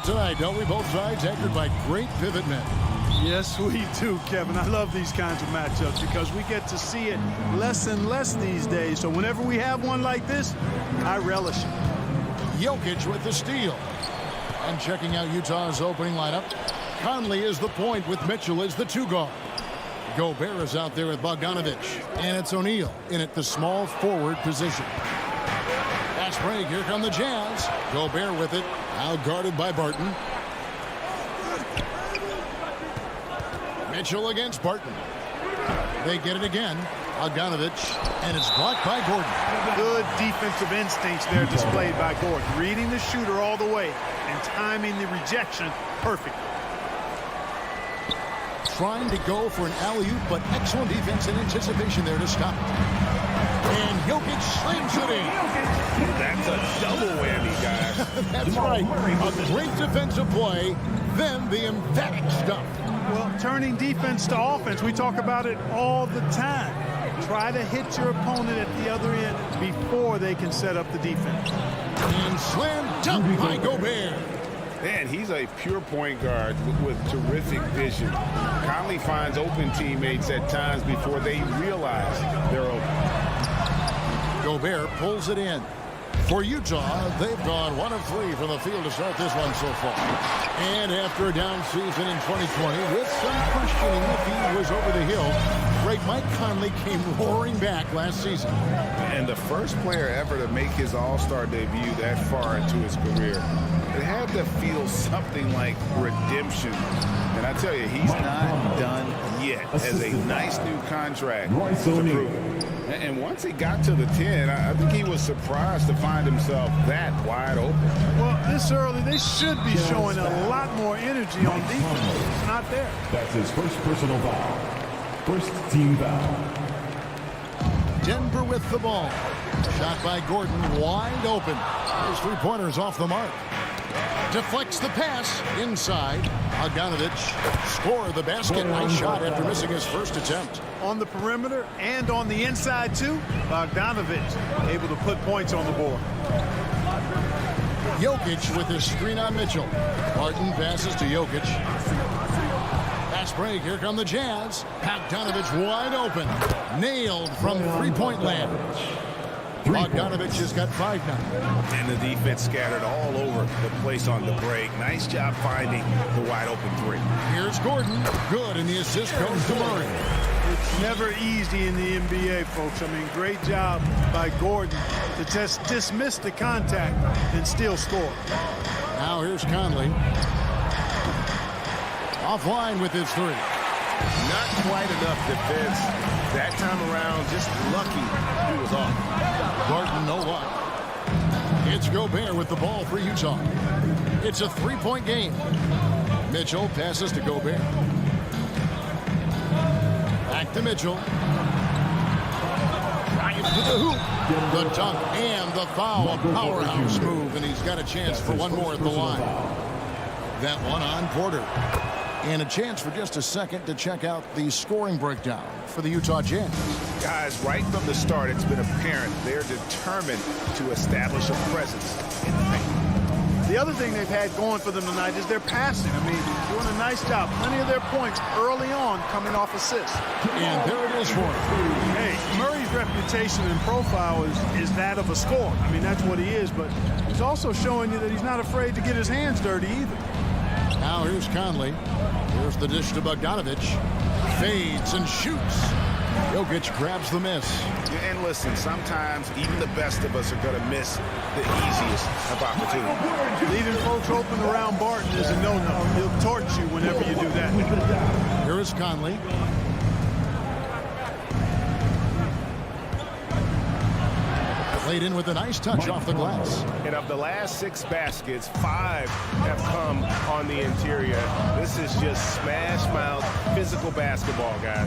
tonight, don't we? Both sides anchored by great pivot men. Yes, we do, Kevin. I love these kinds of matchups because we get to see it less and less these days. So whenever we have one like this, I relish it. Jokic with the steal. And checking out Utah's opening lineup, Conley is the point with Mitchell as the two guard. Gobert is out there with Bogdanovic. And it's O'Neal in at the small forward position. Fast break. Here come the Jazz. Gobert with it. Now guarded by Barton. Mitchell against Barton. They get it again. Bogdanovic. And it's blocked by Gordon. Good defensive instincts there displayed by Gordon. Reading the shooter all the way and timing the rejection perfectly. Trying to go for an alley-oop, but excellent defense and anticipation there to stop it. And Jokic slams it in. That's a double whammy, guys. That's right. A great defensive play, then the emphatic stuff. Well, turning defense to offense, we talk about it all the time. Try to hit your opponent at the other end before they can set up the defense. And slam dunk by Gobert. Man, he's a pure point guard with terrific vision. Conley finds open teammates at times before they realize they're open. Gobert pulls it in. For Utah, they've gone 1 of 3 from the field to start this one so far. And after a down season in 2020, with some questioning if he was over the hill, great Mike Conley came roaring back last season. And the first player ever to make his All-Star debut that far into his career. It had to feel something like redemption. And I tell you, he's not done yet. As a nice new contract to prove. And once he got to the 10, I think he was surprised to find himself that wide open. Well, this early, they should be showing a lot more energy on defense. It's not there. That's his first personal foul. First team foul. Denver with the ball. Shot by Gordon, wide open. His three-pointers off the mark. Deflects the pass inside. Bogdanovic scored the basket. Nice shot after missing his first attempt. On the perimeter and on the inside, too, Bogdanovic able to put points on the board. Jokic with his screen on Mitchell. Barton passes to Jokic. Fast break. Here come the Jazz. Bogdanovic wide open. Nailed from three-point land. Bogdanovic has got 5 now. And the defense scattered all over the place on the break. Nice job finding the wide open three. Here's Gordon. Good, and the assist goes to Murray. It's never easy in the NBA, folks. I mean, great job by Gordon to just dismiss the contact and still score. Now here's Conley. Offline with his three. Not quite enough defense that time around. Just lucky he was off. Barton, no luck. It's Gobert with the ball for Utah. It's a 3-point game. Mitchell passes to Gobert. Back to Mitchell. Drives to the hoop. The dunk and the foul. A powerhouse move, and he's got a chance for one more at the line. That one on Porter. And a chance for just a second to check out the scoring breakdown for the Utah Jazz. Guys, right from the start, it's been apparent they're determined to establish a presence in the paint. The other thing they've had going for them tonight is their passing. I mean, doing a nice job. Plenty of their points early on coming off assists. And there it is for him. Hey, Murray's reputation and profile is that of a scorer. I mean, that's what he is, but he's also showing you that he's not afraid to get his hands dirty either. Now here's Conley. Here's the dish to Bogdanovic. Fades and shoots. Jokic grabs the miss. And listen, sometimes even the best of us are going to miss the easiest of opportunities. Leaving folks open around Barton is a no-no. He'll torch you whenever you do that. Here is Conley. Played in with a nice touch off the glass. And of the last 6 baskets, 5 have come on the interior. This is just smash mouth physical basketball, guys.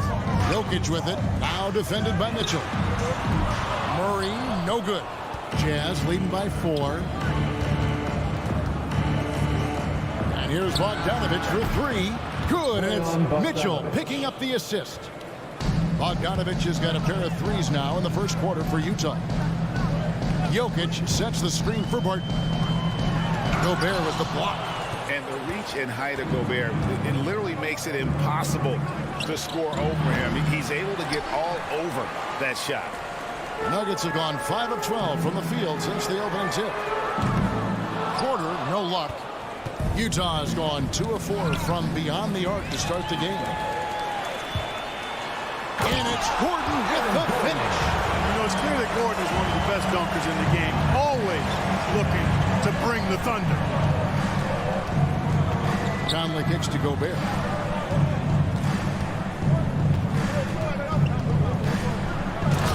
Jokic with it. Now defended by Mitchell. Murray, no good. Jazz leading by 4. And here's Bogdanovic for 3. Good, and it's Mitchell picking up the assist. Bogdanovic has got a pair of threes now in the first quarter for Utah. Jokic sets the screen for Barton. Gobert with the block. And the reach and height of Gobert, it literally makes it impossible to score over him. He's able to get all over that shot. Nuggets have gone 5 of 12 from the field since the opening tip. Porter, no luck. Utah has gone 2 of 4 from beyond the arc to start the game. And it's Gordon with the finish. You know, it's clear that Gordon is one of the best dunkers in the game, always looking to bring the thunder. Conley kicks to Gobert.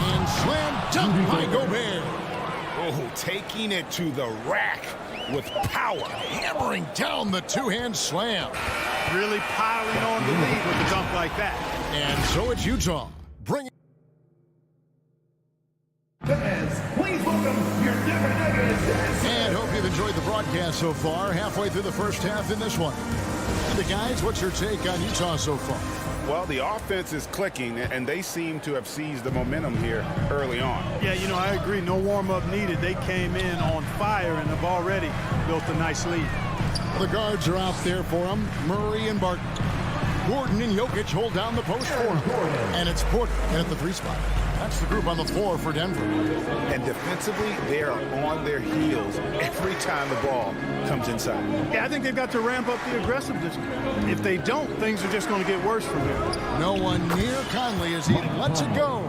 And slam dunk by Gobert. Oh, taking it to the rack with power. Hammering down the two-hand slam. Really piling on the lead with a dunk like that. And so it's Utah. Bring it. Fans, please welcome your Denver Nuggets. And hope you've enjoyed the broadcast so far. Halfway through the first half in this one. And the guys, what's your take on Utah so far? Well, the offense is clicking, and they seem to have seized the momentum here early on. Yeah, you know, I agree. No warm-up needed. They came in on fire and have already built a nice lead. The guards are out there for them. Murray and Barton. Gordon and Jokic hold down the post for him. And it's Porter in at the 3 spot. That's the group on the floor for Denver. And defensively, they are on their heels every time the ball comes inside. Yeah, I think they've got to ramp up the aggressiveness. If they don't, things are just going to get worse from here. No one near Conley as he lets it go.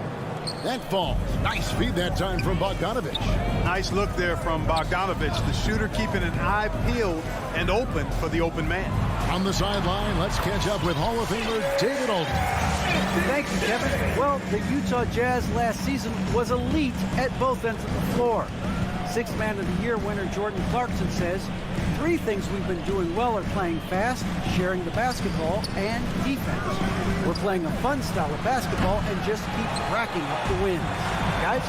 That falls. Nice feed that time from Bogdanovic. Nice look there from Bogdanovic, the shooter keeping an eye peeled and open for the open man. On the sideline, let's catch up with Hall of Famer David Aldridge. Thank you, Kevin. Well, the Utah Jazz last season was elite at both ends of the floor. Sixth Man of the Year winner Jordan Clarkson says, 3 things we've been doing well are playing fast, sharing the basketball, and defense. We're playing a fun style of basketball and just keep racking up the wins. Guys?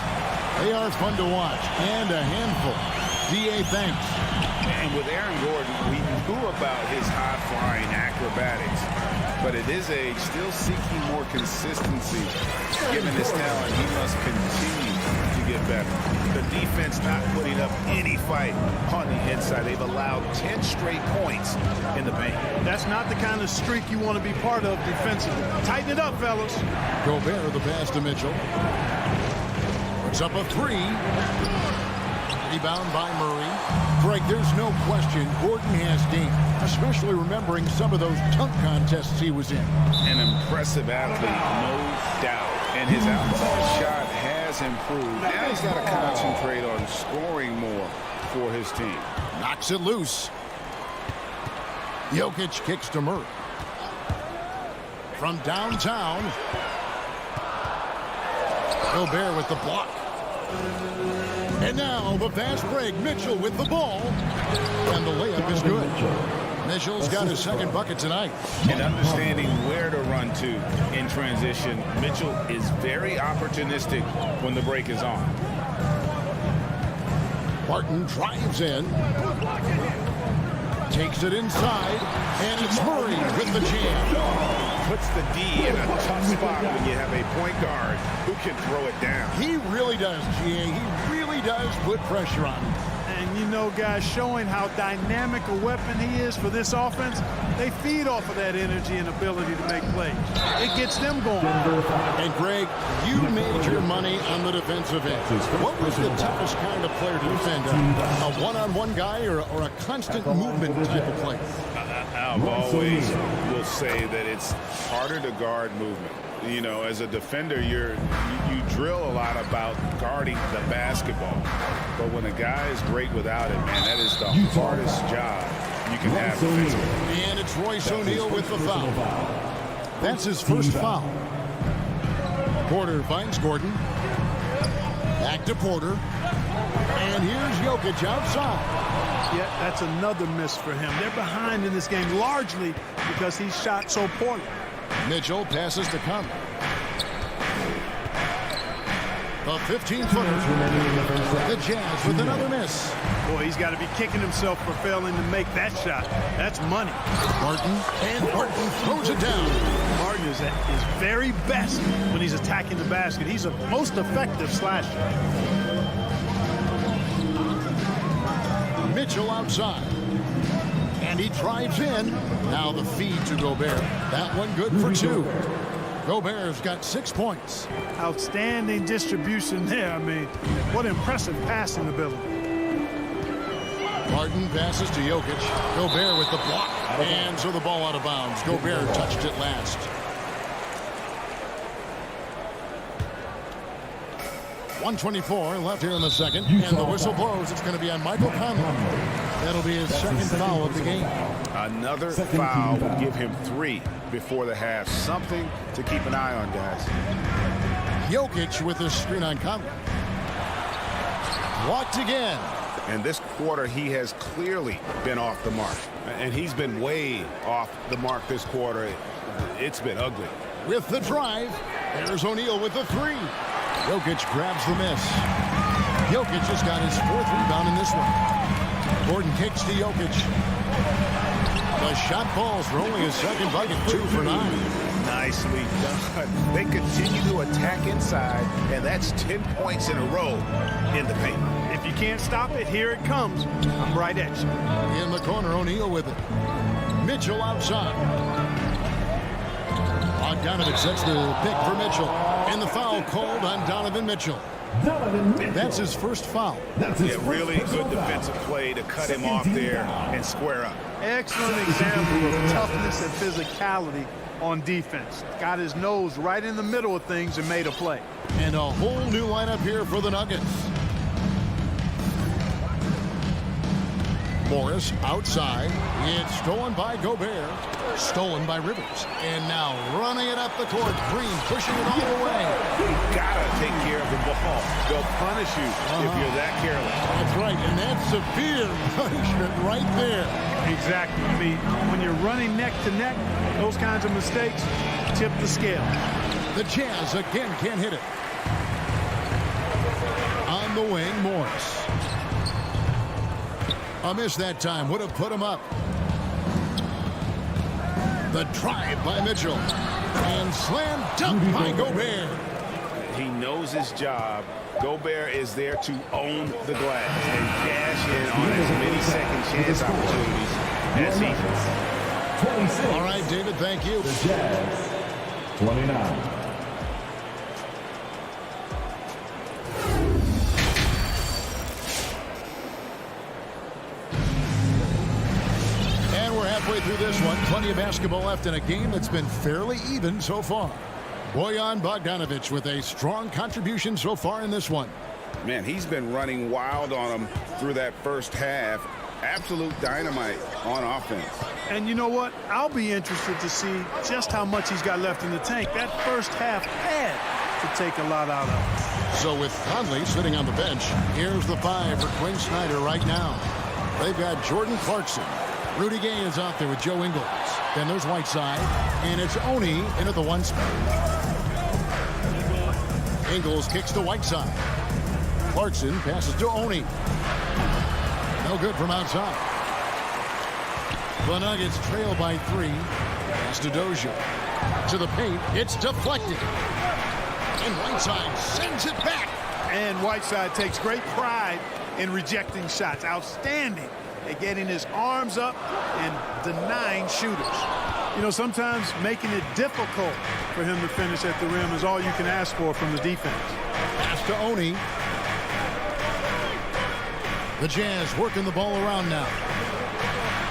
They are fun to watch and a handful. D.A. thanks. And with Aaron Gordon, we knew about his high-flying acrobatics, but at his age, still seeking more consistency. Given his talent, he must continue to get better. The defense not putting up any fight on the inside. They've allowed 10 straight points in the paint. That's not the kind of streak you want to be part of defensively. Tighten it up, fellas. Gobert the pass to Mitchell. Puts up a 3. Rebound by Murray. Greg, there's no question Gordon has game, especially remembering some of those dunk contests he was in. An impressive athlete, no doubt. And his outside shot has improved. Now he's got to concentrate on scoring more for his team. Knocks it loose. Jokic kicks to Murray. From downtown. Gobert with the block. And now the fast break. Mitchell with the ball. And the layup is good. Mitchell's got his second bucket tonight. And understanding where to run to in transition, Mitchell is very opportunistic when the break is on. Barton drives in. Takes it inside. And it's Murray with the jam. Puts the D in a tough spot when you have a point guard who can throw it down. He really does, G.A. He really does put pressure on him. And you know, guys, showing how dynamic a weapon he is for this offense, they feed off of that energy and ability to make plays. It gets them going. And Greg, you made your money on the defensive end. What was the toughest kind of player to defend? A one-on-one guy or a constant movement type of player? I've always will say that it's harder to guard movement. You know, as a defender, you drill a lot about guarding the basketball. But when a guy is great without it, man, that is the hardest job you can have defensively. And it's Royce O'Neal with the foul. That's his first foul. Porter finds Gordon. Back to Porter. And here's Jokic outside. Yeah, that's another miss for him. They're behind in this game largely because he shot so poorly. Mitchell passes to Conley. The 15-footer. The Jazz with another miss. Boy, he's got to be kicking himself for failing to make that shot. That's money. Barton, and Barton throws it down. Martin is at his very best when he's attacking the basket. He's a most effective slasher. Mitchell outside. And he drives in. Now the feed to Gobert. That one good for 2. Gobert's got 6 points. Outstanding distribution there. I mean, what impressive passing ability. Martin passes to Jokic. Gobert with the block. And so the ball out of bounds. Gobert touched it last. .124 left here in the second. And the whistle blows. It's going to be on Michael Conley. That'll be his second foul of the game. Another foul would give him 3 before the half. Something to keep an eye on, guys. Jokic with the screen on Conley. Blocked again. And this quarter, he has clearly been off the mark. And he's been way off the mark this quarter. It's been ugly. With the drive, there's O'Neal with the 3. Jokic grabs the miss. Jokic just got his 4th rebound in this one. Gordon kicks to Jokic. The shot falls for only his second bucket, 2 for 9. Nicely done. They continue to attack inside, and that's 10 points in a row in the paint. If you can't stop it, here it comes. I'm right at you. In the corner, O'Neal with it. Mitchell outside. Bogdanovich sets the pick for Mitchell. And the foul called on Donovan Mitchell. That's his first foul. Yeah, really good defensive play to cut him off there and square up. Excellent example of toughness and physicality on defense. Got his nose right in the middle of things and made a play. And a whole new lineup here for the Nuggets. Morris outside. It's stolen by Gobert. Stolen by Rivers. And now running it up the court. Green pushing it all the way. You gotta take care of the ball. They'll punish you if you're that careless. That's right, and that's severe punishment right there. Exactly. I mean, when you're running neck to neck, those kinds of mistakes tip the scale. The Jazz again can't hit it. On the wing, Morris. A miss that time would have put him up. The drive by Mitchell. And slam dunk by Gobert. He knows his job. Gobert is there to own the glass and cash in on as many second chance opportunities as he can. All right, David, thank you. The Jazz, 29. Halfway through this one, plenty of basketball left in a game that's been fairly even so far. Bojan Bogdanovich with a strong contribution so far in this one. Man, he's been running wild on him through that first half. Absolute dynamite on offense. And you know what? I'll be interested to see just how much he's got left in the tank. That first half had to take a lot out of him. So with Conley sitting on the bench, here's the 5 for Quinn Snyder right now. They've got Jordan Clarkson. Rudy Gay is out there with Joe Ingles. Then there's Whiteside. And it's Oni into the 1 spot. Ingles kicks to Whiteside. Clarkson passes to Oni. No good from outside. The Nuggets trail by 3. Pass to Dozier. To the paint. It's deflected. And Whiteside sends it back. And Whiteside takes great pride in rejecting shots. Outstanding at getting his arms up and denying shooters. You know, sometimes making it difficult for him to finish at the rim is all you can ask for from the defense. Pass to Oni. The Jazz working the ball around now.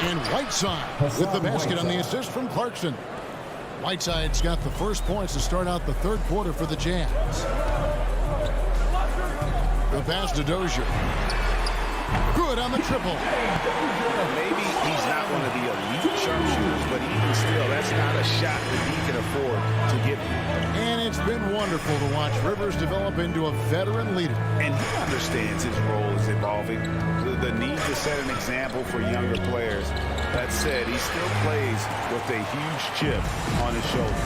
And Whiteside with the basket on the assist from Clarkson. Whiteside's got the first points to start out the third quarter for the Jazz. The pass to Dozier. Good on the triple. Maybe he's not one of the elite sharpshooters, but even still, that's not a shot that he can afford to give you. And it's been wonderful to watch Rivers develop into a veteran leader. And he understands his role is evolving. The need to set an example for younger players. That said, he still plays with a huge chip on his shoulder.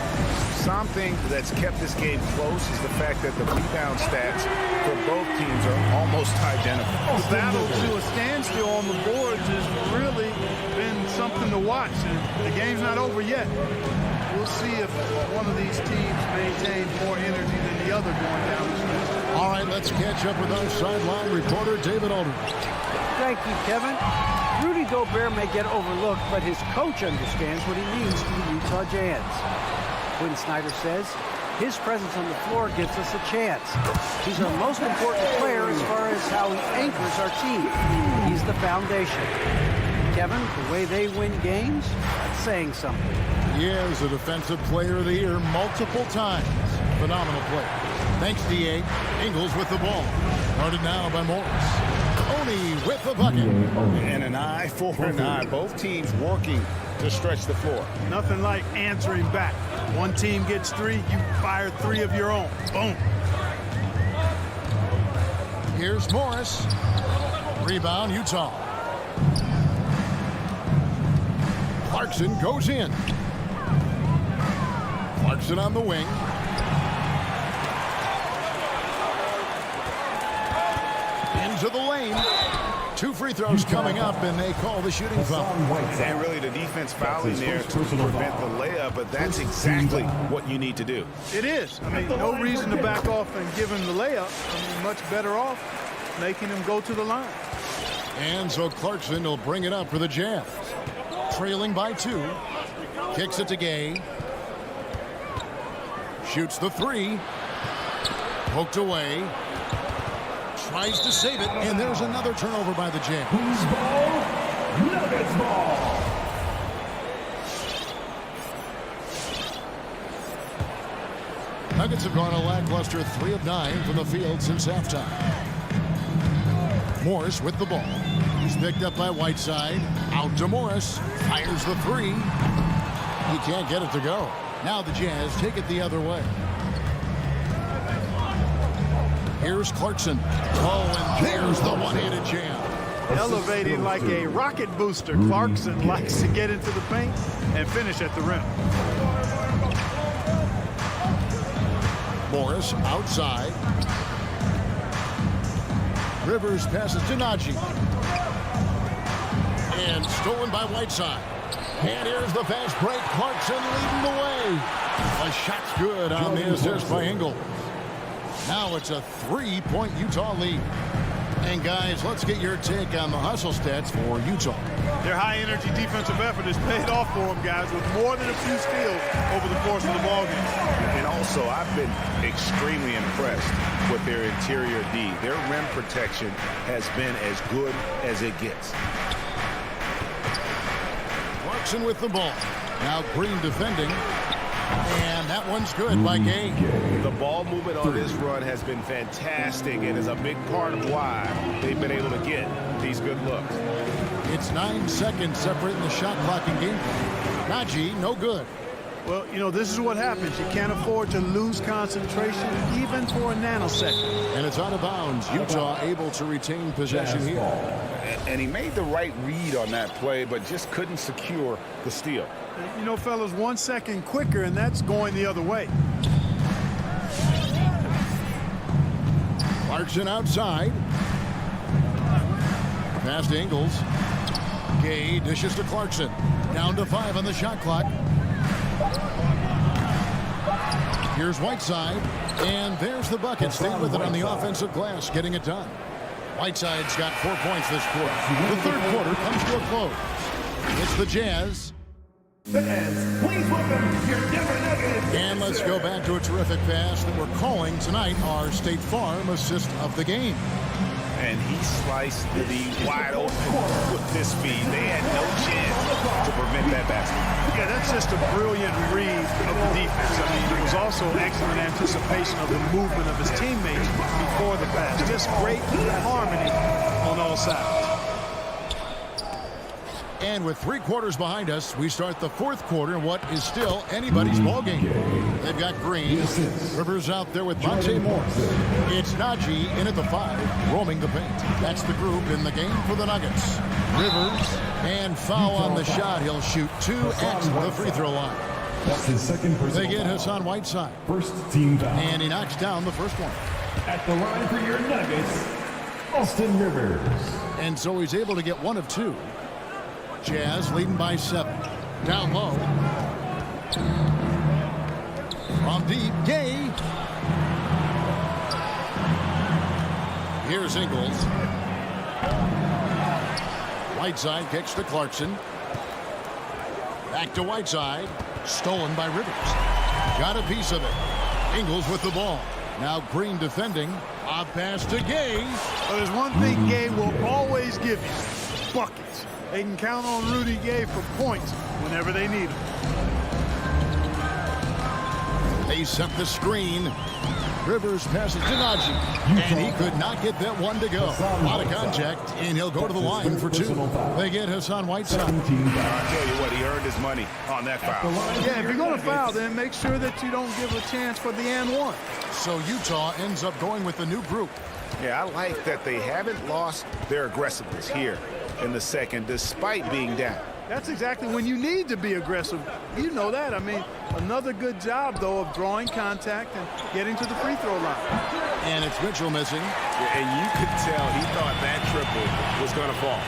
Something that's kept this game close is the fact that the rebound stats for both teams are almost identical. The battle to a standstill on the boards has really been something to watch. And the game's not over yet. We'll see if one of these teams maintains more energy than the other going down the stretch. All right, let's catch up with our sideline reporter, David Aldridge. Thank you, Kevin. Rudy Gobert may get overlooked, but his coach understands what he means to the Utah Jazz. Quinn Snyder says his presence on the floor gives us a chance. He's our most important player as far as how he anchors our team. He's the foundation. Kevin, the way they win games, that's saying something. He is a Defensive Player of the Year multiple times. Phenomenal player. Thanks, D.A. Ingles with the ball. Guarded now by Morris. Coney with the bucket. And an eye for an eye. Both teams working to stretch the floor. Nothing like answering back. One team gets 3, you fire 3 of your own. Boom. Here's Morris. Rebound, Utah. Clarkson goes in. Clarkson on the wing. Into the lane. 2 free throws coming up, and they call the shooting foul. And really the defense fouling there to prevent the layup, but that's exactly what you need to do. It is. I mean, no reason to back off and give him the layup. I mean, much better off making him go to the line. And so Clarkson will bring it up for the Jazz. Trailing by 2. Kicks it to Gay. Shoots the 3. Poked away. Tries to save it, and there's another turnover by the Jazz. Who's ball? Nuggets ball. Nuggets have gone a lackluster 3 of 9 from the field since halftime. Morris with the ball. He's picked up by Whiteside. Out to Morris. Fires the 3. He can't get it to go. Now the Jazz take it the other way. Here's Clarkson. Oh, and there's the one-handed jam. Elevating like a rocket booster. Clarkson likes to get into the paint and finish at the rim. Morris outside. Rivers passes to Najee. And stolen by Whiteside. And here's the fast break. Clarkson leading the way. A shot's good on the assist by Ingles. Now it's a 3-point Utah lead. And guys, let's get your take on the hustle stats for Utah. Their high-energy defensive effort has paid off for them, guys, with more than a few steals over the course of the ballgame. And also, I've been extremely impressed with their interior D. Their rim protection has been as good as it gets. Clarkson with the ball. Now Green defending. And that one's good by Gay. The ball movement on this run has been fantastic and is a big part of why they've been able to get these good looks. It's 9 seconds separating the shot clock in game. Najee, no good. Well, you know, this is what happens. You can't afford to lose concentration even for a nanosecond. And it's out of bounds. Utah able to retain possession here. And he made the right read on that play, but just couldn't secure the steal. You know, fellas, 1 second quicker, and that's going the other way. Clarkson outside. Pass to Ingles. Gay dishes to Clarkson. Down to 5 on the shot clock. Here's Whiteside. And there's the bucket. Stayed with it on the offensive glass, getting it done. Whiteside's got 4 points this quarter. The third quarter comes to a close. It's the Jazz. Fans, please welcome your Denver Nuggets. And let's go back to a terrific pass that we're calling tonight our State Farm assist of the game. And he sliced the wide open with this speed. They had no chance to prevent that basket. Yeah, that's just a brilliant read of the defense. I mean, it was also excellent anticipation of the movement of his teammates before the pass. Just great harmony on all sides. And with 3 quarters behind us, we start the fourth quarter in what is still anybody's ball game. They've got Green. Rivers out there with Monte Morris. It's Najee in at the 5, roaming the paint. That's the group in the game for the Nuggets. Rivers, and foul on the shot. He'll shoot 2 at the free throw line. That's his second personal They get foul. Hassan Whiteside. First team foul. And he knocks down the first one. At the line for your Nuggets, Austin Rivers. And so he's able to get 1 of 2. Jazz leading by 7. Down low. From deep, Gay. Here's Ingles. Whiteside kicks to Clarkson. Back to Whiteside. Stolen by Rivers. Got a piece of it. Ingles with the ball. Now Green defending. A pass to Gay. But there's one thing Gay will always give you. Buckets. They can count on Rudy Gay for points whenever they need them. They set the screen. Rivers passes to Najee. And he could not get that one to go. A lot of contact, and he'll go to the line for 2. They get Hassan Whiteside. I'll tell you what, he earned his money on that foul. Yeah, if you're going to foul, then make sure that you don't give a chance for the and one. So Utah ends up going with the new group. Yeah, I like that they haven't lost their aggressiveness here in the second, despite being down. That's exactly when you need to be aggressive. You know that. I mean, another good job, though, of drawing contact and getting to the free throw line. And it's Mitchell missing. Yeah, and you could tell he thought that triple was going to fall.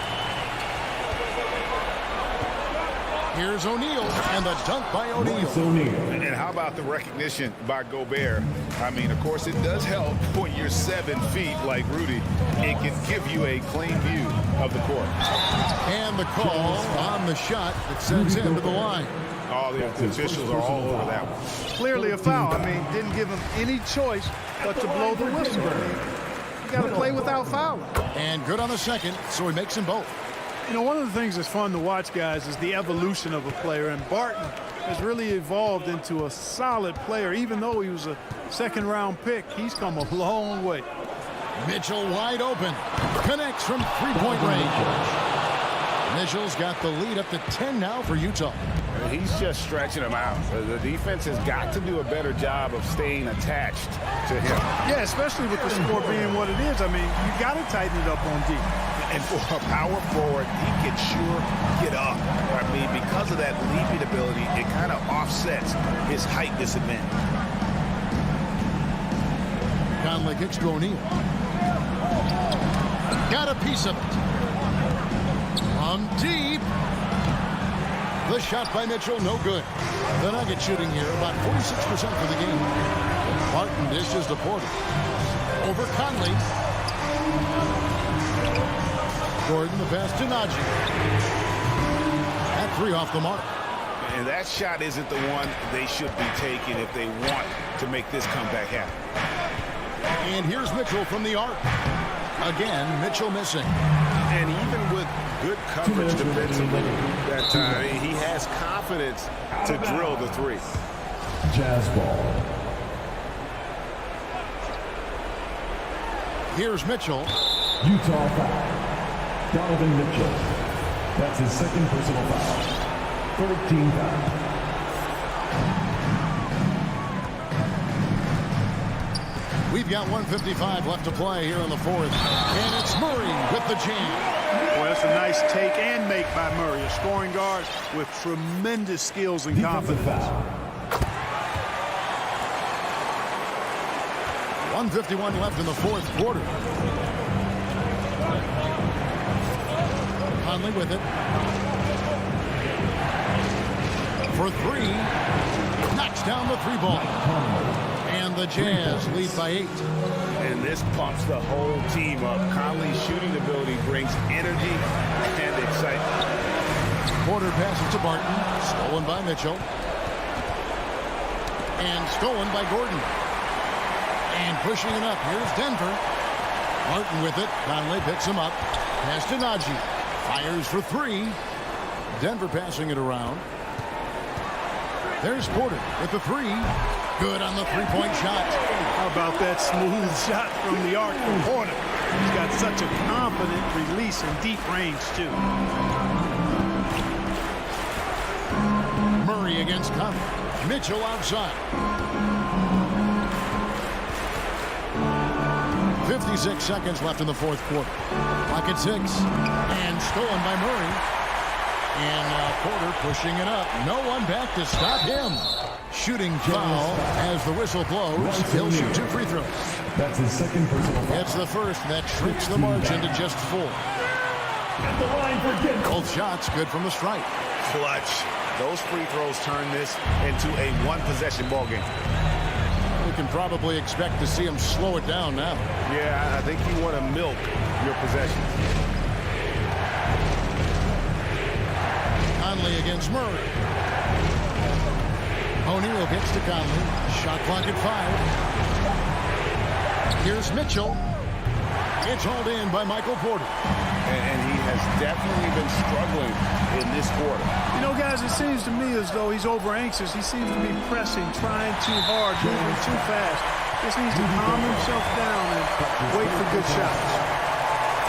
Here's O'Neal, and the dunk by O'Neal. And how about the recognition by Gobert? I mean, of course, it does help when you're 7 feet like Rudy. It can give you a clean view of the court. And the call on the shot that sends him to the line. All the officials are all over that one. Clearly a foul. I mean, didn't give him any choice but to blow the whistle. I mean, you got to play without fouling. And good on the second, so he makes them both. You know, one of the things that's fun to watch, guys, is the evolution of a player. And Barton has really evolved into a solid player. Even though he was a second-round pick, he's come a long way. Mitchell wide open. Connects from three-point range. Mitchell's got the lead up to 10 now for Utah. He's just stretching them out. The defense has got to do a better job of staying attached to him. Yeah, especially with the score being what it is. I mean, you got to tighten it up on D. And for a power forward, he can sure get up. I mean, because of that leaping ability, it kind of offsets his height disadvantage. Conley kicks to O'Neal. Got a piece of it. From deep. The shot by Mitchell, no good. The Nuggets shooting here, about 46% for the game. Barton dishes to Porter. Over Conley. Gordon, the pass to Najee. That 3 off the mark. And that shot isn't the one they should be taking if they want to make this comeback happen. And here's Mitchell from the arc. Again, Mitchell missing. And even with good coverage defensively that time, he has confidence to drill the 3. Jazz ball. Here's Mitchell. Utah foul. Donovan Mitchell. That's his second personal foul. 13 foul. We've got 1:55 left to play here in the fourth. And it's Murray with the jam. Boy, that's a nice take and make by Murray, a scoring guard with tremendous skills and confidence. Foul. 1:51 left in the fourth quarter. Conley with it. For 3. Knocks down the 3 ball. And the Jazz lead by 8. And this pumps the whole team up. Conley's shooting ability brings energy and excitement. Porter passes to Barton. Stolen by Mitchell. And stolen by Gordon. And pushing it up. Here's Denver. Barton with it. Conley picks him up. Pass to Najee. Fires for 3. Denver passing it around. There's Porter with the 3. Good on the 3-point shot. How about that smooth shot from the arc from Porter? He's got such a confident release in deep range, too. Murray against Conley. Mitchell outside. 56 seconds left in the fourth quarter. Clock at 6. And stolen by Murray. And Porter pushing it up. No one back to stop him. Shooting foul as the whistle blows. He'll shoot 2 free throws. That's his second personal foul. It's the first that shrinks the margin to just 4. At the line for Denver. Both shots good from the strike. Clutch. Those free throws turn this into a one-possession ball game. We can probably expect to see him slow it down now. Yeah, I think you want to milk your possession. against Murray. O'Neal gets to Conley. Shot clock at 5. Here's Mitchell. It's hauled in by Michael Porter. And he has definitely been struggling in this quarter. You know, guys, it seems to me as though he's over anxious. He seems to be pressing, trying too hard, moving too fast. Just needs to calm himself down and wait for good shots.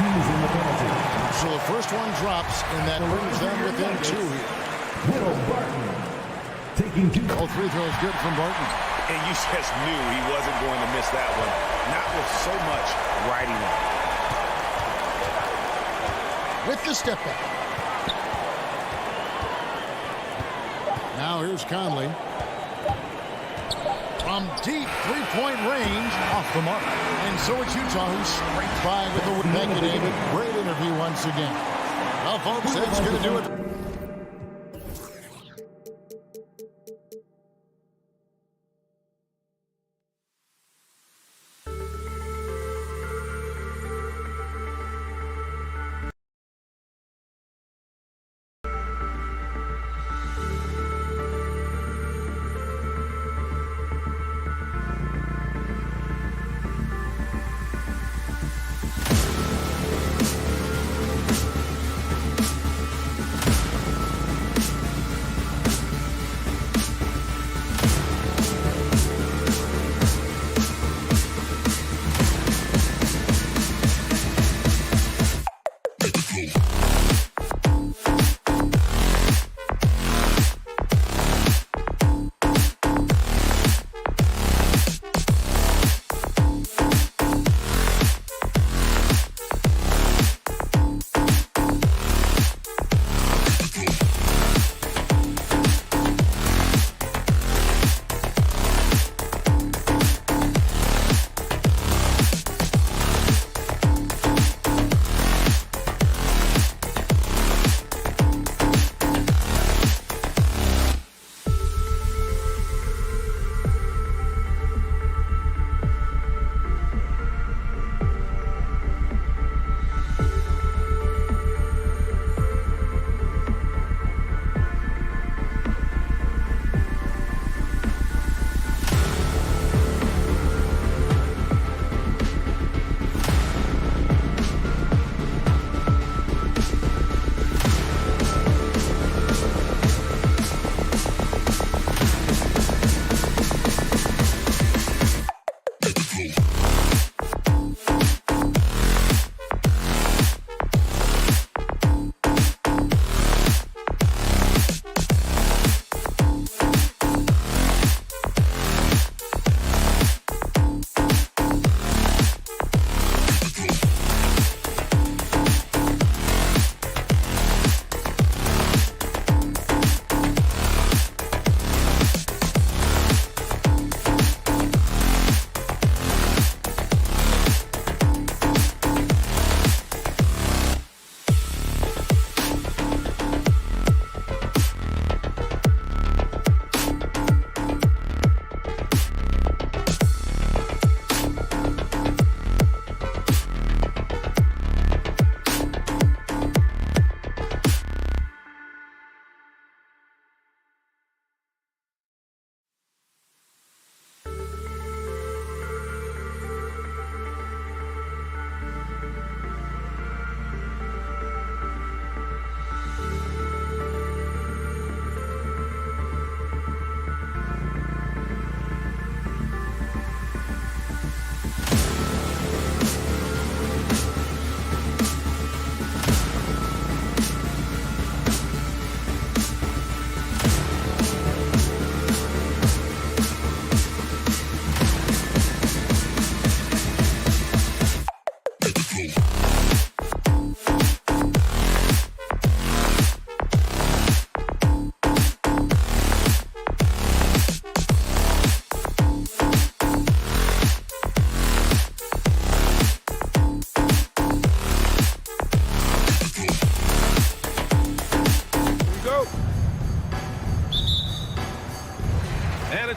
He's in the penalty. So the first one drops, and that brings them within 2 here. Will Barton taking 2. All free throws good from Barton. And you just knew he wasn't going to miss that one. Not with so much riding on. With the step back. Now here's Conley. From deep three-point range, off the mark. And so it's Utah who scraped by with the win. Thank you, David. Great interview once again. Well, folks, that's going to do it.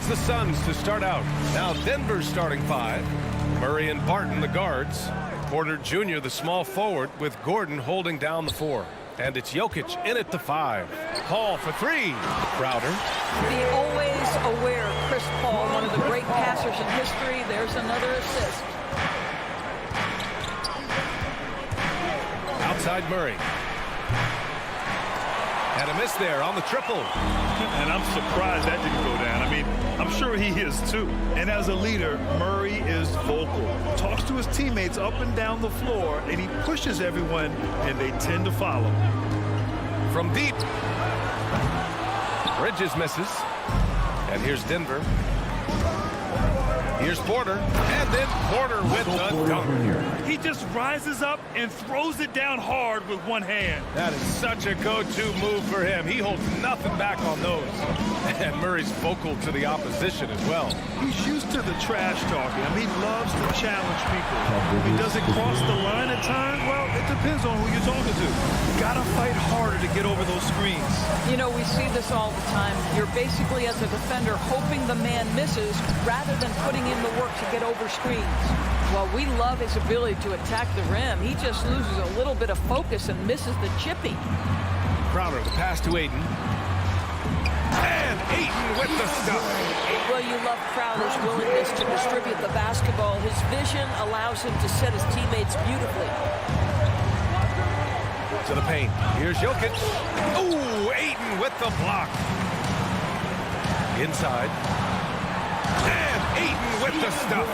it's the Suns to start out. Now Denver's starting five. Murray and Barton, the guards. Porter Jr., the small forward, with Gordon holding down the four. And it's Jokic in at the 5. Paul for 3. Crowder. The always aware Chris Paul, one of the great passers in history. There's another assist. Outside Murray. And a miss there on the triple. And I'm surprised that didn't go down. I mean, I'm sure he is too. And as a leader, Murray is vocal. Talks to his teammates up and down the floor, and he pushes everyone, and they tend to follow. From deep. Bridges misses. And here's Denver. Here's Porter. And then Porter with the dunk. He just rises up and throws it down hard with one hand. That is such a go-to move for him. He holds nothing back on those. And Murray's vocal to the opposition as well. He's used to the trash talking. I mean, he loves to challenge people. He doesn't cross the line at times. Well, it depends on who you're talking to. You gotta fight harder to get over those screens. You know, we see this all the time. You're basically, as a defender, hoping the man misses rather than putting in the work to get over screens. Well, we love his ability to attack the rim. He just loses a little bit of focus and misses the chippy. Crowder, the pass to Ayton. And Ayton with the stuff. Well, you love Crowder's willingness to distribute the basketball. His vision allows him to set his teammates beautifully. To the paint. Here's Jokic. Ooh, Ayton with the block. Inside. And Ayton with the stuff.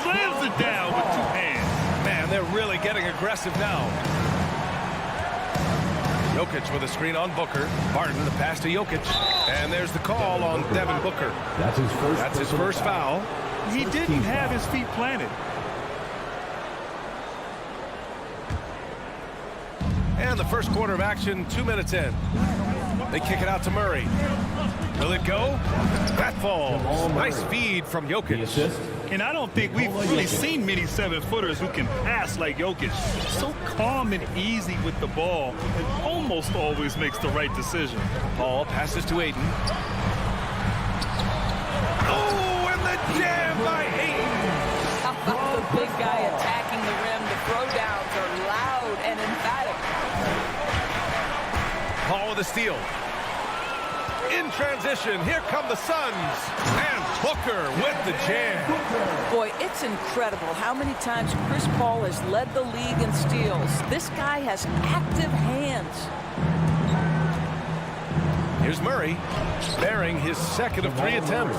Slams it down with 2 hands. Man, they're really getting aggressive now. Jokic with a screen on Booker. Barton, the pass to Jokic. And there's the call on Devin Booker. That's his first foul. He didn't have his feet planted. And the first quarter of action, 2 minutes in. They kick it out to Murray. Will it go? That falls. Nice feed from Jokic. And I don't think we've really seen many 7-footers who can pass like Jokic. So calm and easy with the ball, and almost always makes the right decision. Paul passes to Ayton. Oh, and the jam by Ayton. How about the big guy attacking the rim? The throwdowns are loud and emphatic. Paul with a steal. In transition, here come the Suns. And Booker with the jam. Boy, it's incredible how many times Chris Paul has led the league in steals. This guy has active hands. Here's Murray, bearing his second of 3 attempts.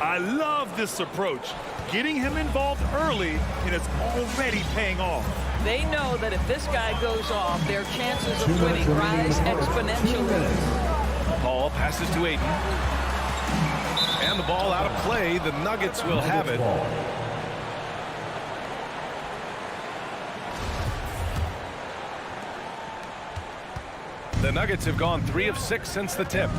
I love this approach. Getting him involved early, and it's already paying off. They know that if this guy goes off, their chances of winning rise exponentially. Paul passes to Ayton. And the ball out of play. The Nuggets will have it. The Nuggets have gone 3 of 6 since the tip.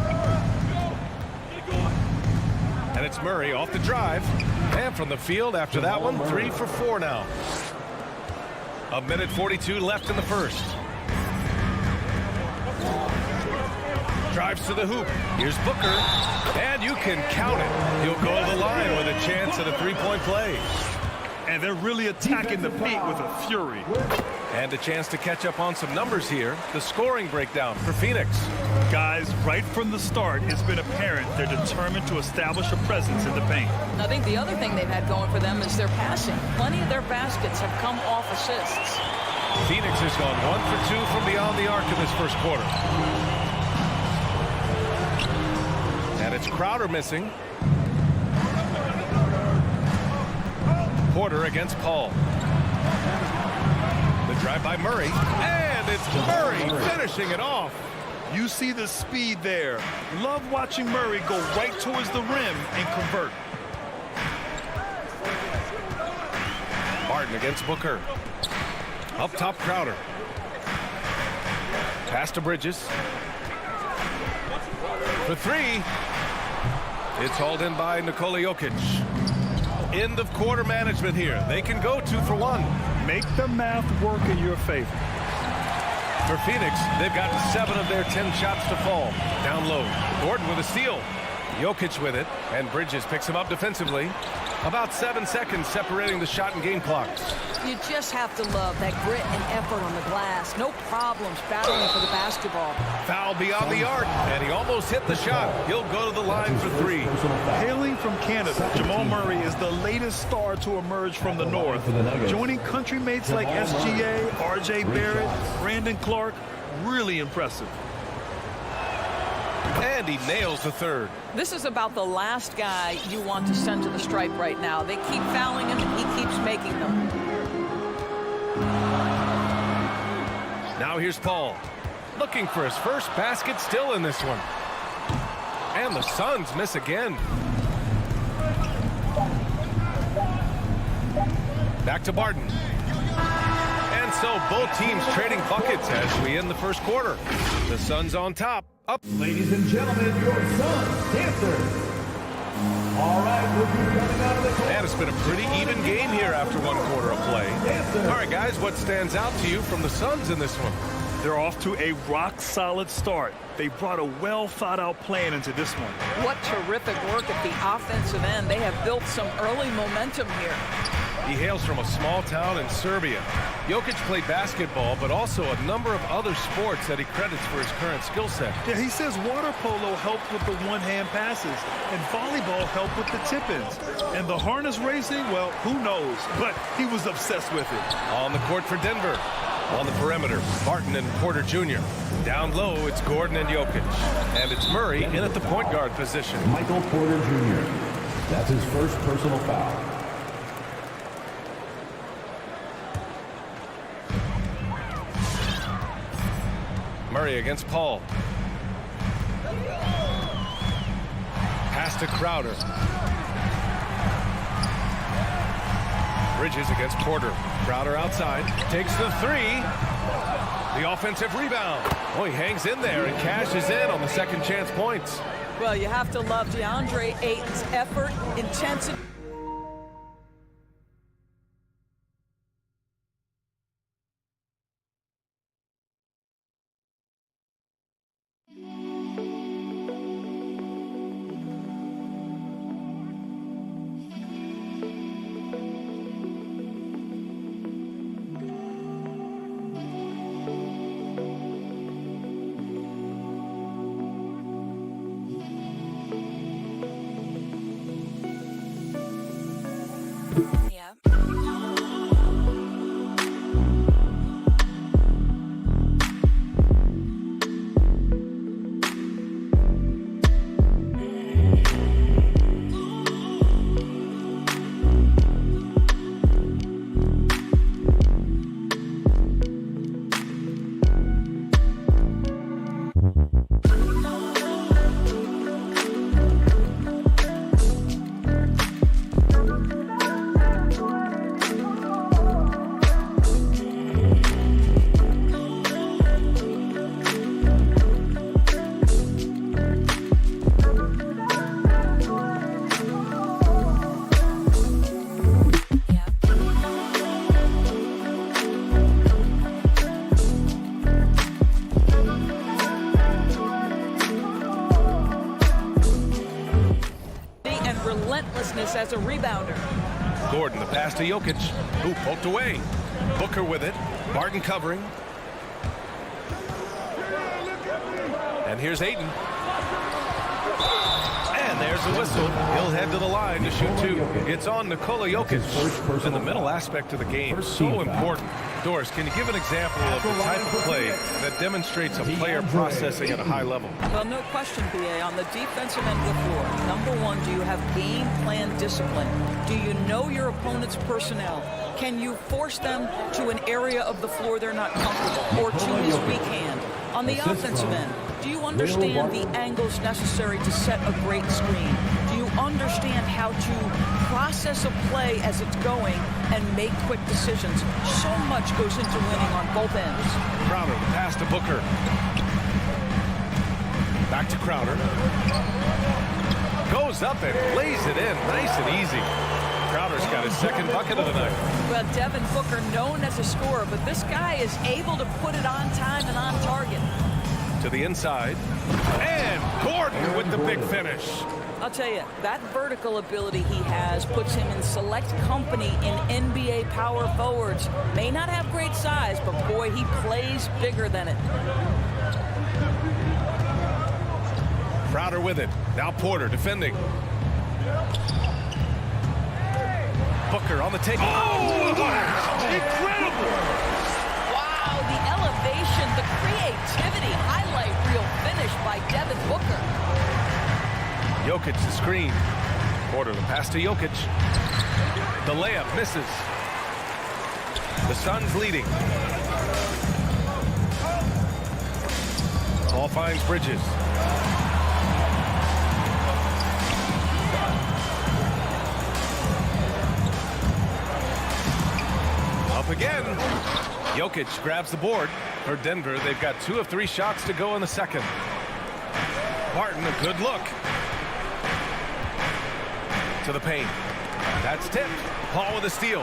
And it's Murray off the drive. And from the field after that one, 3 for 4 now. 1:42 left in the first. Drives to the hoop. Here's Booker. And you can count it. He'll go to the line with a chance at a 3-point play. And they're really attacking the paint with a fury. And a chance to catch up on some numbers here. The scoring breakdown for Phoenix. Guys, right from the start, it's been apparent they're determined to establish a presence in the paint. I think the other thing they've had going for them is their passing. Plenty of their baskets have come off assists. Phoenix has gone 1 for 2 from beyond the arc in this first quarter. And it's Crowder missing. Porter against Paul. The drive by Murray. And it's Murray finishing it off. You see the speed there. Love watching Murray go right towards the rim and convert. Barton against Booker. Up top, Crowder. Pass to Bridges. For 3. It's hauled in by Nikola Jokic. End of quarter management here. They can go 2 for 1. Make the math work in your favor. For Phoenix, they've gotten 7 of their 10 shots to fall. Down low. Gordon with a steal. Jokic with it, and Bridges picks him up defensively. About 7 seconds separating the shot and game clocks. You just have to love that grit and effort on the glass. No problems battling for the basketball. Foul beyond the arc, and he almost hit the shot. He'll go to the line for three. Hailing from Canada, Jamal Murray is the latest star to emerge from the North, joining countrymates like SGA, RJ Barrett, Brandon Clark. Really impressive. And he nails the third. This is about the last guy you want to send to the stripe right now. They keep fouling him, and he keeps making them. Now here's Paul, looking for his first basket, still in this one. And the Suns miss again. Back to Barton. And so both teams trading buckets as we end the first quarter. The Suns on top. Up. Ladies and gentlemen, your Suns dancers. All right, we'll be coming out of the court. And it's been a pretty even game here after one quarter of play. All right, guys, what stands out to you from the Suns in this one? They're off to a rock-solid start. They brought a well-thought-out plan into this one. What terrific work at the offensive end. They have built some early momentum here. He hails from a small town in Serbia. Jokic played basketball, but also a number of other sports that he credits for his current skill set. Yeah, he says water polo helped with the one-hand passes, and volleyball helped with the tip-ins. And the harness racing, well, who knows? But he was obsessed with it. On the court for Denver. On the perimeter, Barton and Porter Jr. Down low, it's Gordon and Jokic. And it's Murray in at the point guard position. Michael Porter Jr. That's his first personal foul. Murray against Paul. Pass to Crowder. Bridges against Porter. Crowder outside. Takes the three. The offensive rebound. Oh, he hangs in there and cashes in on the second chance points. Well, you have to love DeAndre Ayton's effort, intensity. As a rebounder. Gordon, the pass to Jokic, who poked away. Booker with it. Barton covering. And here's Ayton. And there's the whistle. He'll head to the line to shoot two. It's on Nikola Jokic. And the mental aspect of the game is so important. Doris, can you give an example of the type of play that demonstrates a player processing at a high level? Well, no question, B.A. On the defensive end of the floor, number one, do you have game plan discipline? Do you know your opponent's personnel? Can you force them to an area of the floor they're not comfortable or to his weak hand? On the offensive end, do you understand the angles necessary to set a great screen? Do you understand how to process a play as it's going and make quick decisions? So much goes into winning on both ends. Crowder, the pass to Booker. Back to Crowder. Goes up and lays it in nice and easy. Crowder's got his second bucket of the night. Well, Devin Booker, known as a scorer, but this guy is able to put it on time and on target. To the inside. And Gordon with the big finish. I'll tell you, that vertical ability he has puts him in select company in NBA power forwards. May not have great size, but boy, he plays bigger than it. Crowder with it. Now Porter defending. Booker on the take. Oh, incredible! Wow, the elevation, the creativity, highlight reel finish by Devin Booker. Jokic the screen. Porter the pass to Jokic. The layup misses. The Suns leading. Ball finds Bridges. Up again. Jokic grabs the board. For Denver, they've got 2 of 3 shots to go in the second. Barton, a good look. To the paint. That's tipped. Paul with a steal.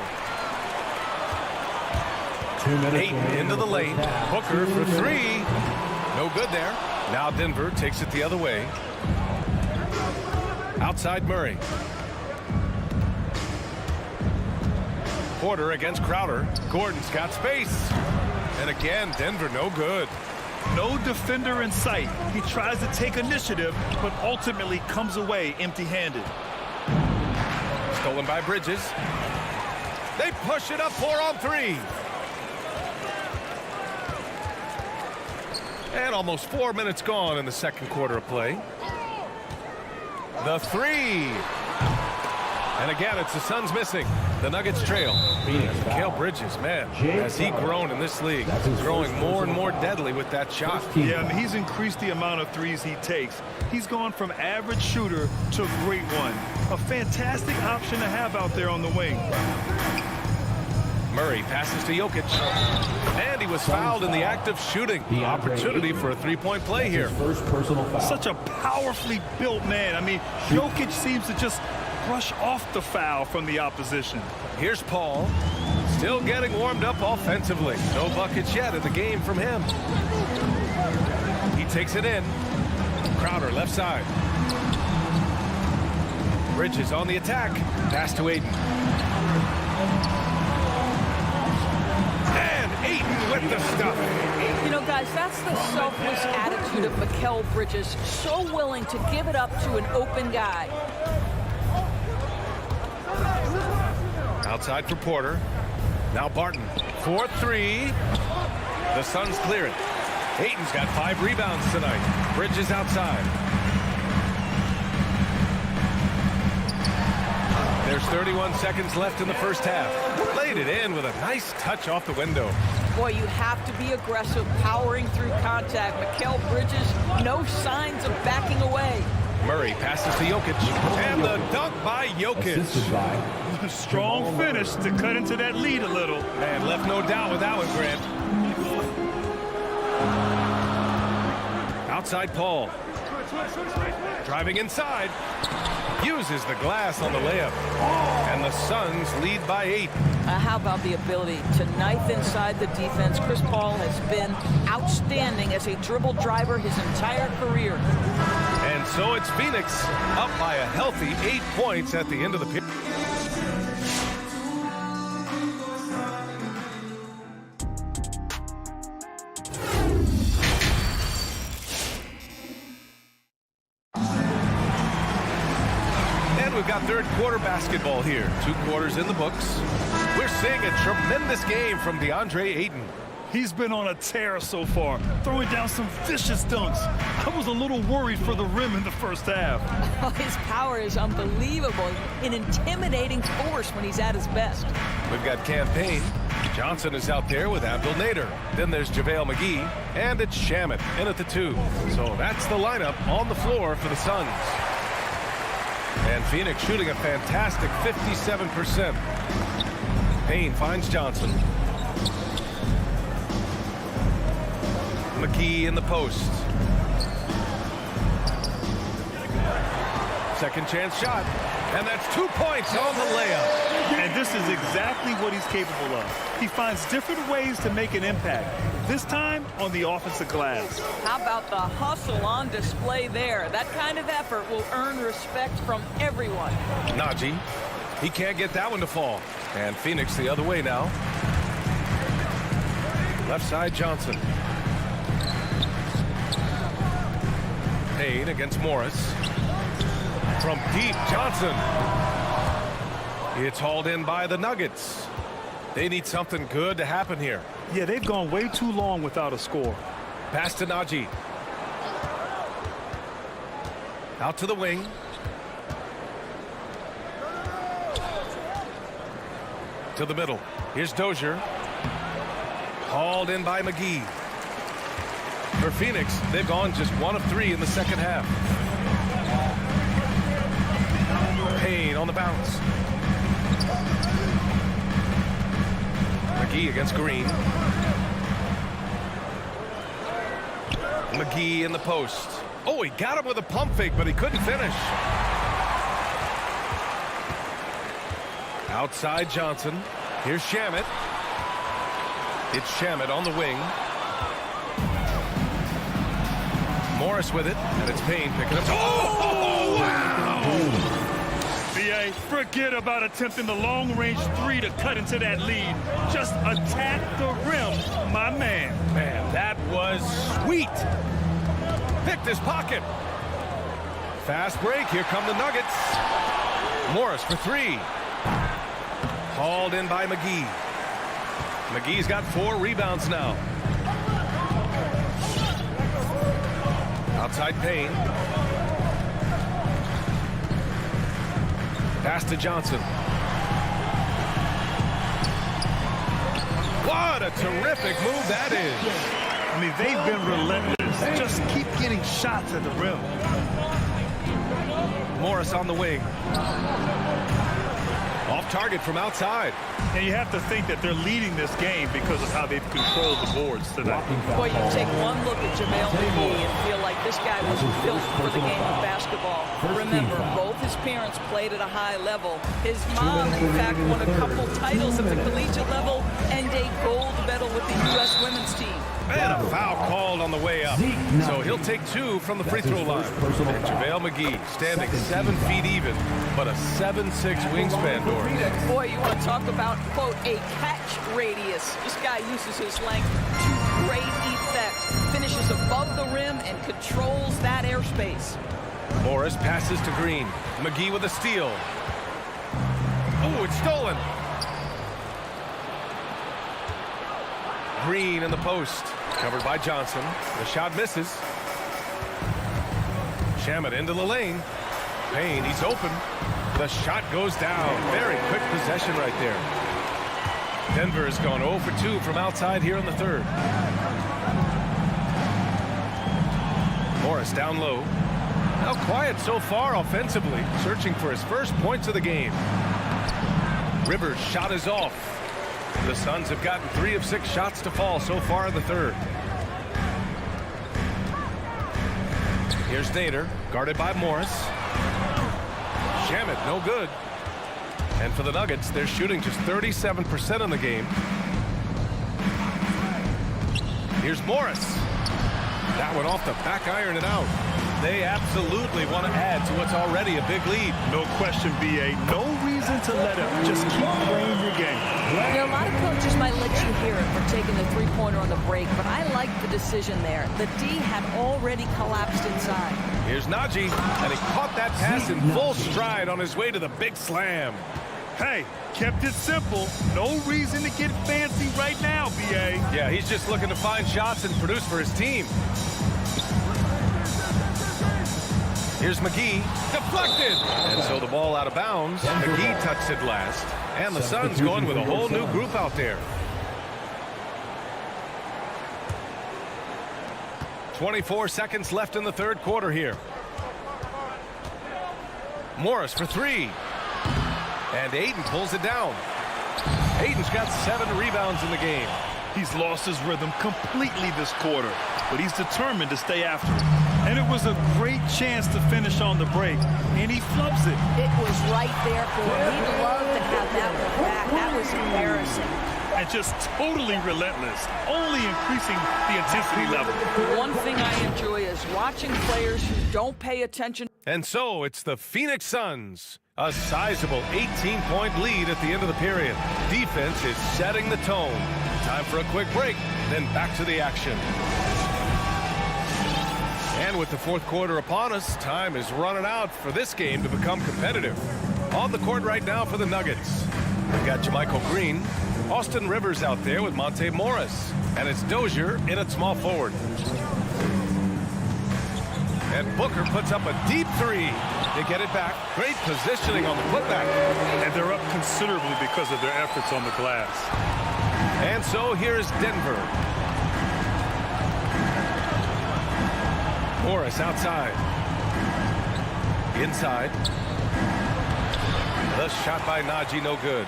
2 minutes. Ayton into the lane. Booker for 3. No good there. Now Denver takes it the other way. Outside Murray. Porter against Crowder. Gordon's got space. And again, Denver no good. No defender in sight. He tries to take initiative, but ultimately comes away empty-handed. Stolen by Bridges. They push it up 4 on 3. And almost 4 minutes gone in the second quarter of play. The 3. And again, it's the Suns missing. The Nuggets trail. Mikal Bridges, man, has he grown in this league? He's growing more and more deadly with that shot. Yeah, I mean, he's increased the amount of threes he takes. He's gone from average shooter to a great one. A fantastic option to have out there on the wing. Murray passes to Jokic. And he was fouled in the act of shooting. Opportunity for a 3-point play here. First personal foul. Such a powerfully built man. I mean, Jokic seems to just brush off the foul from the opposition. Here's Paul. Still getting warmed up offensively. No buckets yet in the game from him. He takes it in. Crowder left side. Bridges on the attack. Pass to Ayton. And Ayton with the stuff. You know, guys, that's the selfless attitude of Mikal Bridges. So willing to give it up to an open guy. Outside for Porter. Now Barton. 4-3. The Suns clear it. Ayton's got 5 rebounds tonight. Bridges outside. There's 31 seconds left in the first half. Laid it in with a nice touch off the window. Boy, you have to be aggressive, powering through contact. Mikal Bridges, no signs of backing away. Murray passes to Jokic. And the dunk by Jokic. Strong finish to cut into that lead a little. Man, left no doubt with that one, Grant. Outside Paul. Driving inside. Uses the glass on the layup. And the Suns lead by 8. How about the ability to knife inside the defense? Chris Paul has been outstanding as a dribble driver his entire career. And so it's Phoenix up by a healthy 8 points at the end of the period. We've got third quarter basketball here. 2 quarters in the books. We're seeing a tremendous game from DeAndre Ayton. He's been on a tear so far, throwing down some vicious dunks. I was a little worried for the rim in the first half. Oh, his power is unbelievable. An intimidating force when he's at his best. We've got Campaign. Johnson is out there with Abdel Nader. Then there's JaVale McGee. And it's Shamet in at the 2. So that's the lineup on the floor for the Suns. And Phoenix shooting a fantastic 57%. Payne finds Johnson. McGee in the post. Second chance shot. And that's 2 points on the layup. And this is exactly what he's capable of. He finds different ways to make an impact. this time on the offensive glass. How about the hustle on display there? That kind of effort will earn respect from everyone. Najee, he can't get that one to fall. And Phoenix the other way now. Left side, Johnson. Payne against Morris. From deep, Johnson. It's hauled in by the Nuggets. They need something good to happen here. Yeah, they've gone way too long without a score. Pass to Najee. Out to the wing. To the middle. Here's Dozier. Hauled in by McGee. For Phoenix, they've gone just 1 of 3 in the second half. Payne on the bounce. McGee against Green. McGee in the post. Oh, he got him with a pump fake, but he couldn't finish. Outside Johnson. Here's Shamet. It's Shamet on the wing. Morris with it, and it's Payne picking up. Oh, wow! B.A., forget about attempting the long-range 3 to cut into that lead. Just attack the rim, my man. Man, that was sweet. Picked his pocket. Fast break. Here come the Nuggets. Morris for 3. Hauled in by McGee. McGee's got 4 rebounds now. Outside Payne. Pass to Johnson. What a terrific move that is. I mean, they've been relentless. Just keep getting shots at the rim. Morris on the wing. Off target from outside. And you have to think that they're leading this game because of how they've controlled the boards tonight. Boy, you take one look at JaVale McGee and feel like this guy was built for the game of basketball. Remember, both his parents played at a high level. His mom, in fact, won a couple titles at the collegiate level and a gold medal with the U.S. women's team. And a foul called on the way up. So he'll take 2 from the free throw line. And JaVale McGee standing 7 feet even, but a 7'6" wingspan, Doris. Boy, you want to talk about, quote, a catch radius. This guy uses his length to great effect. Finishes above the rim and controls that airspace. Morris passes to Green. McGee with a steal. Oh, it's stolen. Green in the post. Covered by Johnson. The shot misses. Shamet into the lane. Payne, he's open. The shot goes down. Very quick possession right there. Denver has gone 0 for 2 from outside here in the third. Morris down low. Now quiet so far offensively. Searching for his first points of the game. Rivers' shot is off. The Suns have gotten 3 of 6 shots to fall so far in the third. Here's Nader, guarded by Morris. Shamet, no good. And for the Nuggets, they're shooting just 37% in the game. Here's Morris. That one off the back iron and out. They absolutely want to add to what's already a big lead. No question, B.A. No reason to let him. Just keep playing your game. You know, a lot of coaches might let you hear it for taking the three-pointer on the break, but I like the decision there. The D had already collapsed inside. Here's Najee, and he caught that pass in full stride on his way to the big slam. Hey, kept it simple. No reason to get fancy right now, B.A. Yeah, he's just looking to find shots and produce for his team. Here's McGee, deflected. And so the ball out of bounds. McGee touched it last. And the Suns going with a whole new group out there. 24 seconds left in the third quarter here. Morris for 3. And Ayton pulls it down. Ayton's got 7 rebounds in the game. He's lost his rhythm completely this quarter, but he's determined to stay after it. And it was a great chance to finish on the break, and he flubs it. It was right there for him. He'd love to have that one back. That was embarrassing. and just totally relentless, only increasing the intensity level. One thing I enjoy is watching players who don't pay attention. And so it's the Phoenix Suns. A sizable 18-point lead at the end of the period. Defense is setting the tone. Time for a quick break, then back to the action. And with the fourth quarter upon us, time is running out for this game to become competitive. On the court right now for the Nuggets, we've got JaMychal Green, Austin Rivers out there with Monte Morris, and it's Dozier in at small forward. And Booker puts up a deep three. They get it back. Great positioning on the putback. And they're up considerably because of their efforts on the glass. And so here's Denver. Morris outside. Inside. The shot by Najee, no good.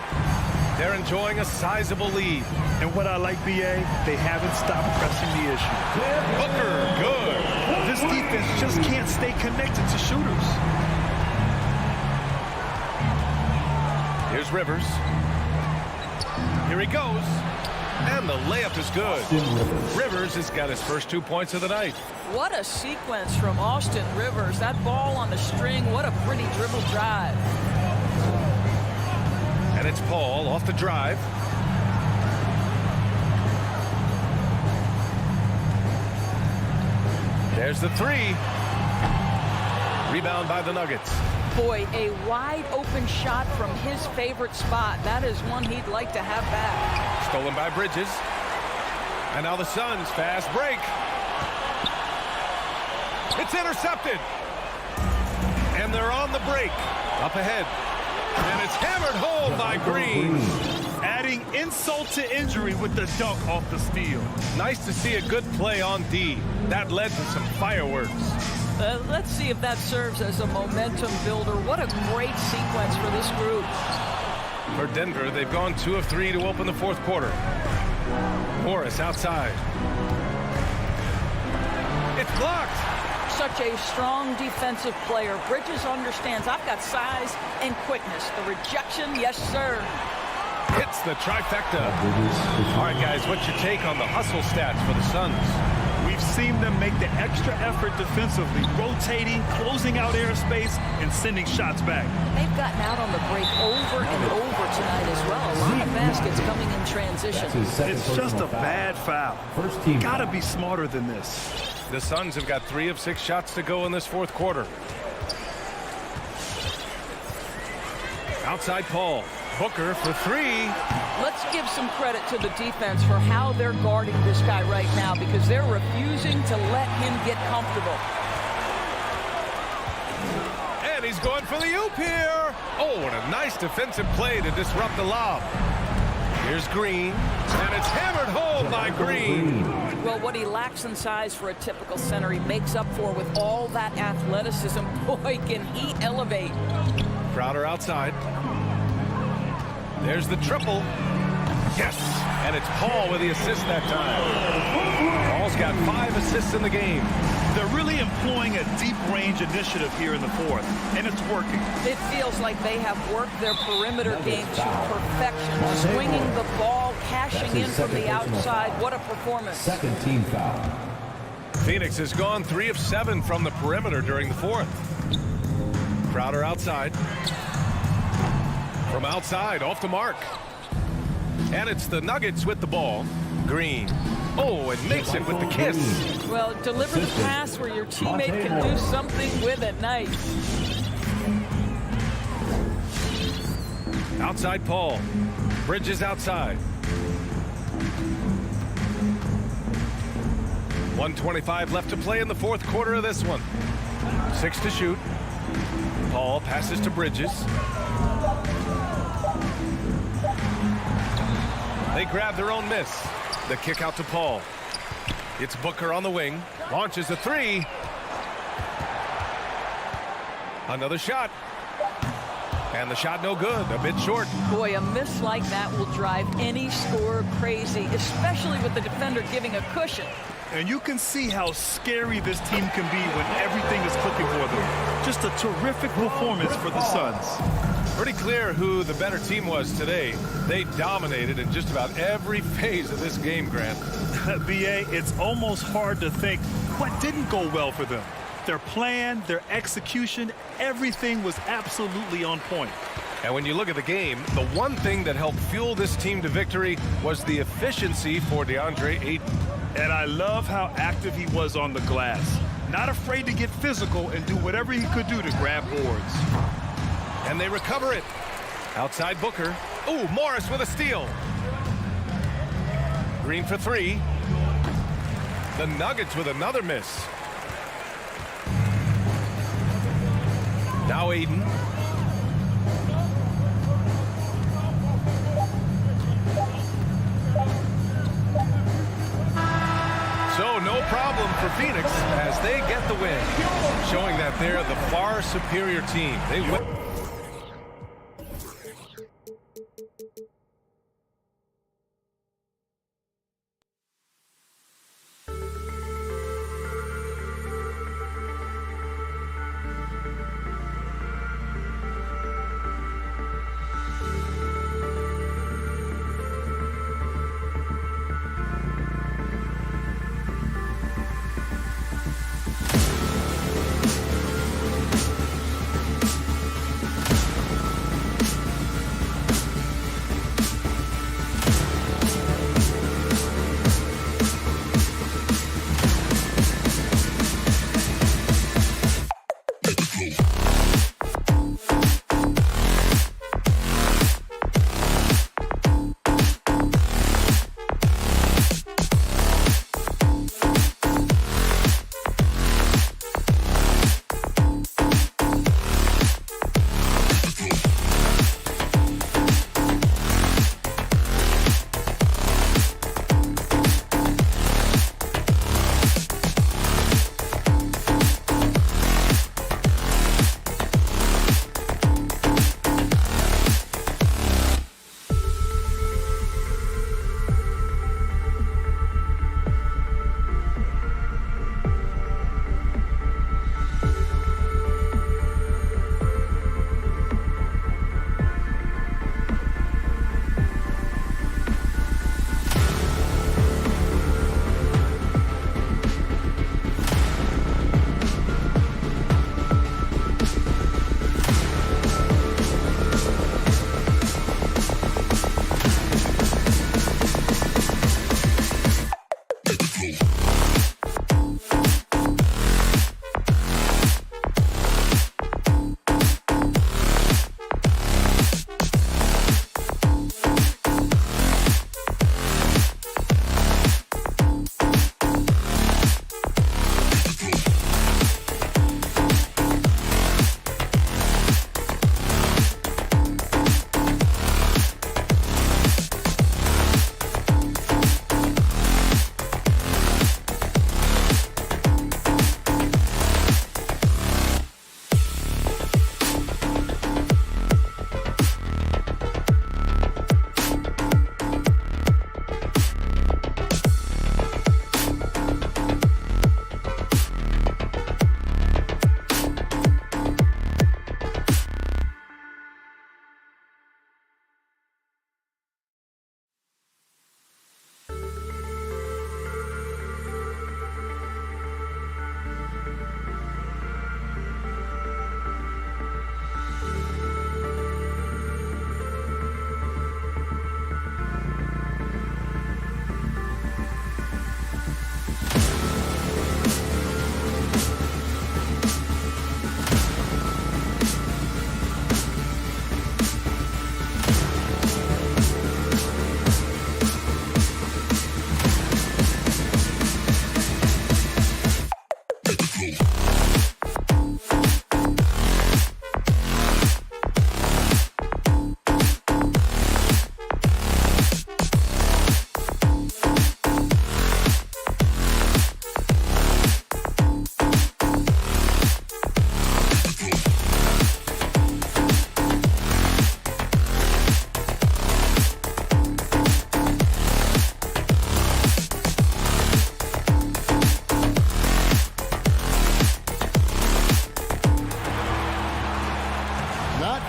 They're enjoying a sizable lead. And what I like, B.A., they haven't stopped pressing the issue. Booker, good. This defense just can't stay connected to shooters. Here's Rivers. Here he goes. And the layup is good. Rivers has got his first 2 points of the night. What a sequence from Austin Rivers. That ball on the string, what a pretty dribble drive. And it's Paul off the drive. There's the three. Rebound by the Nuggets. Boy, a wide open shot from his favorite spot. That is one he'd like to have back. Stolen by Bridges. And now the Suns fast break. It's intercepted. And they're on the break. Up ahead. And it's hammered home by Green. Adding insult to injury with the dunk off the steal. Nice to see a good play on D. That led to some fireworks. Let's see if that serves as a momentum builder. What a great sequence for this group. For Denver, they've gone 2 of 3 to open the fourth quarter. Morris outside. It's blocked. Such a strong defensive player. Bridges understands I've got size and quickness. The rejection, yes, sir. Hits the trifecta. All right, guys, what's your take on the hustle stats for the Suns? We've seen them make the extra effort defensively, rotating, closing out airspace, and sending shots back. They've gotten out on the break over and over tonight as well. A lot of baskets coming in transition. It's just a bad foul. First team. Gotta be smarter than this. The Suns have got 3 of 6 shots to go in this fourth quarter. Outside Paul. Booker for 3. Let's give some credit to the defense for how they're guarding this guy right now because they're refusing to let him get comfortable. And he's going for the oop here. Oh, and a nice defensive play to disrupt the lob. Here's Green, and it's hammered home by Green. Well, what he lacks in size for a typical center, he makes up for with all that athleticism. Boy, can he elevate. Crowder outside. There's the triple. Yes, and it's Paul with the assist that time. Paul's got 5 assists in the game. They're really employing a deep range initiative here in the fourth, and it's working. It feels like they have worked their perimeter game to perfection, swinging the ball, cashing in from the outside. What a performance. Second team foul. Phoenix has gone 3 of 7 from the perimeter during the fourth. Crowder outside. From outside, off the mark. And it's the Nuggets with the ball. Green. Oh, and makes it with the kiss. Well, deliver the pass where your teammate can do something with it. Nice. Outside Paul. Bridges outside. 1:25 left to play in the fourth quarter of this one. 6 to shoot. Paul passes to Bridges. They grab their own miss. The kick out to Paul. It's Booker on the wing. Launches a 3. Another shot. And the shot no good. A bit short. Boy, a miss like that will drive any scorer crazy, especially with the defender giving a cushion. And you can see how scary this team can be when everything is clicking for them. Just a terrific performance for the Suns. Pretty clear who the better team was today. They dominated in just about every phase of this game, Grant. B.A., it's almost hard to think what didn't go well for them. Their plan, their execution, everything was absolutely on point. And when you look at the game, the one thing that helped fuel this team to victory was the efficiency for DeAndre Ayton. And I love how active he was on the glass. Not afraid to get physical and do whatever he could do to grab boards. And they recover it. Outside Booker. Ooh, Morris with a steal. Green for three. The Nuggets with another miss. Now Ayton. So no problem for Phoenix as they get the win, showing that they're the far superior team. They win.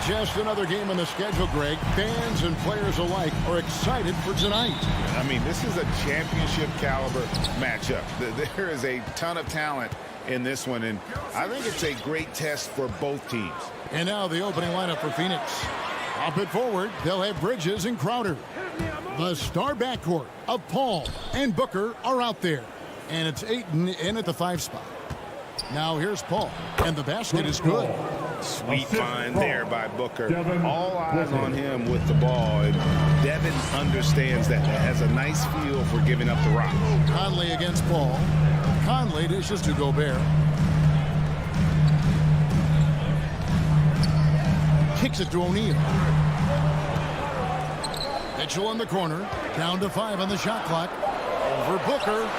Just another game on the schedule, Greg. Fans and players alike are excited for tonight. I mean, this is a championship caliber matchup. There is a ton of talent in this one, and I think it's a great test for both teams. And now the opening lineup for Phoenix. Up it forward, they'll have Bridges and Crowder. The star backcourt of Paul and Booker are out there. And it's Ayton in at the 5 spot. Now here's Paul, and the basket is good. Sweet find there by Booker. All eyes on him with the ball, and Devin understands that. Has a nice feel for giving up the rock. Conley against Paul. Conley dishes to Gobert. Kicks it to O'Neal. Mitchell in the corner. Down to 5 on the shot clock. Over Booker.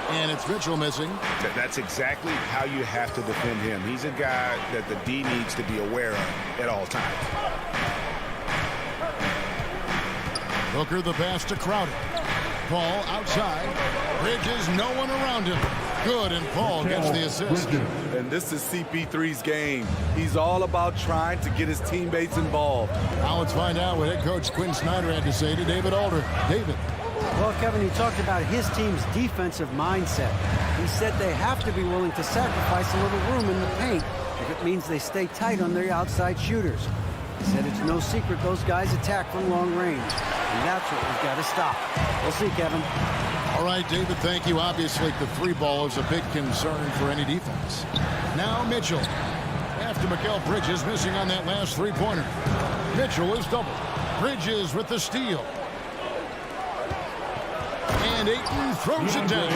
And it's Mitchell missing. That's exactly how you have to defend him. He's a guy that the D needs to be aware of at all times. Booker the pass to Crowder. Paul outside. Bridges, no one around him. Good, and Paul gets the assist. And this is CP3's game. He's all about trying to get his teammates involved. Now let's find out what head coach Quinn Snyder had to say to David Aldridge. David. Well, Kevin, he talked about his team's defensive mindset. He said they have to be willing to sacrifice a little room in the paint if it means they stay tight on their outside shooters. He said it's no secret those guys attack from long range, and that's what we've got to stop. We'll see, Kevin. All right, David, thank you. Obviously, the 3-ball is a big concern for any defense. Now Mitchell. After Mikal Bridges missing on that last 3-pointer. Mitchell is doubled. Bridges with the steal. And Ayton throws it down.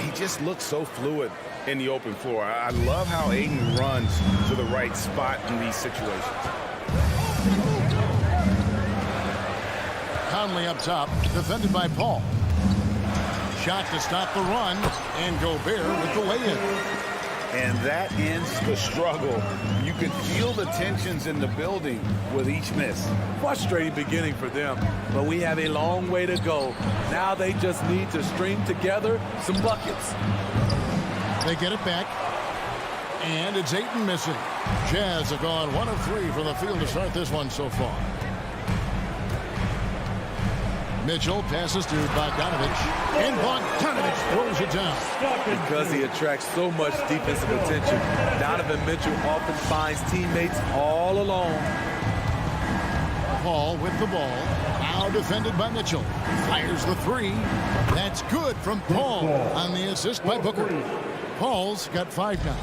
He just looks so fluid in the open floor. I love how Ayton runs to the right spot in these situations. Conley up top, defended by Paul. Shot to stop the run, and Gobert with the lay-in. And that ends the struggle. You can feel the tensions in the building with each miss. Frustrating beginning for them, but we have a long way to go. Now they just need to string together some buckets. They get it back, and it's Ayton missing. Jazz have gone 1 of 3 from the field to start this one so far. Mitchell passes to Bogdanovich, and Bogdanovich throws it down. Because he attracts so much defensive attention, Donovan Mitchell often finds teammates all alone. Paul with the ball, now defended by Mitchell. Fires the 3. That's good from Paul on the assist by Booker. Paul's got 5 now.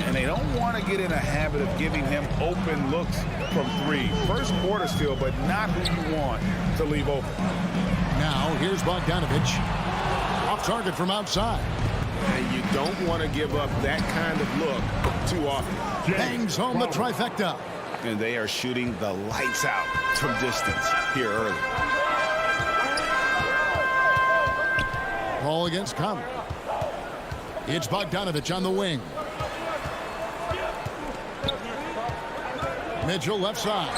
And they don't want to get in a habit of giving him open looks from 3. First quarter still, but not who you want to leave open. Now here's Bogdanovich. Off target from outside. And you don't want to give up that kind of look too often. Bangs home the trifecta. And they are shooting the lights out from distance here early. Paul against Conley. It's Bogdanovich on the wing. Mitchell left side.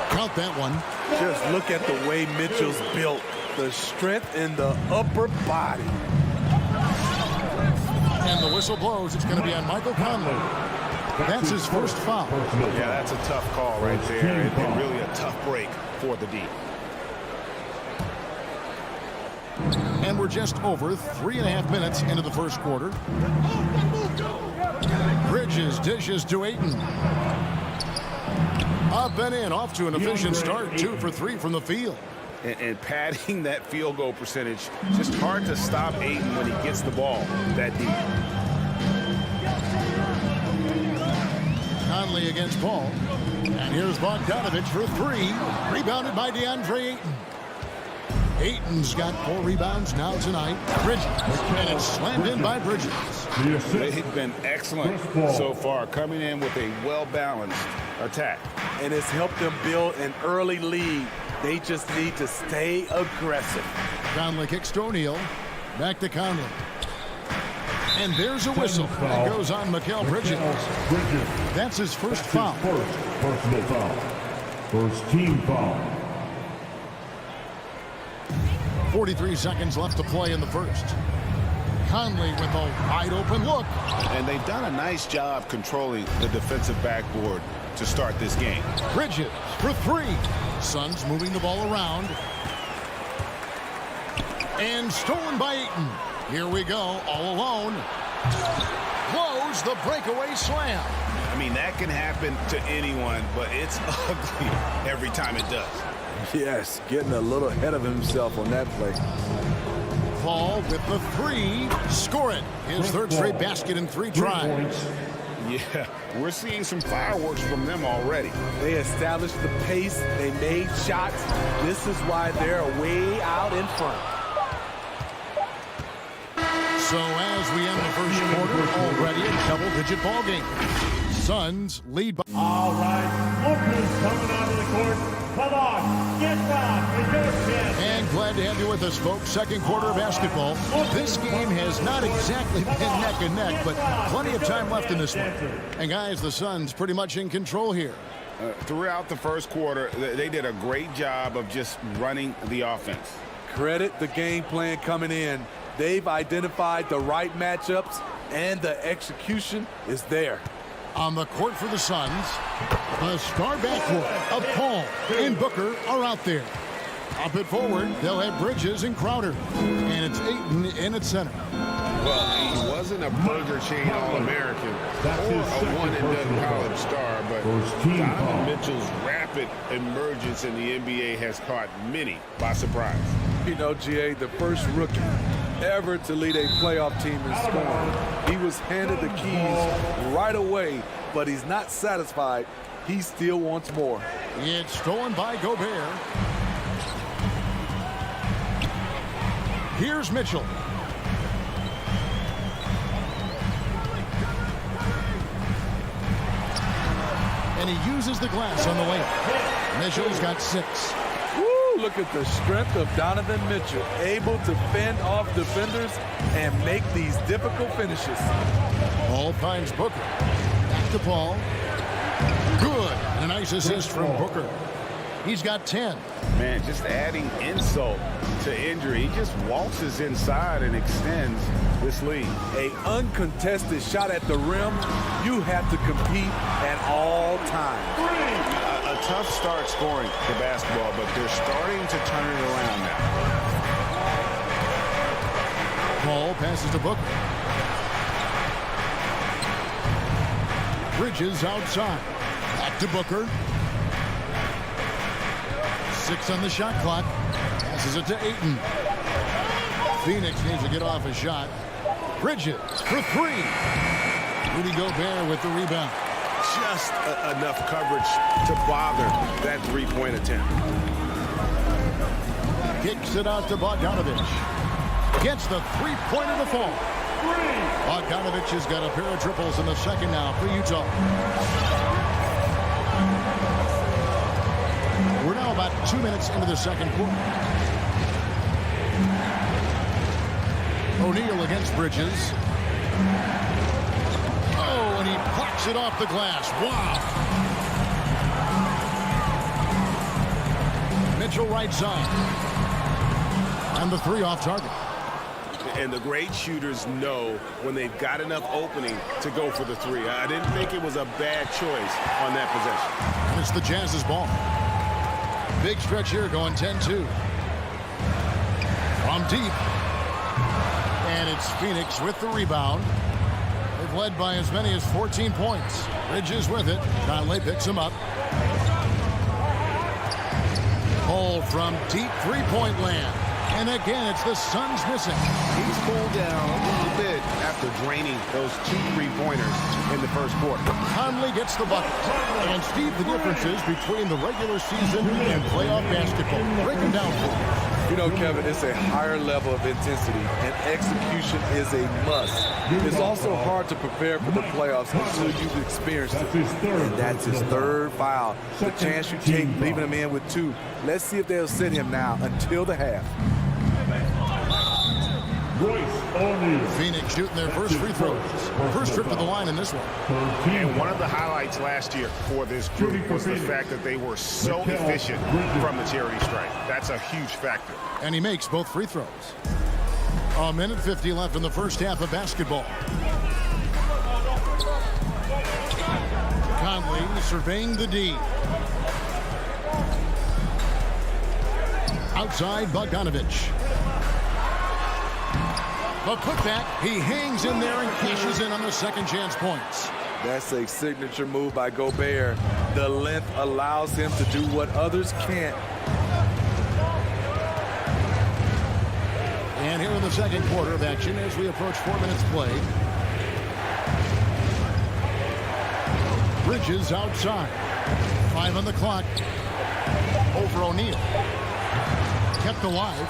Count that one. Just look at the way Mitchell's built. The strength in the upper body. And the whistle blows. It's going to be on Michael Conley. That's his first foul. Yeah, that's a tough call right there. And really a tough break for the D. And we're just over 3.5 minutes into the first quarter. Bridges dishes to Ayton. Up and in, off to an efficient start. 2 for 3 from the field. And padding that field goal percentage, just hard to stop Ayton when he gets the ball that deep. Conley against Paul. And here's Bogdanovich for 3. Rebounded by DeAndre Ayton. Ayton's got 4 rebounds now tonight. Bridges. And it's slammed in by Bridges. They've been excellent so far, coming in with a well-balanced attack. And it's helped them build an early lead. They just need to stay aggressive. Conley kicks to O'Neal. Back to Conley. And there's a whistle that goes on Mikal Bridges. That's his first foul. First personal foul. First team foul. 43 seconds left to play in the first. Conley with a wide open look. And they've done a nice job controlling the defensive backboard to start this game. Bridges for three. Suns moving the ball around. And stolen by Ayton. Here we go, all alone. Blows the breakaway slam. I mean, that can happen to anyone, but it's ugly every time it does. Yes, getting a little ahead of himself on that play. Paul with the three. Score it. His third straight basket in 3 tries. Yeah, we're seeing some fireworks from them already. They established the pace. They made shots. This is why they're way out in front. So as we end the first quarter, already a double-digit ball game. Suns lead by... All right, Lucas coming onto the court. Come on, get back. It's your chance. And glad to have you with us, folks. Second quarter basketball. This game has not exactly been neck and neck, but plenty of time left in this one. And guys, the Suns pretty much in control here. Throughout the first quarter, they did a great job of just running the offense. Credit the game plan coming in. They've identified the right matchups, and the execution is there. On the court for the Suns, the star backcourt of Paul and Booker are out there. Up it forward, they'll have Bridges and Crowder. And it's Ayton in at center. Well, he wasn't a burger chain All-American or a one-and-done college star, but Donovan Mitchell's rapid emergence in the NBA has caught many by surprise. You know, GA, the first rookie ever to lead a playoff team in scoring. He was handed the keys right away, but he's not satisfied. He still wants more. It's stolen by Gobert. Here's Mitchell. And he uses the glass on the layup. Mitchell's got 6. Woo, look at the strength of Donovan Mitchell, able to fend off defenders and make these difficult finishes. Paul finds Booker. Back to Paul. Good. And a nice assist from Booker. He's got 10. Man, just adding insult to injury. He just waltzes inside and extends this lead. An uncontested shot at the rim, you have to compete at all times. A tough start scoring the basketball, but they're starting to turn it around now. Paul passes to Booker. Bridges outside. Back to Booker. 6 on the shot clock. Passes it to Ayton. Phoenix needs to get off a shot. Bridges for 3. Rudy Gobert with the rebound. Just enough coverage to bother that three-point attempt. Kicks it out to Bogdanovich. Gets the three-pointer to fall. Bogdanovich has got a pair of triples in the second now for Utah. We're now about 2 minutes into the second quarter. O'Neal against Bridges. Oh, and he plucks it off the glass. Wow. Mitchell right side. And the 3 off target. And the great shooters know when they've got enough opening to go for the 3. I didn't think it was a bad choice on that possession. And it's the Jazz's ball. Big stretch here going 10-2. From deep. And it's Phoenix with the rebound. They've led by as many as 14 points. Bridges with it. Conley picks him up. Paul from deep three-point land. And again, it's the Suns missing. He's cooled down a little bit after draining those 2 3-pointers in the first quarter. Conley gets the bucket. And Steve, the differences between the regular season and playoff basketball. Break them down for us. You know, Kevin, it's a higher level of intensity, and execution is a must. It's also hard to prepare for the playoffs until you've experienced it. And that's his 3rd foul. The chance you take leaving him in with 2. Let's see if they'll sit him now until the half. Phoenix shooting their first free throws. First trip to the line in this one. And one of the highlights last year for this group was the fact that they were so efficient from the charity stripe. That's a huge factor. And he makes both free throws. A minute 50 left in the first half of basketball. Conley surveying the D. Outside Bogdanovich. A putback. He hangs in there and cashes in on the second chance points. That's a signature move by Gobert. The length allows him to do what others can't. And here in the second quarter of action as we approach 4 minutes played. Bridges outside. 5 on the clock. Over O'Neal. Kept alive.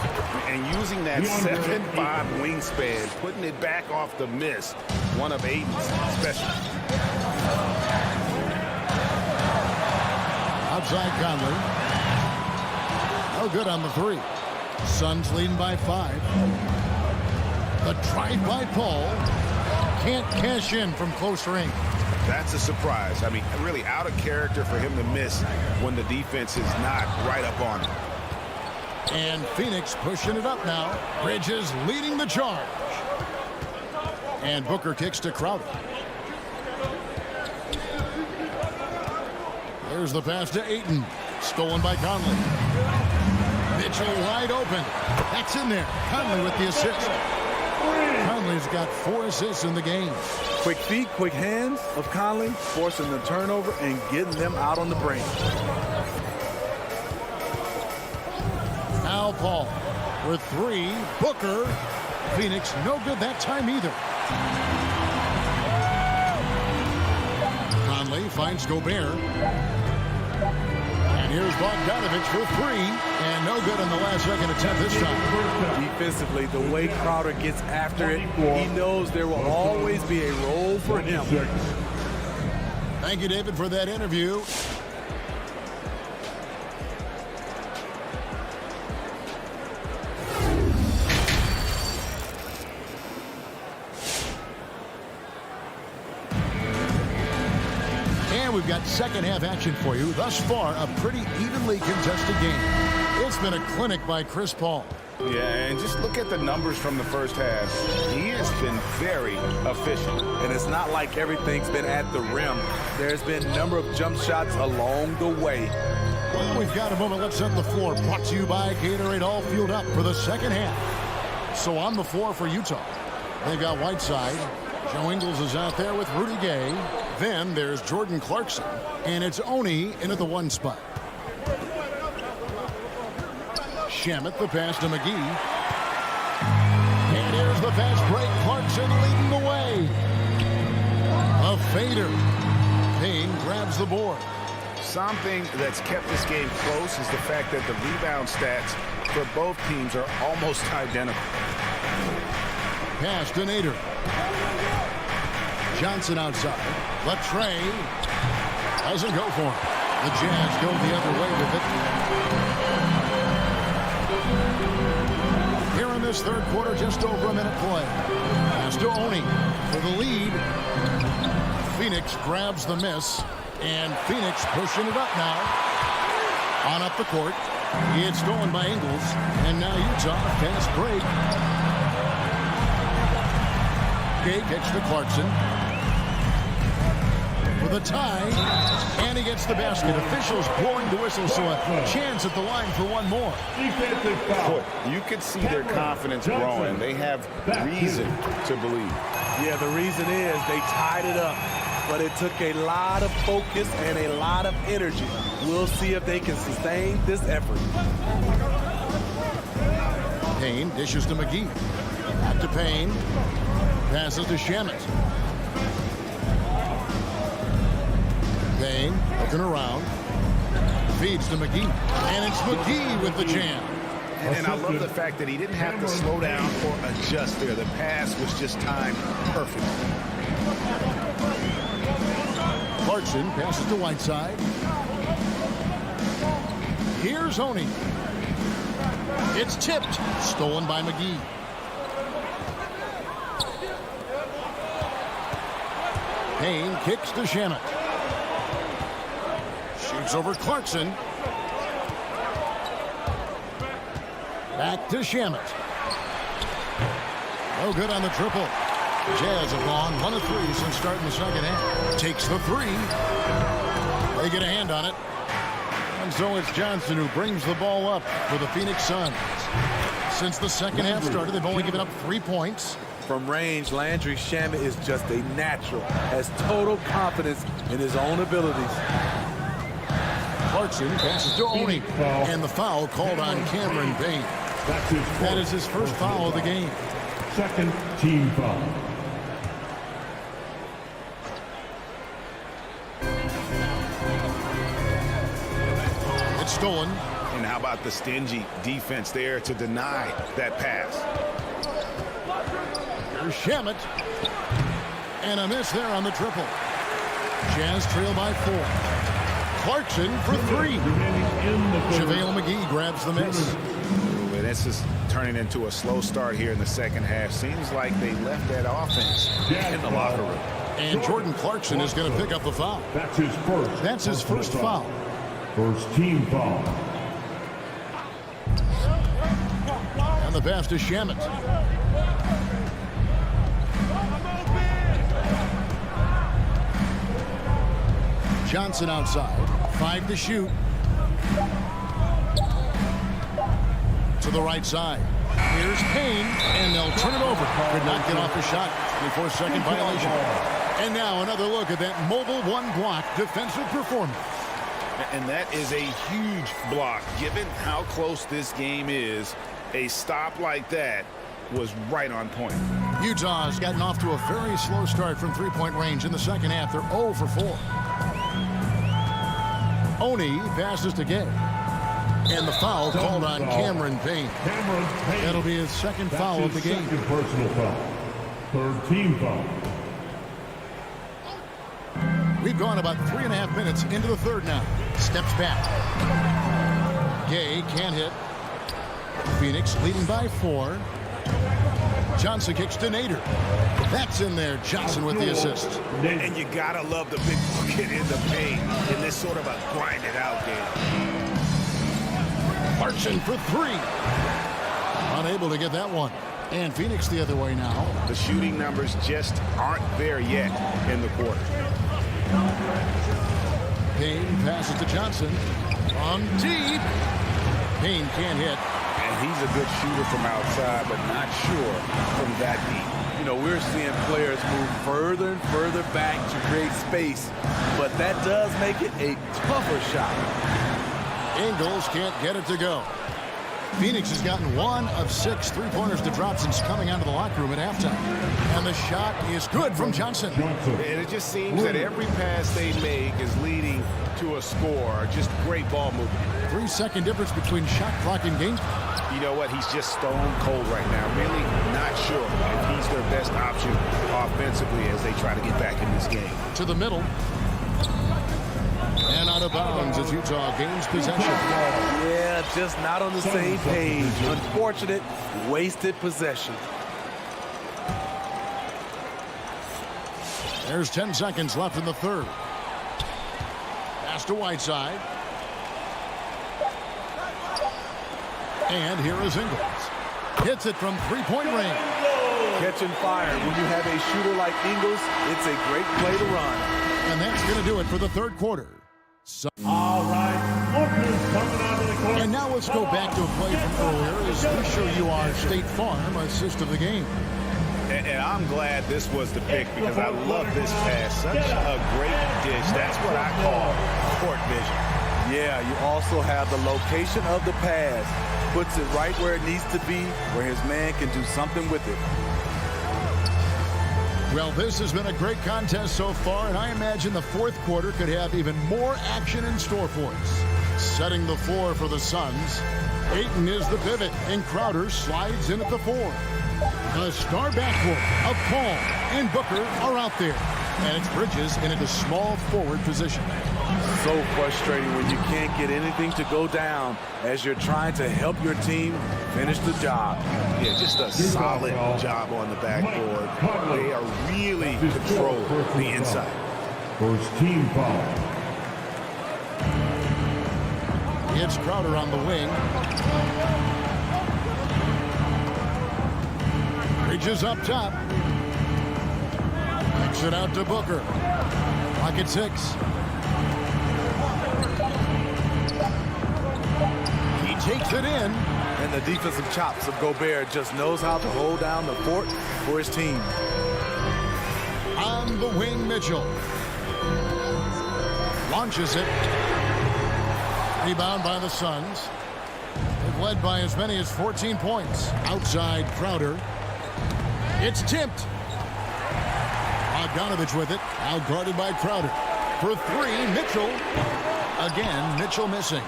And using that 7'5" wingspan, putting it back off the miss. One of Aiden's special. Outside Conley. No good on the three. Suns leading by 5. The drive by Paul. Can't cash in from close range. That's a surprise. I mean, really out of character for him to miss when the defense is not right up on him. And Phoenix pushing it up now. Bridges leading the charge. And Booker kicks to Crowder. There's the pass to Ayton. Stolen by Conley. Mitchell wide open. That's in there. Conley with the assist. Conley's got 4 assists in the game. Quick feet, quick hands of Conley, forcing the turnover and getting them out on the brain. Now Paul with 3. Booker. Phoenix no good that time either. Conley finds Gobert. And here's Bogdanovich for 3. And no good on the last second attempt this time. Defensively, the way Crowder gets after it, he knows there will always be a role for him. Thank you, David, for that interview. And we've got second half action for you. Thus far, a pretty evenly contested game. It's been a clinic by Chris Paul. Yeah, and just look at the numbers from the first half. He has been very efficient. And it's not like everything's been at the rim. There's been a number of jump shots along the way. Well, we've got a moment. Let's set the floor. Brought to you by Gatorade, all fueled up for the second half. So on the floor for Utah, they've got Whiteside. Joe Ingles is out there with Rudy Gay. Then there's Jordan Clarkson. And it's Oni in at the 1 spot. Shamet, the pass to McGee. And here's the fast break. Clarkson leading the way. A fader. Payne grabs the board. Something that's kept this game close is the fact that the rebound stats for both teams are almost identical. Pass to Nader. Johnson outside. Latrey doesn't go for him. The Jazz go the other way with it. Here in this third quarter, just over a minute play. Pass to Oni for the lead. Phoenix grabs the miss. And Phoenix pushing it up now. On up the court. It's stolen by Ingles. And now Utah, fast break. Gay kicks to Clarkson. For the tie. And he gets the basket. Officials blowing the whistle, so a chance at the line for one more. You could see their confidence growing. They have reason to believe. Yeah, the reason is they tied it up. But it took a lot of focus and a lot of energy. We'll see if they can sustain this effort. Payne dishes to McGee. Back to Payne. Passes to Shamet. Payne looking around. Feeds to McGee. And it's McGee with the jam. And I love the fact that he didn't have to slow down or adjust there. The pass was just timed perfectly. Clarkson passes to Whiteside. Here's Oni. It's tipped. Stolen by McGee. Payne kicks to Shamet. Shoots over Clarkson. Back to Shamet. No good on the triple. Jazz have gone 1 of 3 since starting the second half. Takes the 3. They get a hand on it. And so it's Johnson who brings the ball up for the Phoenix Suns. Since the second half started, they've only given up 3 points. From range, Landry Shamet is just a natural, has total confidence in his own abilities. Clarkson passes to Oni, and the foul called on Cameron Payne. That is his first foul of the game. Second team foul. It's stolen. And how about the stingy defense there to deny that pass? Here's Shamet. And a miss there on the triple. Jazz trail by 4. Clarkson for 3. JaVale McGee grabs the miss. And this is turning into a slow start here in the second half. Seems like they left that offense in the locker room. And Jordan Clarkson is going to pick up the foul. That's his first foul. First team foul. And the pass to Shamet. Johnson outside. 5 to shoot. To the right side. Here's Payne, and they'll turn it over. Could not get off the shot. 24-second violation. And now another look at that mobile one-block defensive performance. And that is a huge block. Given how close this game is, a stop like that was right on point. Utah's gotten off to a very slow start from three-point range in the second half. They're 0 for 4. Oni passes to Gay. And the foul called on Cameron Payne. That'll be his second foul of the game. Second personal foul. Third team foul. We've gone about 3.5 minutes into the third now. Steps back. Gay can't hit. Phoenix leading by 4. Johnson kicks to Nader. That's in there. Johnson with the assist. And you gotta love the big bucket in the paint in this sort of a grinded out game. Clarkson for 3. Unable to get that one. And Phoenix the other way now. The shooting numbers just aren't there yet in the quarter. Payne passes to Johnson. On deep. Payne can't hit. And he's a good shooter from outside, but not sure from that deep. You know, we're seeing players move further and further back to create space, but that does make it a tougher shot. Ingles can't get it to go. Phoenix has gotten 1 of 6 three-pointers to drop since coming out of the locker room at halftime. And the shot is good from Johnson. And it just seems that every pass they make is leading to a score. Just great ball movement. 3-second difference between shot clock and game. You know what? He's just stone cold right now. Really not sure if he's their best option offensively as they try to get back in this game. To the middle. And out of bounds as Utah gains possession. Yeah, just not on the same page. Unfortunate, wasted possession. There's 10 seconds left in the third. Pass to Whiteside. And here is Ingles. Hits it from three-point range. Catching fire. When you have a shooter like Ingles, it's a great play to run. And that's going to do it for the third quarter. So all right, lookers coming out of the court. And now let's go back to a play from earlier as we show you our State Farm assist of the game. And I'm glad this was the pick because I love this pass. Such a great dish. That's what I call court vision. Yeah, you also have the location of the pass. Puts it right where it needs to be, where his man can do something with it. Well, this has been a great contest so far, and I imagine the fourth quarter could have even more action in store for us. Setting the floor for the Suns, Ayton is the pivot, and Crowder slides in at the 4. The star backcourt of Paul and Booker are out there, and it's Bridges in a small forward position. So frustrating when you can't get anything to go down as you're trying to help your team finish the job. Yeah, just a solid job on the backboard. They are really controlling the inside. First team foul. It's Crowder on the wing. Bridges up top. Kicks it out to Booker. Clock at 6. He takes it in. And the defensive chops of Gobert just knows how to hold down the fort for his team. On the wing, Mitchell. Launches it. Rebound by the Suns. They've led by as many as 14 points. Outside Crowder. It's tipped. Bogdanovich with it. Out guarded by Crowder. For 3, Mitchell. Again, Mitchell missing.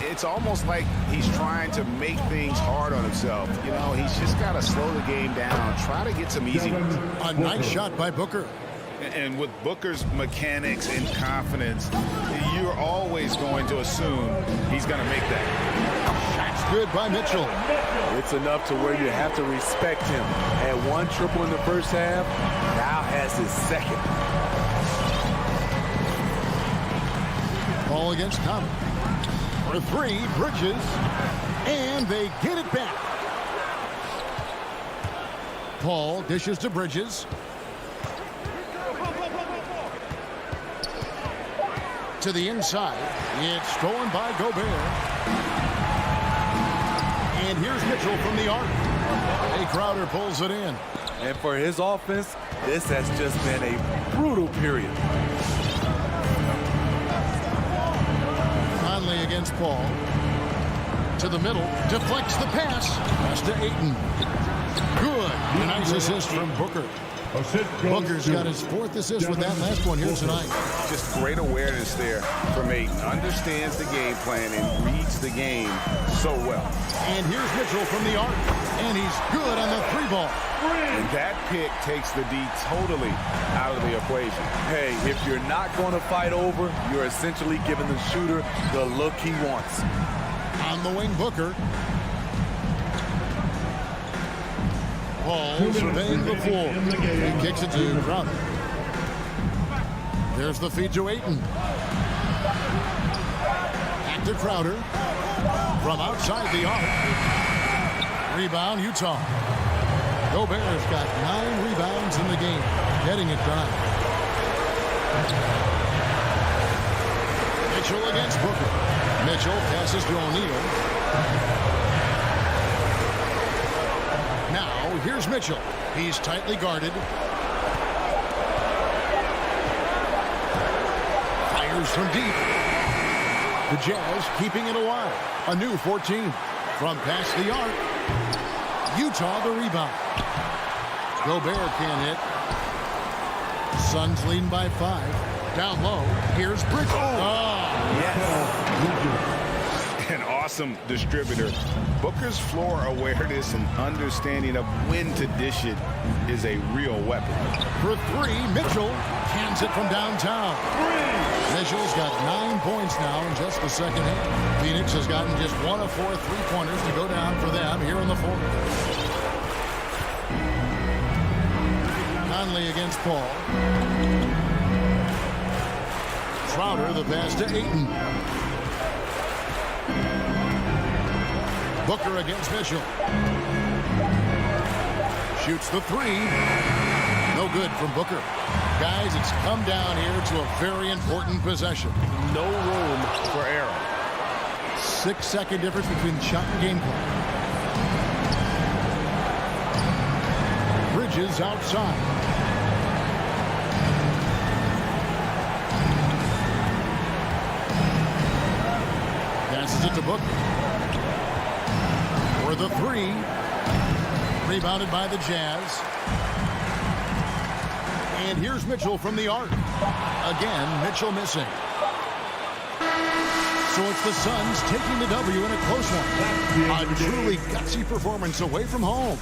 It's almost like he's trying to make things hard on himself. You know, he's just got to slow the game down. Try to get some easy ones. A nice shot by Booker. And with Booker's mechanics and confidence, you're always going to assume he's going to make that. Shot's good by Mitchell. It's enough to where you have to respect him. Had 1 triple in the first half, now has his second. Ball against Thomas. For 3, Bridges. And they get it back. Paul dishes to Bridges. To the inside. It's stolen by Gobert. And here's Mitchell from the arc. Jay Crowder pulls it in. And for his offense, this has just been a brutal period. Conley against Paul. To the middle. Deflects the pass. Pass to Ayton. Good. A nice assist from Booker. Booker's got his 4th assist with that last one here tonight. Just great awareness there from Ayton. Understands the game plan and reads the game so well. And here's Mitchell from the arc. And he's good on the 3-ball. And that pick takes the D totally out of the equation. Hey, if you're not going to fight over, you're essentially giving the shooter the look he wants. On the wing, Booker. Paul surveying the floor. He kicks it to Crowder. There's the feed to Ayton. Back to Crowder. From outside the arc. Rebound, Utah. Gobert's got 9 rebounds in the game. Getting it done. Mitchell against Booker. Mitchell passes to O'Neal. Now, here's Mitchell. He's tightly guarded. Fires from deep. The Jazz keeping it alive. A new 14. From past the arc. Utah the rebound. Gobert can't hit. Suns leading by 5. Down low. Here's Bridges. Yes. An awesome distributor. Booker's floor awareness and understanding of when to dish it is a real weapon. For 3, Mitchell cans it from downtown. Mitchell's got 9 points now in just the second half. Phoenix has gotten just 1 of 4 3-pointers to go down for them here in the 4th. Conley against Paul. Crowder the pass to Ayton. Booker against Mitchell. Shoots the 3. No good from Booker. Guys, it's come down here to a very important possession. No room for error. 6-second difference between shot and game clock. Bridges outside. Passes it to Booker. For the 3. Rebounded by the Jazz. And here's Mitchell from the arc. Again, Mitchell missing. So it's the Suns taking the W in a close one. A truly gutsy performance away from home.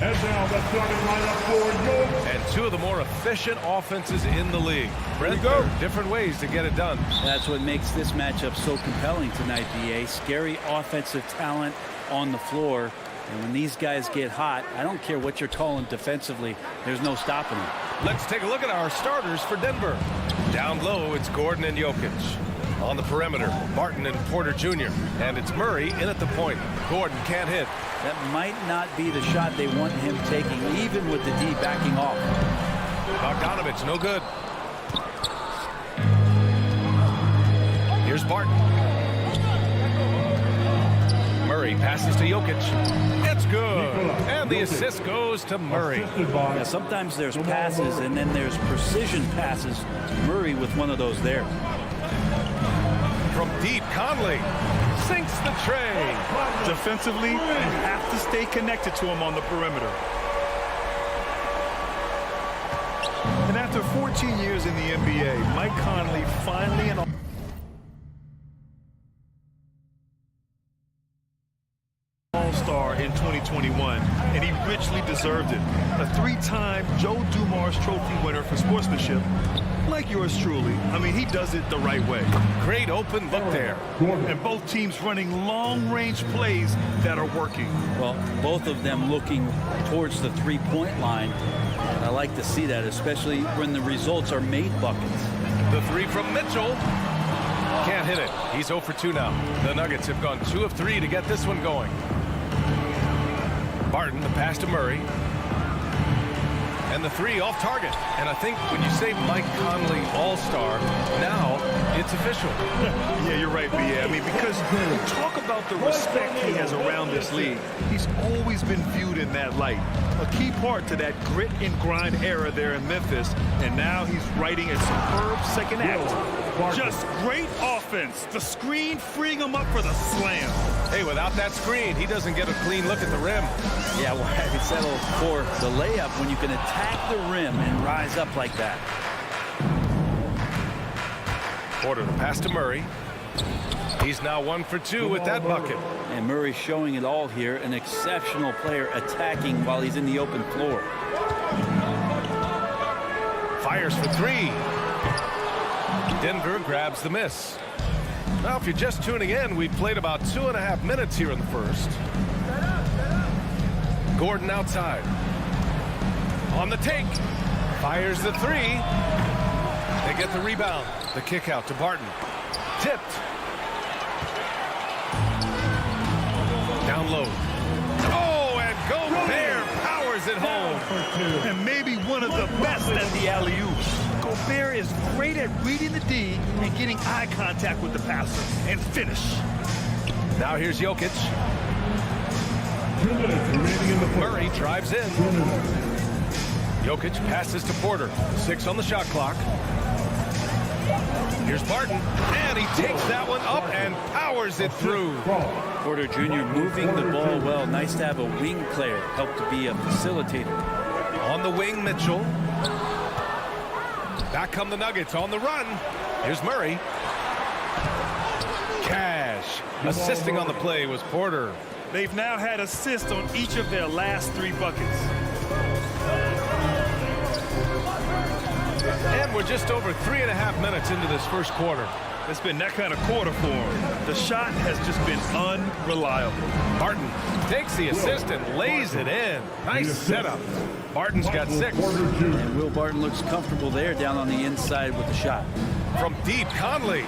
And now the starting lineup for Jokic. And two of the more efficient offenses in the league. Brent, there are different ways to get it done. That's what makes this matchup so compelling tonight, BA. Scary offensive talent on the floor. And when these guys get hot, I don't care what you're calling defensively, there's no stopping them. Let's take a look at our starters for Denver. Down low, it's Gordon and Jokic. On the perimeter, Barton and Porter Jr. And it's Murray in at the point. Gordon can't hit. That might not be the shot they want him taking, even with the D backing off. Bogdanovich, no good. Here's Barton. Murray passes to Jokic. It's good. And the assist goes to Murray. Yeah, sometimes there's passes and then there's precision passes. Murray with one of those there. From deep, Conley sinks the tray. Defensively, you have to stay connected to him on the perimeter. And after 14 years in the NBA, Mike Conley finally an All-Star in 2021, and he richly deserved it. A three-time Joe Dumars Trophy winner for sportsmanship, like yours truly. I mean, he does it the right way. Great open look there. And both teams running long-range plays that are working. Well, both of them looking towards the three-point line. I like to see that, especially when the results are made buckets. The three from Mitchell. Can't hit it. He's 0 for 2 now. The Nuggets have gone 2 of 3 to get this one going. Barton, the pass to Murray. And the three off target. And I think when you say Mike Conley All-Star, now it's official. Yeah, you're right, B.A. I mean, because talk about the respect he has around this league. He's always been viewed in that light. A key part to that grit and grind era there in Memphis. And now he's writing a superb second act. Just great offense. The screen freeing him up for the slam. Hey, without that screen, he doesn't get a clean look at the rim. Yeah, well, he settled for the layup when you can attack the rim and rise up like that. Porter, the pass to Murray. He's now 1 for 2 with that bucket. And Murray showing it all here. An exceptional player attacking while he's in the open floor. Fires for 3. Denver grabs the miss. Now, if you're just tuning in, we've played about 2.5 minutes here in the first. Gordon outside. On the take. Fires the 3. They get the rebound. The kick out to Barton. Tipped. Down low. Oh, and Gobert powers it home. And maybe one of the best at the alley-oop. Gobert is great at reading the D and getting eye contact with the passer and finish. Now here's Jokic. Murray drives in. Jokic passes to Porter. 6 on the shot clock. Here's Barton, and he takes that one up and powers it through. Porter Jr. moving the ball well. Nice to have a wing player help to be a facilitator. On the wing, Mitchell. Back come the Nuggets on the run. Here's Murray. Cash. Assisting on the play was Porter. They've now had assists on each of their last 3 buckets. And we're just over 3.5 minutes into this first quarter. It's been that kind of quarter for him. The shot has just been unreliable. Barton takes the assist and lays it in. Nice setup. Barton's got 6. And Will Barton looks comfortable there down on the inside with the shot. From deep, Conley.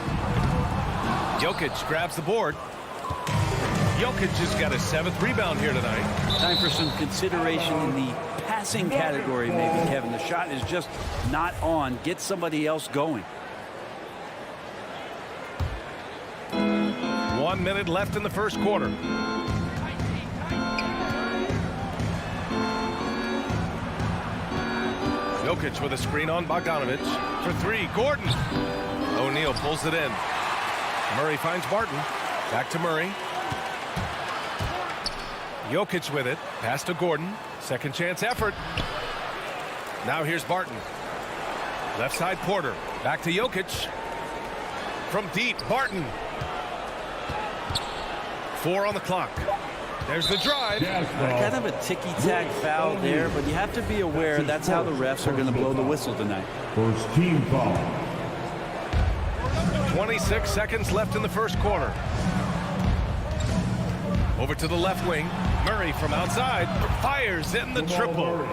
Jokic grabs the board. Jokic has got his 7th rebound here tonight. Time for some consideration in the passing category, maybe, Kevin. The shot is just not on. Get somebody else going. 1 minute left in the first quarter. Jokic with a screen on Bogdanovich for 3. Gordon. O'Neal pulls it in. Murray finds Barton. Back to Murray. Jokic with it. Pass to Gordon. Second chance effort. Now here's Barton. Left side Porter. Back to Jokic. From deep, Barton. 4 on the clock. There's the drive. Kind of a ticky-tack foul there, but you have to be aware that's how the refs are going to blow the whistle tonight. First team foul. 26 seconds left in the first quarter. Over to the left wing. Murray from outside fires in the triple.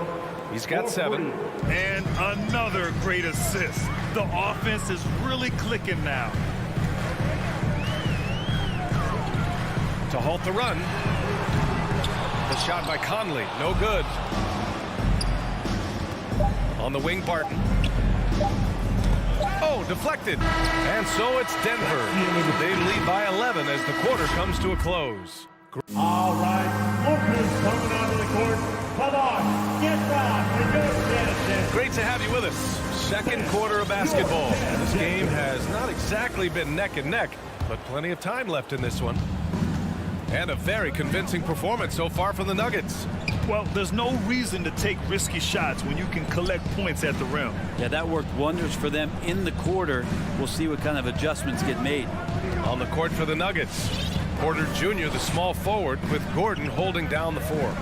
He's got 7. And another great assist. The offense is really clicking now. To halt the run. The shot by Conley. No good. On the wing, Barton. Oh, deflected. And so it's Denver. They lead by 11 as the quarter comes to a close. All right, Lucas coming onto the court. Come on, get back. Great to have you with us. Second quarter of basketball. This game has not exactly been neck and neck, but plenty of time left in this one. And a very convincing performance so far from the Nuggets. Well, there's no reason to take risky shots when you can collect points at the rim. Yeah, that worked wonders for them in the quarter. We'll see what kind of adjustments get made. On the court for the Nuggets, Porter Jr., the small forward, with Gordon holding down the 4.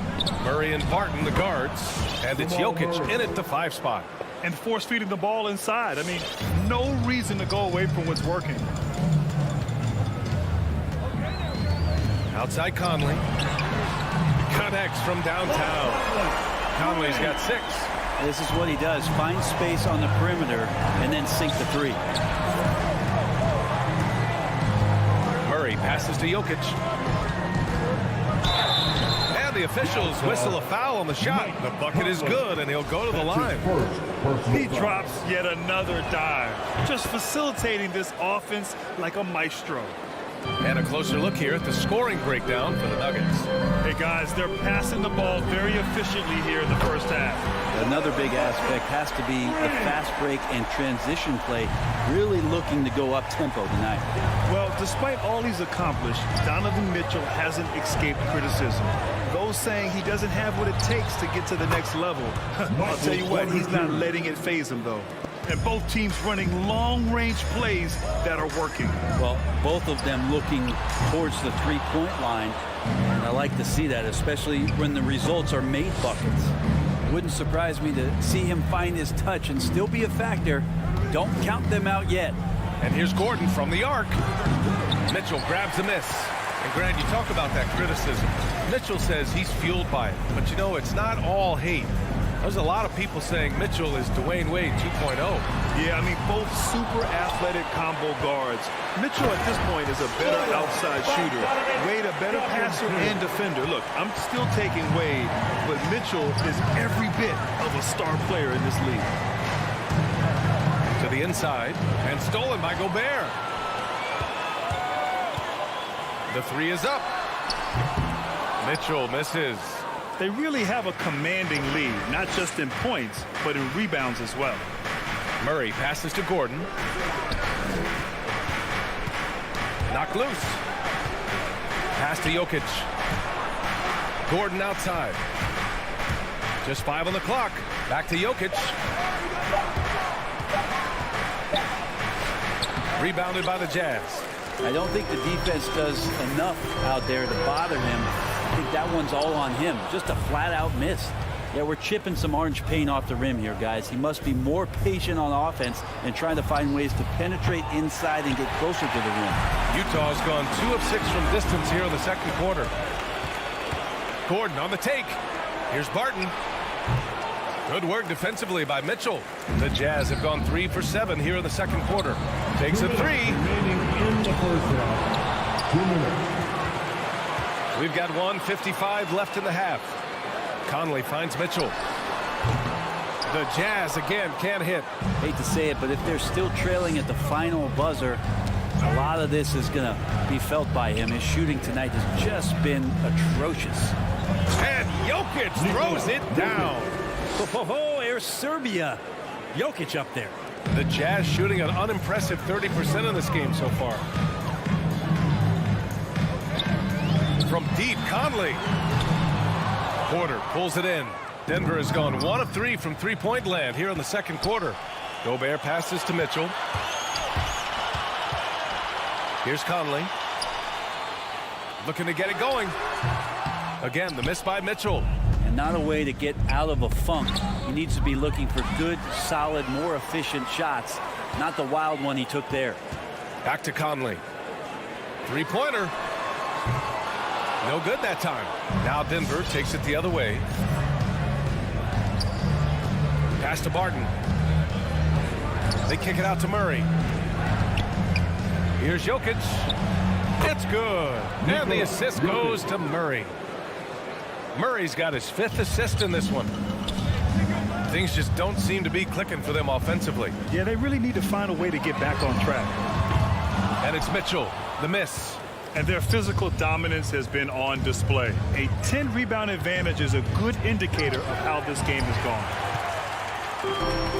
Murray and Barton, the guards. And it's Jokic in at the 5 spot. And force feeding the ball inside. I mean, no reason to go away from what's working. Outside Conley. Connects from downtown. Conley's got 6. This is what he does. Find space on the perimeter and then sink the 3. Murray passes to Jokic. And the officials whistle a foul on the shot. The bucket is good, and he'll go to the line. He drops yet another dive. Just facilitating this offense like a maestro. And a closer look here at the scoring breakdown for the Nuggets. Hey, guys, they're passing the ball very efficiently here in the first half. Another big aspect has to be the fast break and transition play, really looking to go up-tempo tonight. Well, despite all he's accomplished, Donovan Mitchell hasn't escaped criticism. Those saying he doesn't have what it takes to get to the next level. I'll tell you what, he's not letting it faze him, though. And both teams running long-range plays that are working. Well, both of them looking towards the three-point line. And I like to see that, especially when the results are made buckets. Wouldn't surprise me to see him find his touch and still be a factor. Don't count them out yet. And here's Gordon from the arc. Mitchell grabs a miss. And Grant, you talk about that criticism. Mitchell says he's fueled by it. But you know, it's not all hate. There's a lot of people saying Mitchell is Dwayne Wade 2.0. Yeah, I mean, both super athletic combo guards. Mitchell at this point is a better outside shooter. Wade a better passer and defender. Look, I'm still taking Wade, but Mitchell is every bit of a star player in this league. To the inside, and stolen by Gobert. The 3 is up. Mitchell misses. They really have a commanding lead, not just in points, but in rebounds as well. Murray passes to Gordon. Knocked loose. Pass to Jokic. Gordon outside. Just 5 on the clock. Back to Jokic. Rebounded by the Jazz. I don't think the defense does enough out there to bother him. I think that one's all on him. Just a flat-out miss. Yeah, we're chipping some orange paint off the rim here, guys. He must be more patient on offense and trying to find ways to penetrate inside and get closer to the rim. Utah's gone 2 of 6 from distance here in the second quarter. Gordon on the take. Here's Barton. Good work defensively by Mitchell. The Jazz have gone 3 for 7 here in the second quarter. Takes a 3. We've got 1:55 left in the half. Conley finds Mitchell. The Jazz again can't hit. Hate to say it, but if they're still trailing at the final buzzer, a lot of this is going to be felt by him. His shooting tonight has just been atrocious. And Jokic throws it down. Oh, there's Serbia. Jokic up there. The Jazz shooting an unimpressive 30% in this game so far. From deep, Conley. Porter pulls it in. Denver has gone 1 of 3 from three-point land here in the second quarter. Gobert passes to Mitchell. Here's Conley. Looking to get it going. Again, the miss by Mitchell. And not a way to get out of a funk. He needs to be looking for good, solid, more efficient shots, not the wild one he took there. Back to Conley. Three-pointer. No good that time. Now Denver takes it the other way. Pass to Barton. They kick it out to Murray. Here's Jokic. It's good. And the assist goes to Murray. Murray's got his 5th assist in this one. Things just don't seem to be clicking for them offensively. Yeah, they really need to find a way to get back on track. And it's Mitchell, the miss. And their physical dominance has been on display. A 10-rebound advantage is a good indicator of how this game has gone.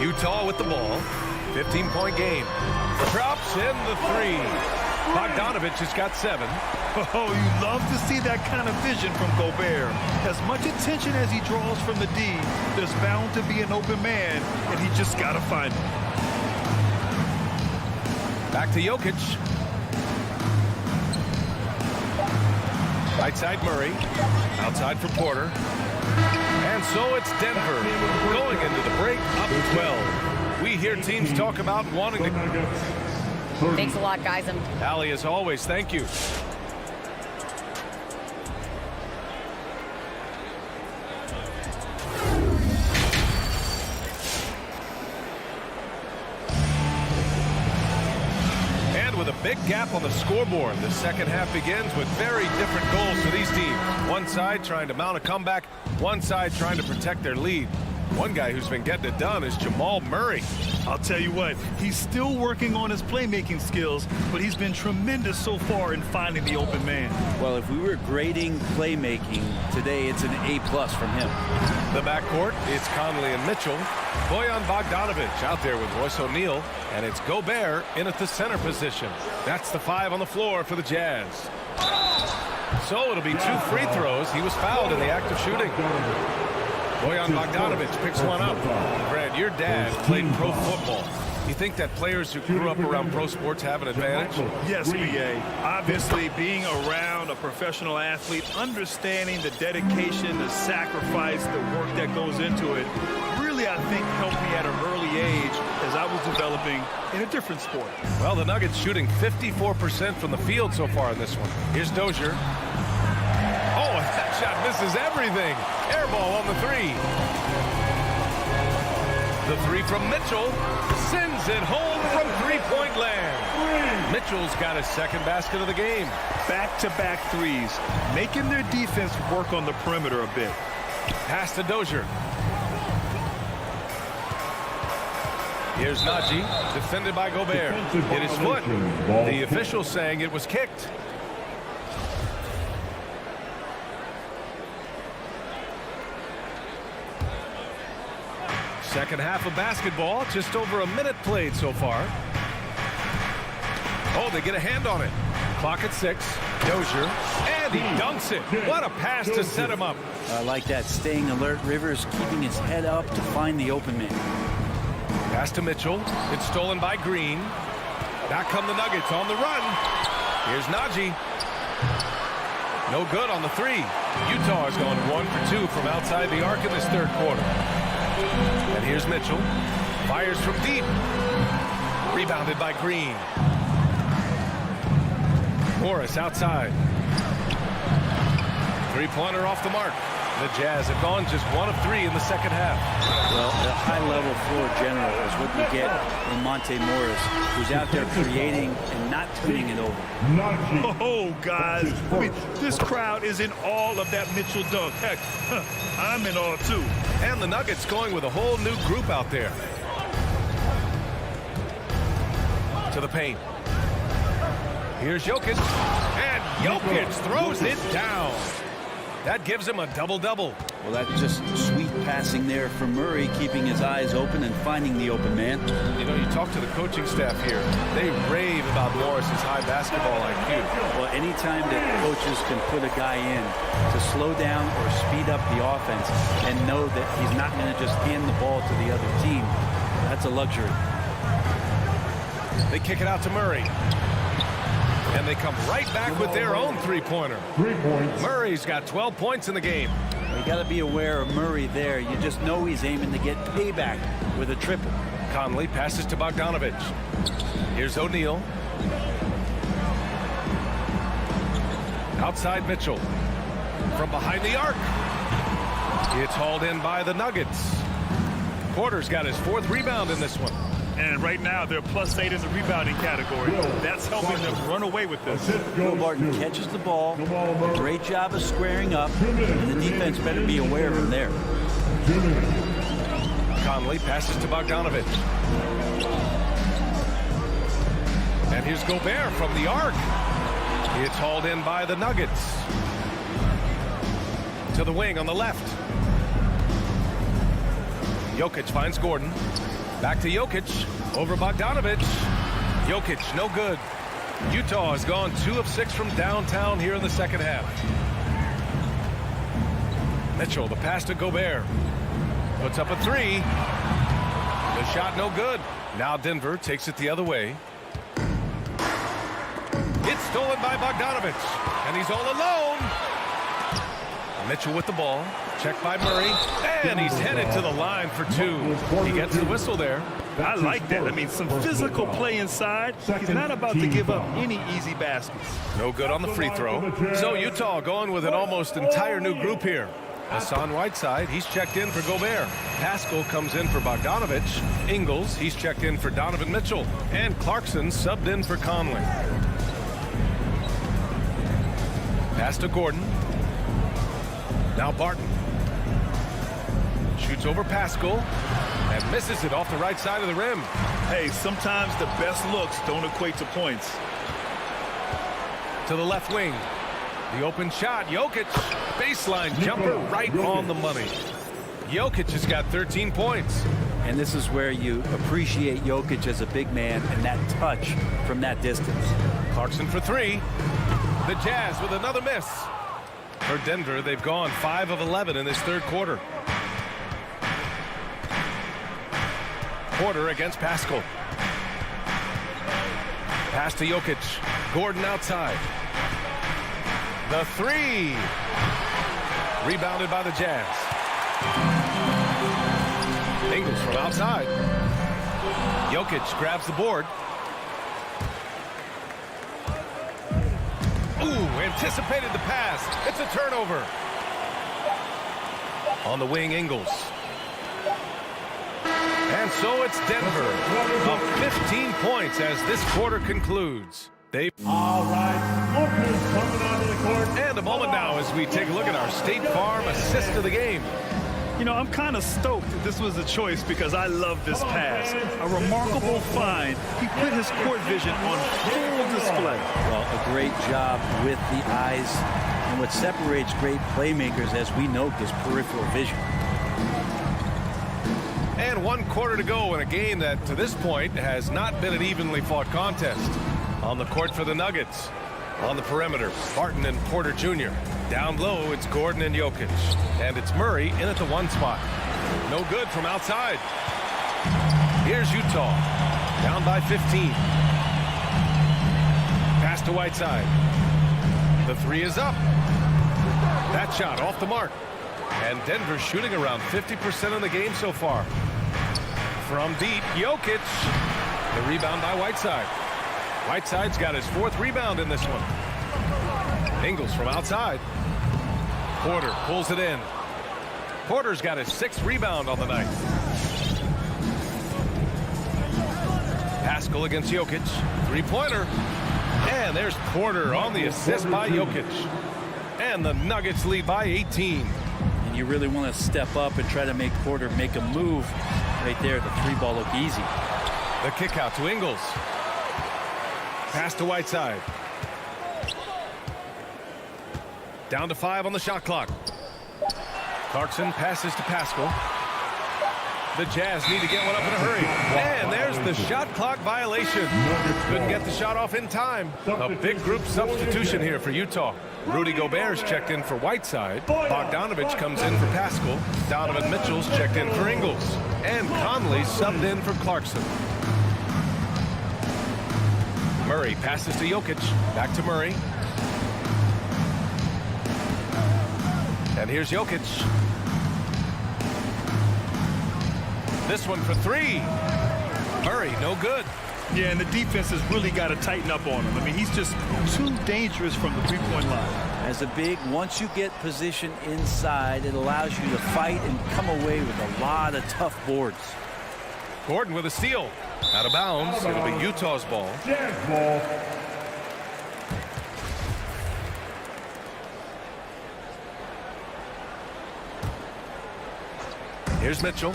Utah with the ball. 15-point game. Drops in the 3. Bogdanovich has got 7. Oh, you love to see that kind of vision from Gobert. As much attention as he draws from the D, there's bound to be an open man, and he just got to find him. Back to Jokic. Right side Murray. Outside for Porter. And so it's Denver going into the break up 12. We hear teams talk about wanting to... Thanks a lot, guys. Allie, as always, thank you. And with a big gap on the scoreboard, the second half begins with very different goals for these teams. One side trying to mount a comeback, one side trying to protect their lead. One guy who's been getting it done is Jamal Murray. I'll tell you what, he's still working on his playmaking skills, but he's been tremendous so far in finding the open man. Well, if we were grading playmaking today, it's an A+ from him. The backcourt, it's Conley and Mitchell. Bojan Bogdanovich out there with Royce O'Neal, and it's Gobert in at the center position. That's the 5 on the floor for the Jazz. So it'll be 2 free throws. He was fouled in the act of shooting. Bojan Bogdanovich picks one up. Brad, your dad played pro football. You think that players who grew up around pro sports have an advantage? Yes, B.A. Obviously, being around a professional athlete, understanding the dedication, the sacrifice, the work that goes into it, really, I think, helped me at an early age as I was developing in a different sport. Well, the Nuggets shooting 54% from the field so far in this one. Here's Dozier. Oh, that shot misses everything. Air ball on the 3. The 3 from Mitchell sends it home from three-point land. Mitchell's got his second basket of the game. Back-to-back threes, making their defense work on the perimeter a bit. Pass to Dozier. Here's Najee, defended by Gobert. Hit his foot. The official saying it was kicked. Second half of basketball, just over a minute played so far. Oh, they get a hand on it. Clock at 6. Dozier, and he dunks it. What a pass to set him up. I like that, staying alert. Rivers keeping his head up to find the open man. Pass to Mitchell. It's stolen by Green. Back come the Nuggets on the run. Here's Najee. No good on the 3. Utah has gone 1 for 2 from outside the arc in this third quarter. And here's Mitchell. Fires from deep. Rebounded by Green. Morris outside. Three-pointer off the mark. The Jazz have gone just 1 of 3 in the second half. Well, the high-level floor general is what you get in Monte Morris, who's out there creating and not turning it over. Oh, guys, I mean, this crowd is in awe of that Mitchell dunk. Heck, I'm in awe, too. And the Nuggets going with a whole new group out there. To the paint. Here's Jokic. And Jokic throws it down. That gives him a double-double. Well, that's just sweet passing there from Murray, keeping his eyes open and finding the open man. You know, you talk to the coaching staff here. They rave about Morris's high basketball IQ. Well, anytime that coaches can put a guy in to slow down or speed up the offense and know that he's not going to just hand the ball to the other team, that's a luxury. They kick it out to Murray. And they come right back with their own three-pointer. 3 points. Murray's got 12 points in the game. You got to be aware of Murray there. You just know he's aiming to get payback with a triple. Conley passes to Bogdanovich. Here's O'Neal. Outside Mitchell. From behind the arc. It's hauled in by the Nuggets. Porter's got his 4th rebound in this one. And right now, they're +8 in the rebounding category. That's helping them run away with this. Will Barton catches the ball. Great job of squaring up. And the defense better be aware of him there. Conley passes to Bogdanovich. And here's Gobert from the arc. It's hauled in by the Nuggets. To the wing on the left. Jokic finds Gordon. Back to Jokic. Over Bogdanovich. Jokic, no good. Utah has gone 2 of 6 from downtown here in the second half. Mitchell, the pass to Gobert. Puts up a 3. The shot no good. Now Denver takes it the other way. It's stolen by Bogdanovich. And he's all alone. Mitchell with the ball. Checked by Murray. And he's headed to the line for 2. He gets the whistle there. I like that. I mean, some physical play inside. He's not about to give up any easy baskets. No good on the free throw. So Utah going with an almost entire new group here. Hassan Whiteside, he's checked in for Gobert. Pascal comes in for Bogdanovich. Ingles, he's checked in for Donovan Mitchell. And Clarkson subbed in for Conley. Pass to Gordon. Now Barton. Shoots over Pascal and misses it off the right side of the rim. Hey, sometimes the best looks don't equate to points. To the left wing. The open shot. Jokic. Baseline jumper right on the money. Jokic has got 13 points. And this is where you appreciate Jokic as a big man and that touch from that distance. Clarkson for 3. The Jazz with another miss. For Denver, they've gone 5 of 11 in this third quarter. Porter against Pascal. Pass to Jokic. Gordon outside. The 3. Rebounded by the Jazz. Ingles from outside. Jokic grabs the board. Ooh, anticipated the pass. It's a turnover. On the wing, Ingles. And so it's Denver up 15 points as this quarter concludes. All right, Lucas coming onto the court. And a moment now as we take a look at our State Farm assist of the game. You know, I'm kind of stoked that this was a choice because I love this pass. A remarkable find. He put his court vision on full display. Well, a great job with the eyes. And what separates great playmakers, as we note, is peripheral vision. And 1 quarter to go in a game that, to this point, has not been an evenly fought contest. On the court for the Nuggets. On the perimeter, Barton and Porter Jr. Down low, it's Gordon and Jokic. And it's Murray in at the 1 spot. No good from outside. Here's Utah. Down by 15. Pass to Whiteside. The 3 is up. That shot off the mark. And Denver shooting around 50% in the game so far. From deep, Jokic. The rebound by Whiteside. Whiteside's got his 4th rebound in this one. Ingles from outside. Porter pulls it in. Porter's got his 6th rebound on the night. Pascal against Jokic. 3-pointer. And there's Porter on the assist by Jokic. And the Nuggets lead by 18. And you really want to step up and try to make Porter make a move right there. The 3-ball look easy. The kick out to Ingles. Pass to Whiteside. Down to 5 on the shot clock. Clarkson passes to Pascal. The Jazz need to get one up in a hurry. And there's the shot clock violation. Couldn't get the shot off in time. A big group substitution here for Utah. Rudy Gobert's checked in for Whiteside. Bogdanovich comes in for Pascal. Donovan Mitchell's checked in for Ingles. And Conley subbed in for Clarkson. Murray passes to Jokic. Back to Murray. And here's Jokic. This one for three. Murray, no good. Yeah, and the defense has really got to tighten up on him. I mean, he's just too dangerous from the three-point line. As a big, once you get position inside, it allows you to fight and come away with a lot of tough boards. Gordon with a steal. Out of bounds. It'll be Utah's ball. Jazz ball. Here's Mitchell.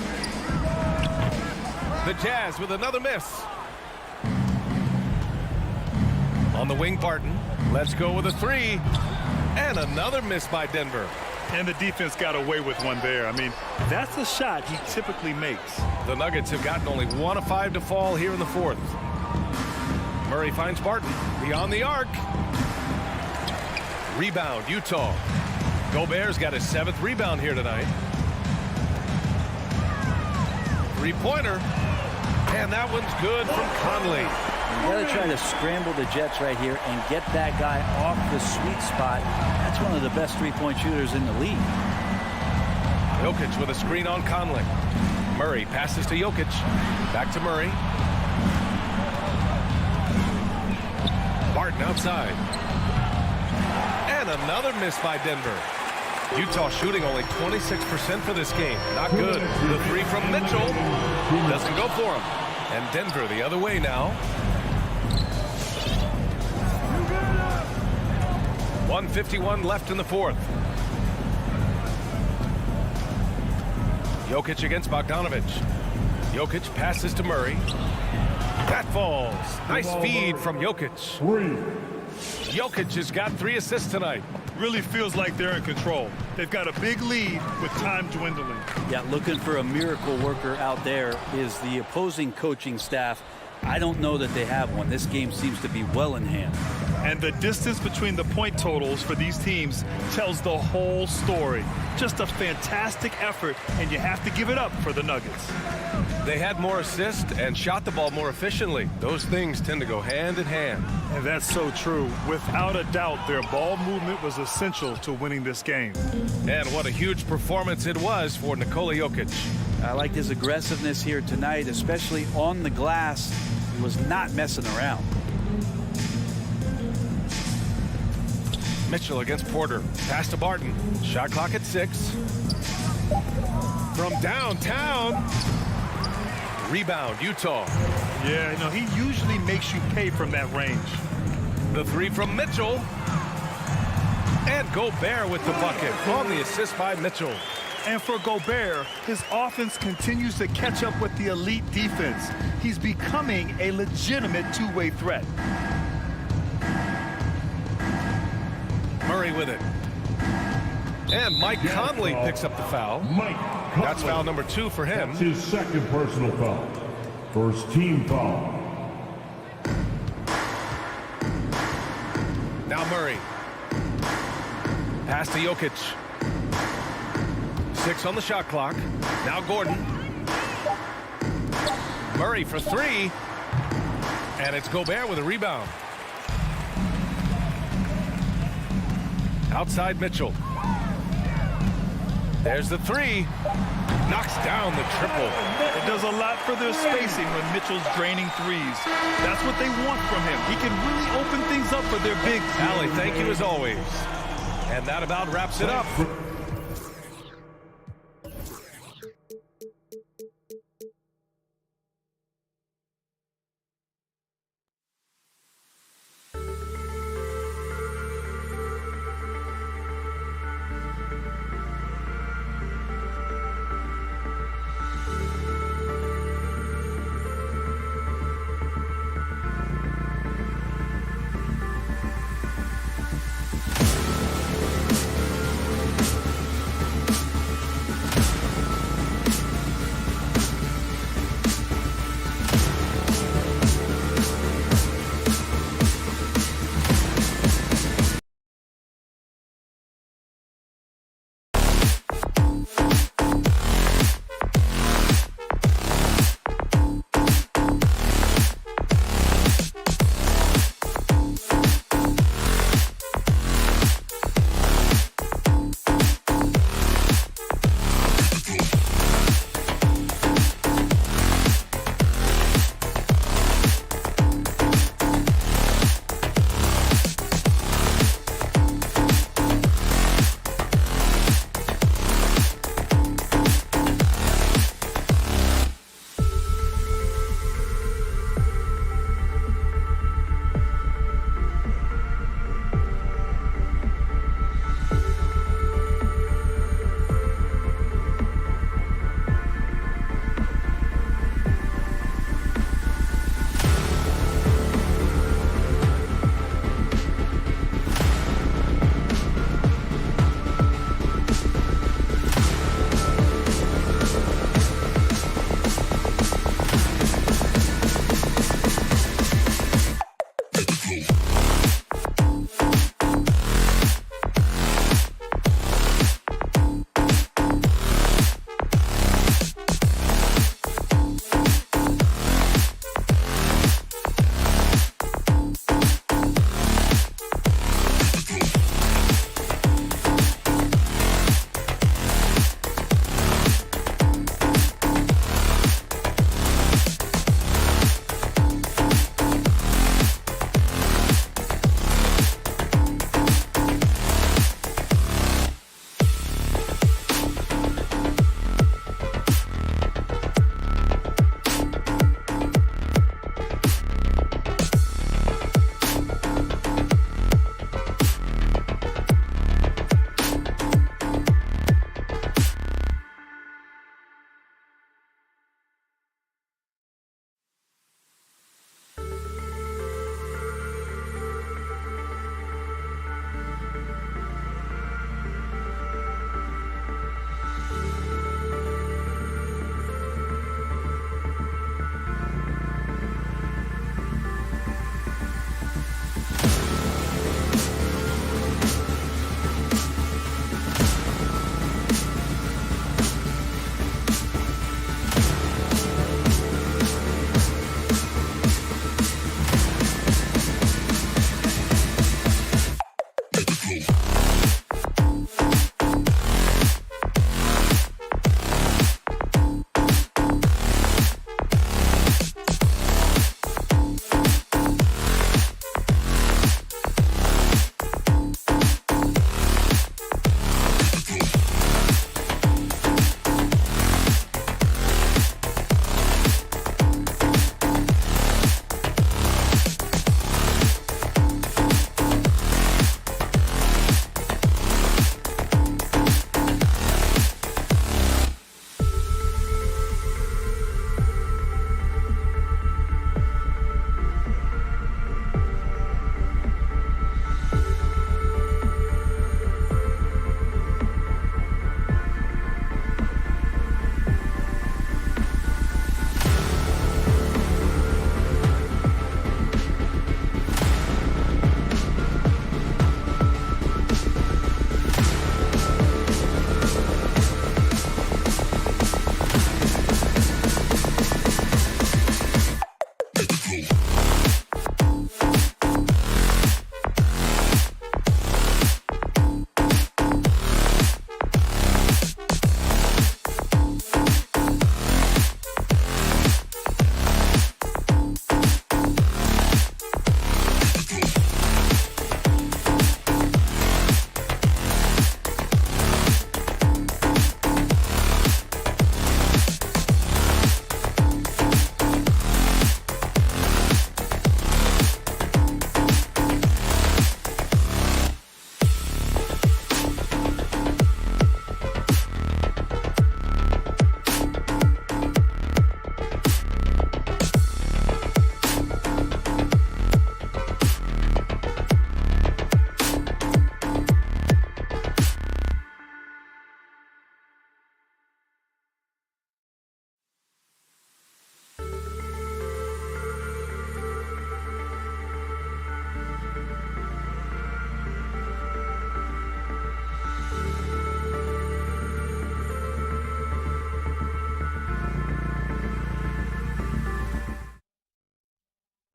The Jazz with another miss. On the wing, Barton. Let's go with a three. And another miss by Denver. And the defense got away with one there. I mean, that's a shot he typically makes. The Nuggets have gotten only 1 of 5 to fall here in the fourth. Murray finds Barton beyond the arc. Rebound, Utah. Gobert's got his 7th rebound here tonight. Three-pointer. And that one's good from Conley. You got to try to scramble the Jets right here and get that guy off the sweet spot. That's one of the best three-point shooters in the league. Jokic with a screen on Conley. Murray passes to Jokic. Back to Murray. Barton outside. And another miss by Denver. Utah shooting only 26% for this game. Not good. The three from Mitchell doesn't go for him. And Denver the other way now. 1:51 left in the fourth. Jokic against Bogdanovic. Jokic passes to Murray. That falls. Nice feed from Jokic. Jokic has got 3 assists tonight. Really feels like they're in control. They've got a big lead with time dwindling. Yeah, looking for a miracle worker out there is the opposing coaching staff. I don't know that they have one. This game seems to be well in hand. And the distance between the point totals for these teams tells the whole story. Just a fantastic effort, and you have to give it up for the Nuggets. They had more assists and shot the ball more efficiently. Those things tend to go hand in hand. And that's so true. Without a doubt, their ball movement was essential to winning this game. And what a huge performance it was for Nikola Jokic. I liked his aggressiveness here tonight, especially on the glass. He was not messing around. Mitchell against Porter. Pass to Barton. Shot clock at 6. From downtown. Rebound, Utah. Yeah, you know, he usually makes you pay from that range. The three from Mitchell. And Gobert with the bucket on the assist by Mitchell. And for Gobert, his offense continues to catch up with the elite defense. He's becoming a legitimate two-way threat. Murray with it. And Mike Conley picks up the foul. That's foul number 2 for him. That's his 2nd personal foul. First team foul. Now Murray. Pass to Jokic. 6 on the shot clock. Now Gordon. Murray for 3. And it's Gobert with a rebound. Outside Mitchell. There's the 3. Knocks down the triple. It does a lot for their spacing when Mitchell's draining threes. That's what they want from him. He can really open things up for their big. Allie, thank you as always. And that about wraps it up.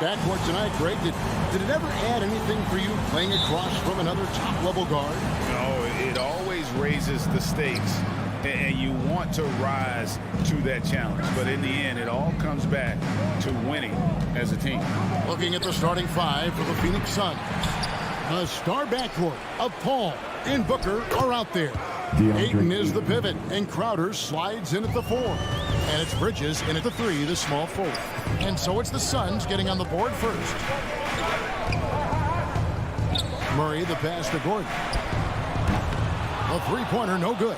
backcourt tonight, Greg. Did it ever add anything for you playing across from another top-level guard? No, it always raises the stakes, and you want to rise to that challenge. But in the end, it all comes back to winning as a team. Looking at the starting five for the Phoenix Suns. The star backcourt of Paul and Booker are out there. Ayton is the pivot, and Crowder slides in at the 4. And it's Bridges in at the 3, the small forward. And so it's the Suns getting on the board first. Murray, the pass to Gordon. A three-pointer, no good.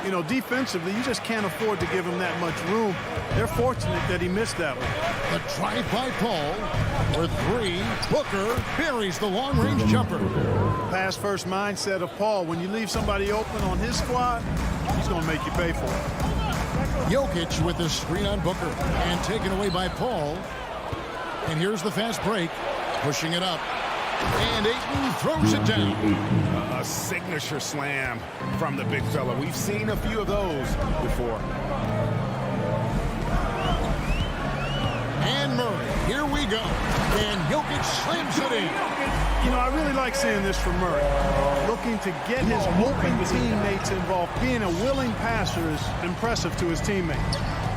You know, defensively, you just can't afford to give him that much room. They're fortunate that he missed that one. The drive by Paul for 3. Booker buries the long-range jumper. Pass-first mindset of Paul. When you leave somebody open on his squad, he's going to make you pay for it. Jokic with the screen on Booker and taken away by Paul. And here's the fast break, pushing it up. And Ayton throws it down. A signature slam from the big fella. We've seen a few of those before. And Murray, here we go. And Jokic slams it in. You know, I really like seeing this from Murray. Looking to get his open teammates involved. Being a willing passer is impressive to his teammates.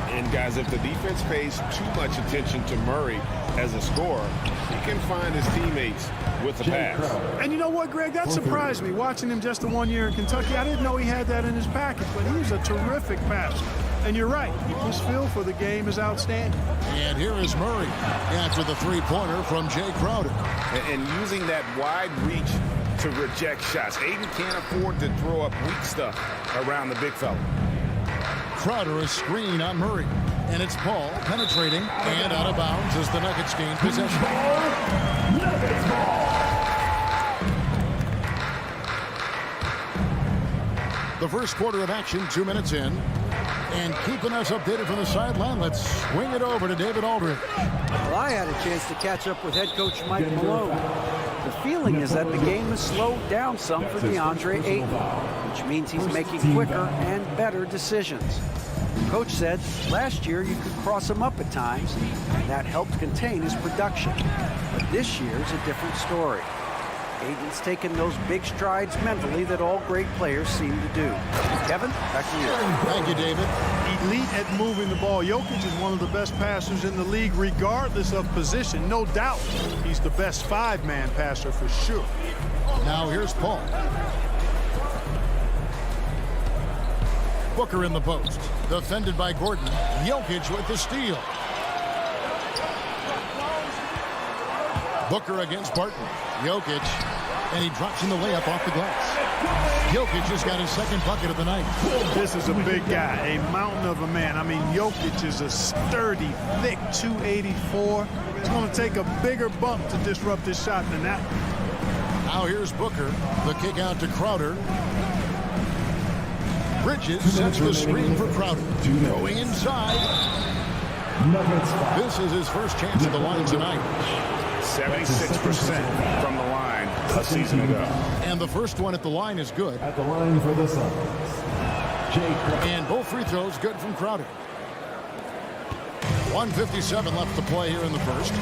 And guys, if the defense pays too much attention to Murray as a scorer, he can find his teammates with the pass. And you know what, Greg? That surprised me. Watching him just the 1 year in Kentucky, I didn't know he had that in his package, but he's a terrific passer. And you're right, his feel for the game is outstanding. And here is Murray after the three-pointer from Jay Crowder. And using that wide reach to reject shots. Ayton can't afford to throw up weak stuff around the big fella. Crowder is screen on Murray. And it's Paul penetrating and out of bounds as the Nuggets gain possession. Nuggets ball. The first quarter of action, 2 minutes in. And keeping us updated from the sideline, let's swing it over to David Aldridge. Well, I had a chance to catch up with head coach Mike Malone. The feeling is that the game has slowed down some for DeAndre Ayton, which means he's making quicker and better decisions. Coach said last year you could cross him up at times, and that helped contain his production. But this year's a different story. Ayton's taken those big strides mentally that all great players seem to do. Kevin, back to you. Thank you, David. Elite at moving the ball. Jokic is one of the best passers in the league, regardless of position. No doubt he's the best five-man passer for sure. Now here's Paul. Booker in the post. Defended by Gordon. Jokic with the steal. Booker against Barton. Jokic. And he drops in the layup off the glass. Jokic has got his second bucket of the night. This is a big guy, a mountain of a man. I mean, Jokic is a sturdy, thick 284. It's going to take a bigger bump to disrupt his shot than that. Now here's Booker. The kick out to Crowder. Bridges sets the screen for Crowder. Going inside. This is his first chance at the line tonight. 76% from the line a season ago. And the first one at the line is good. At the line for the Suns, Jay Crowder. And both free throws good from Crowder. 1:57 left to play here in the first.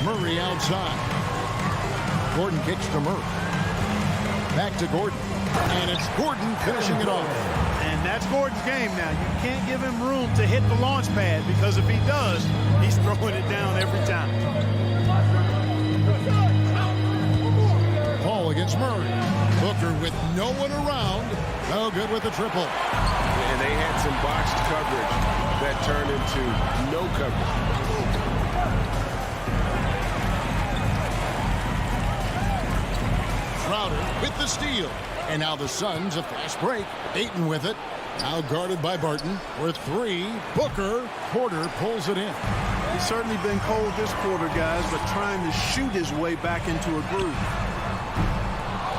Murray outside. Gordon kicks to Murray. Back to Gordon. And it's Gordon finishing it off. And that's Gordon's game now. You can't give him room to hit the launch pad, because if he does, he's throwing it down every time. Paul against Murray. Booker with no one around. No good with the triple. And they had some botched coverage that turned into no coverage. Crowder with the steal. And now the Suns, a fast break. Ayton with it. Now guarded by Barton. For 3. Booker. Porter pulls it in. He's certainly been cold this quarter, guys, but trying to shoot his way back into a groove.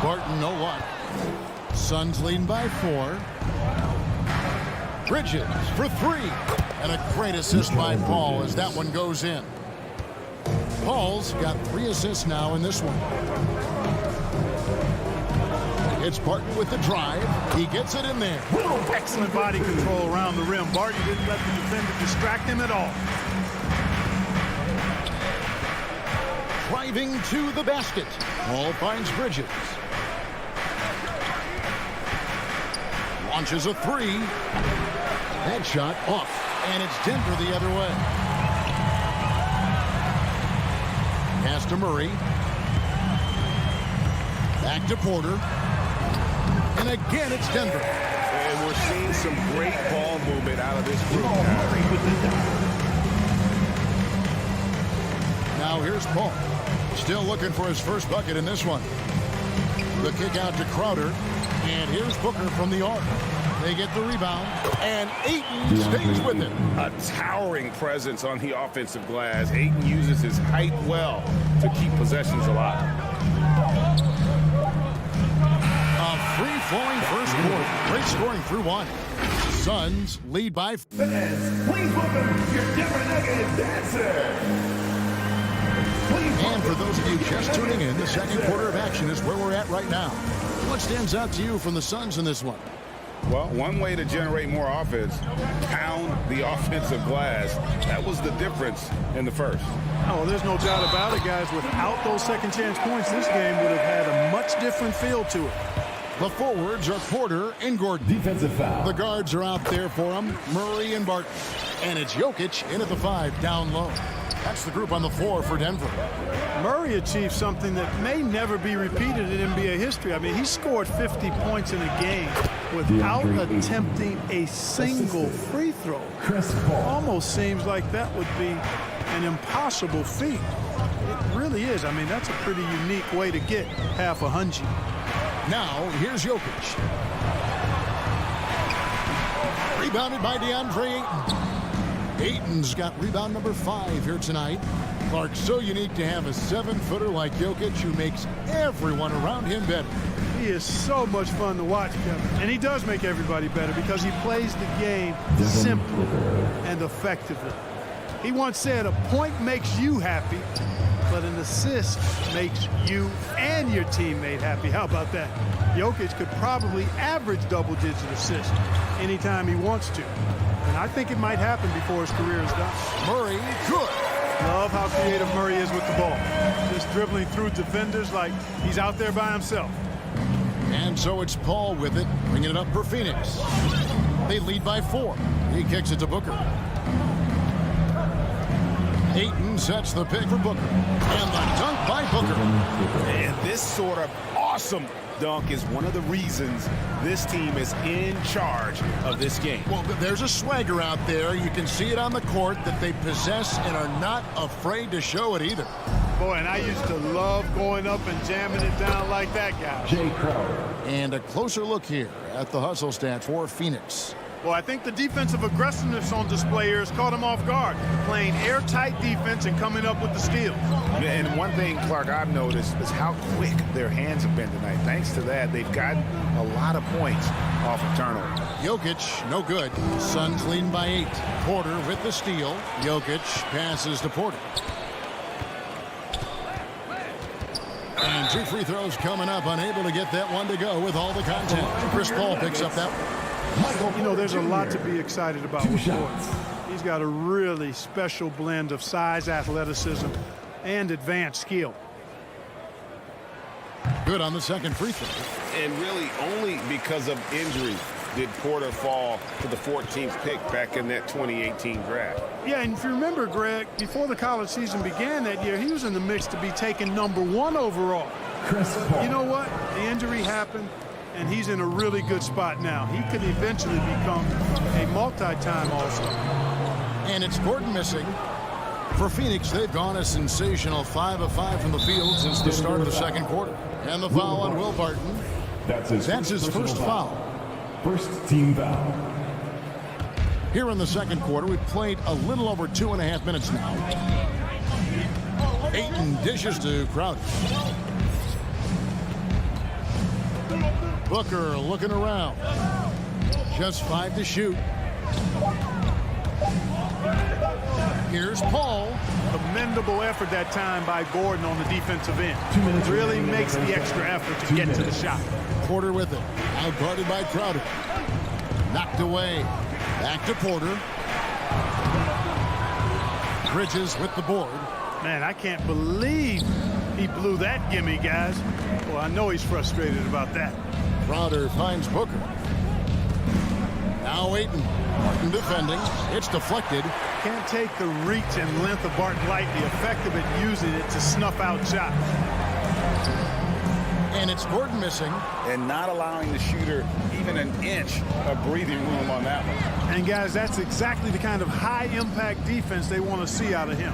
Barton, no luck. Suns leading by 4. Bridges for 3. And a great assist by Paul as that one goes in. Paul's got 3 assists now in this one. It's Barton with the drive. He gets it in there. Excellent body control around the rim. Barton didn't let the defender distract him at all. Driving to the basket. Ball finds Bridges. Launches a three. That shot off. And it's Denver the other way. Pass to Murray. Back to Porter. And again, it's Denver. And we're seeing some great ball movement out of this group. Now here's Paul. Still looking for his first bucket in this one. The kick out to Crowder. And here's Booker from the arc. They get the rebound. And Ayton stays with it. A towering presence on the offensive glass. Ayton uses his height well to keep possessions alive. A free-flowing first quarter. Great scoring through one. Suns lead by... Please welcome your Denver Nuggets dancer. And for those of you just tuning in, the second quarter of action is where we're at right now. What stands out to you from the Suns in this one? Well, one way to generate more offense, pound the offensive glass. That was the difference in the first. Oh, there's no doubt about it, guys. Without those second chance points, this game would have had a much different feel to it. The forwards are Porter and Gordon. Defensive foul. The guards are out there for them, Murray and Barton. And it's Jokic in at the 5, down low. That's the group on the floor for Denver. Murray achieved something that may never be repeated in NBA history. I mean, he scored 50 points in a game without attempting a single free throw. Almost seems like that would be an impossible feat. It really is. I mean, that's a pretty unique way to get half a hundred. Now, here's Jokic. Rebounded by DeAndre Ayton. Ayton's got rebound number 5 here tonight. Clark's so unique to have a 7-footer like Jokic who makes everyone around him better. He is so much fun to watch, Kevin. And he does make everybody better because he plays the game simply and effectively. He once said, a point makes you happy, but an assist makes you and your teammate happy. How about that? Jokic could probably average double-digit assists anytime he wants to. And I think it might happen before his career is done. Murray, good. Love how creative Murray is with the ball. Just dribbling through defenders like he's out there by himself. And so it's Paul with it, bringing it up for Phoenix. They lead by 4. He kicks it to Booker. Ayton sets the pick for Booker. And the dunk by Booker. And this sort of awesome dunk is one of the reasons this team is in charge of this game. Well, there's a swagger out there. You can see it on the court that they possess and are not afraid to show it either. Boy, and I used to love going up and jamming it down like that guy. Jay Crowder. And a closer look here at the hustle stats for Phoenix. Well, I think the defensive aggressiveness on display here has caught him off guard, playing airtight defense and coming up with the steals. And one thing, Clark, I've noticed is how quick their hands have been tonight. Thanks to that, they've gotten a lot of points off of turnover. Jokic, no good. Suns leading by 8. Porter with the steal. Jokic passes to Porter. And 2 free throws coming up, unable to get that one to go with all the content. Chris Paul picks up that one. You know, there's a lot to be excited about with Gordon. He's got a really special blend of size, athleticism, and advanced skill. Good on the second free throw. And really only because of injury did Porter fall to the 14th pick back in that 2018 draft. Yeah, and if you remember, Greg, before the college season began that year, he was in the mix to be taken number 1 overall. You know what? The injury happened, and he's in a really good spot now. He could eventually become a multi-time All-Star. And it's Gordon missing. For Phoenix, they've gone a sensational 5 of 5 from the field since the start of the second quarter. And the foul on Will Barton. That's his first foul. First team foul. Here in the second quarter, we've played a little over 2.5 minutes now. Ayton dishes to Crowder. Booker looking around. Just 5 to shoot. Here's Paul. Commendable effort that time by Gordon on the defensive end. Really makes the extra effort to get to the shot. Porter with it. Now guarded by Crowder. Knocked away. Back to Porter. Bridges with the board. Man, I can't believe he blew that gimme, guys. Well, I know he's frustrated about that. Crowder finds Booker. Now Ayton. Barton defending. It's deflected. Can't take the reach and length of Barton lightly. Effective at using it to snuff out shots. And it's Gordon missing. And not allowing the shooter even an inch of breathing room on that one. And, guys, that's exactly the kind of high-impact defense they want to see out of him.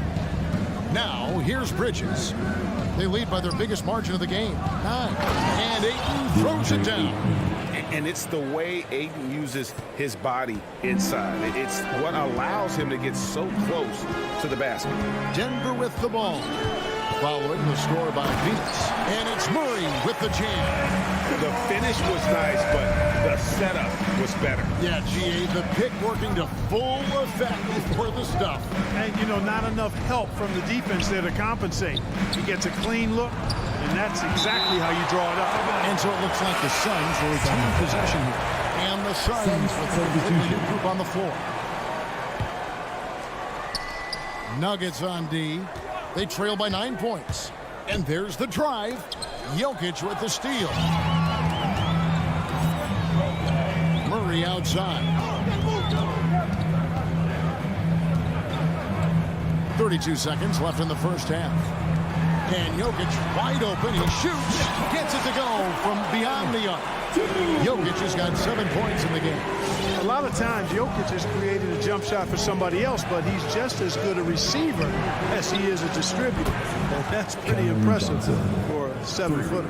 Now, here's Bridges. They lead by their biggest margin of the game, 9. And Ayton throws it down. And it's the way Ayton uses his body inside. It's what allows him to get so close to the basket. Denver with the ball. Following the score by Phoenix. And it's Murray with the jam. The finish was nice, but the setup was better. Yeah, G.A., the pick working to full effect for the stuff. And, you know, not enough help from the defense there to compensate. He gets a clean look, and that's exactly how you draw it up. And so it looks like the Suns will retain possession here. And the Suns with the completely group on the floor. Nuggets on D. They trail by 9 points. And there's the drive. Jokic with the steal. Murray outside. 32 seconds left in the first half. And Jokic wide open. He shoots. Gets it to go from beyond the arc. Jokic has got 7 points in the game. A lot of times, Jokic has created a jump shot for somebody else, but he's just as good a receiver as he is a distributor. And that's pretty impressive for a 7-footer.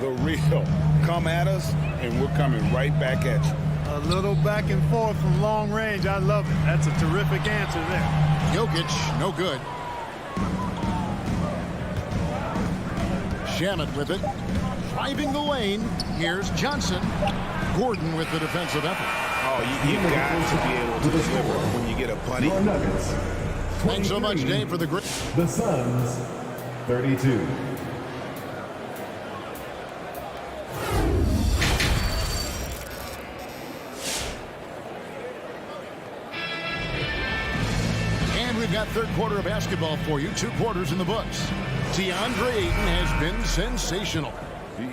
The real. Come at us, and we're coming right back at you. A little back and forth from long range. I love it. That's a terrific answer there. Jokic, no good. Shamet with it. Driving the lane. Here's Johnson. Gordon with the defensive effort. Oh, you've got to be able to deliver when you get a buddy. Nuggets. Thanks so much, Dave, for the great. The Suns, 32. And we've got third quarter of basketball for you. 2 quarters in the books. DeAndre Ayton has been sensational.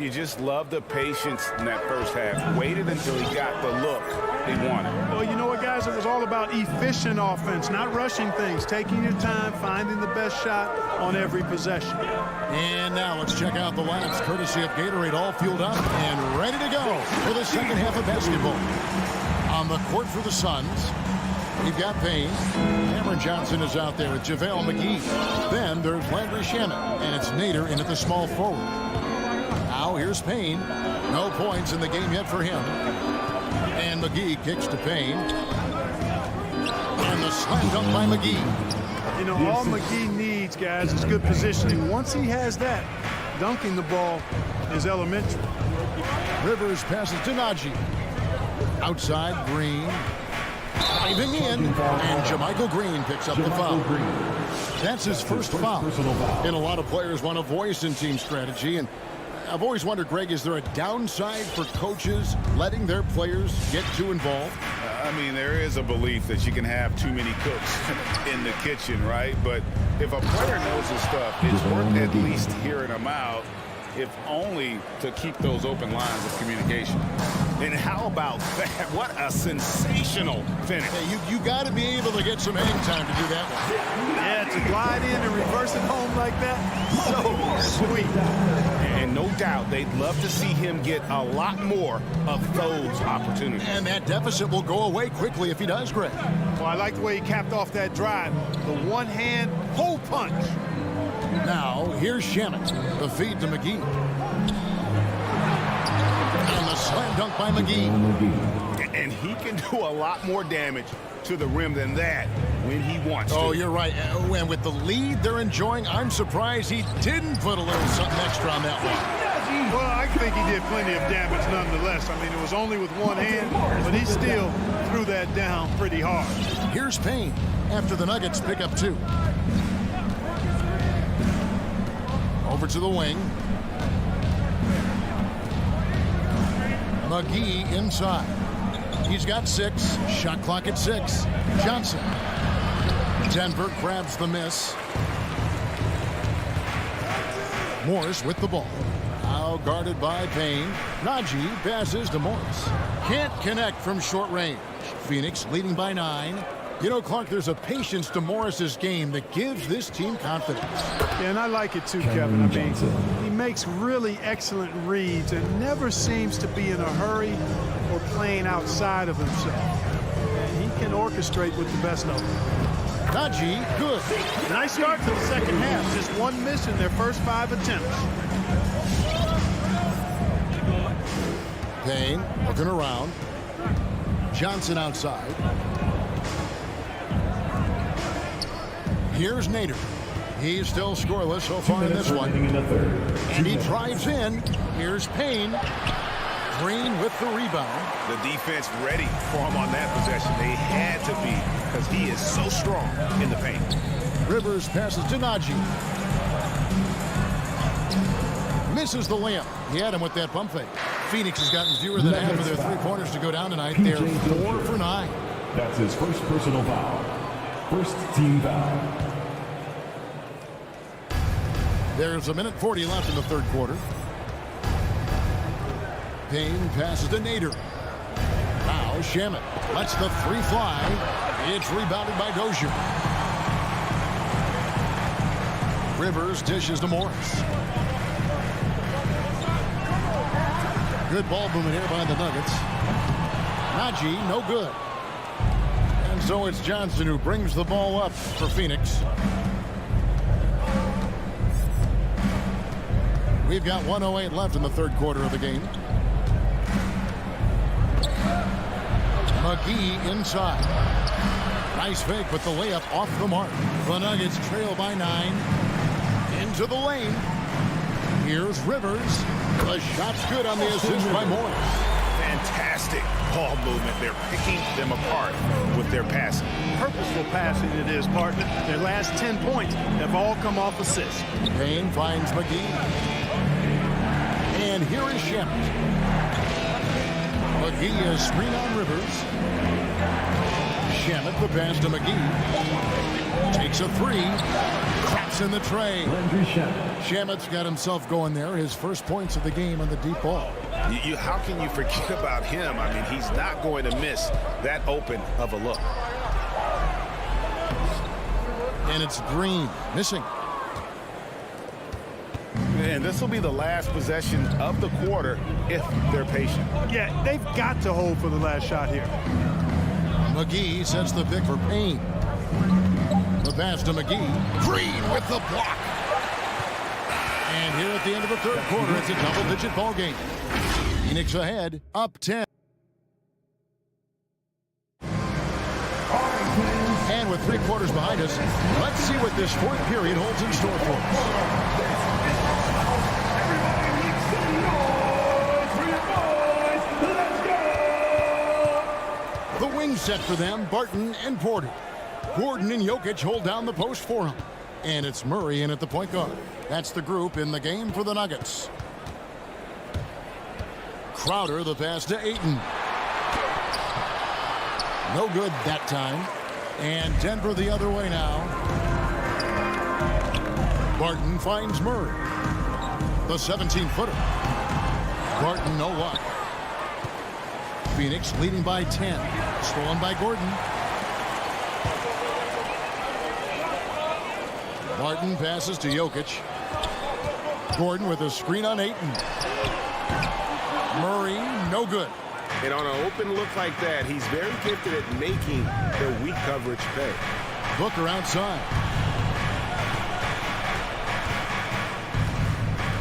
You just love the patience in that first half. Waited until he got the look he wanted. Well, you know what, guys? It was all about efficient offense, not rushing things, taking your time, finding the best shot on every possession. And now let's check out the lineups, courtesy of Gatorade, all fueled up and ready to go for the second half of basketball. On the court for the Suns, we've got Payne. Cameron Johnson is out there with JaVale McGee. Then there's Landry Shamet, and it's Nader in at the small forward. Now here's Payne. No points in the game yet for him. And McGee kicks to Payne. And the slam dunk by McGee. You know, all McGee needs, guys, is good positioning. Once he has that, dunking the ball is elementary. Rivers passes to Najee. Outside, Green. Driving in. And JaMychal Green picks up the foul. That's his first foul. And a lot of players want a voice in team strategy. And I've always wondered, Greg, is there a downside for coaches letting their players get too involved? I mean, there is a belief that you can have too many cooks in the kitchen, right? But if a player knows his stuff, it's worth at least hearing them out, if only to keep those open lines of communication. And how about that? What a sensational finish. Hey, you got to be able to get some hang time to do that one. Yeah, to glide in and reverse it home like that, so sweet. And no doubt they'd love to see him get a lot more of those opportunities. And that deficit will go away quickly if he does, Greg. Well, I like the way he capped off that drive. The one-hand hole punch. Now, here's Shamet. The feed to McGee. And the slam dunk by McGee. And he can do a lot more damage to the rim than that when he wants to. Oh, you're right. And with the lead they're enjoying, I'm surprised he didn't put a little something extra on that one. Well, I think he did plenty of damage nonetheless. I mean, it was only with one hand, but he still threw that down pretty hard. Here's Payne after the Nuggets pick up 2. Over to the wing. McGee inside. He's got 6. Shot clock at 6. Johnson. Denver grabs the miss. Morris with the ball. Now guarded by Payne. Najee passes to Morris. Can't connect from short range. Phoenix leading by 9. You know, Clark, there's a patience to Morris's game that gives this team confidence. Yeah, and I like it too, Kevin. I mean, he makes really excellent reads and never seems to be in a hurry or playing outside of himself. And he can orchestrate with the best of them. Najee, good. Nice start to the second half. Just 1 miss in their first 5 attempts. Payne looking around. Johnson outside. Here's Nader. He's still scoreless so far in this one. And he drives in. Here's Payne. Green with the rebound. The defense ready for him on that possession. They had to be because he is so strong in the paint. Rivers passes to Najee. Misses the layup. He had him with that pump fake. Phoenix has gotten fewer than half of their 3-pointers to go down tonight. They're 4 for 9. That's his first personal foul. First team foul. There's 1:40 left in the third quarter. Payne passes to Nader. Now Shamet lets the 3 fly. It's rebounded by Dozier. Rivers dishes to Morris. Good ball movement here by the Nuggets. Najee, no good. And so it's Johnson who brings the ball up for Phoenix. We've got 1:08 left in the third quarter of the game. McGee inside. Nice fake, but the layup off the mark. The Nuggets trail by 9. Into the lane. Here's Rivers. The shot's good on the assist by Morris. Fantastic ball movement. They're picking them apart with their passing. Purposeful passing it is, partner. Their last 10 points have all come off assists. Payne finds McGee. And here is Shamet. McGee is screen on Rivers. Shamet the pass to McGee. Takes a 3. Traps in the tray. Shamet's got himself going there. His first points of the game on the deep ball. How can you forget about him? I mean, he's not going to miss that open of a look. And it's Green missing. And this will be the last possession of the quarter if they're patient. Yeah, they've got to hold for the last shot here. McGee sets the pick for Payne. The pass to McGee. Green with the block. And here at the end of the third quarter, it's a double-digit ball game. Phoenix ahead, up 10. And with 3 quarters behind us, let's see what this fourth period holds in store for us. The wing set for them, Barton and Porter. Gordon and Jokic hold down the post for him. And it's Murray in at the point guard. That's the group in the game for the Nuggets. Crowder the pass to Ayton. No good that time. And Denver the other way now. Barton finds Murray. The 17-footer. Barton no luck. Phoenix leading by 10. Stolen by Gordon. Barton passes to Jokic. Gordon with a screen on Ayton. Murray, no good. And on an open look like that, he's very gifted at making the weak coverage pay. Booker outside.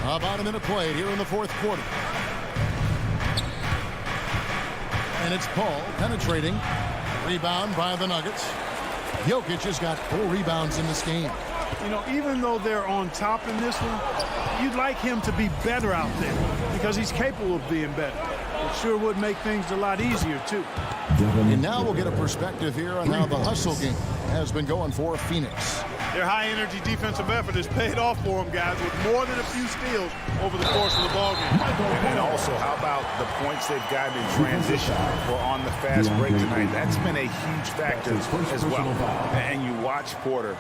About a minute played here in the fourth quarter. And it's Paul penetrating. Rebound by the Nuggets. Jokic has got 4 rebounds in this game. You know, even though they're on top in this one, you'd like him to be better out there because he's capable of being better. It sure would make things a lot easier, too. And now we'll get a perspective here on how the hustle game has been going for Phoenix. Their high-energy defensive effort has paid off for them, guys, with more than a few steals over the course of the ballgame. And also, how about the points they've gotten in transition or on the fast break tonight? That's been a huge factor as well. And you watch Porter.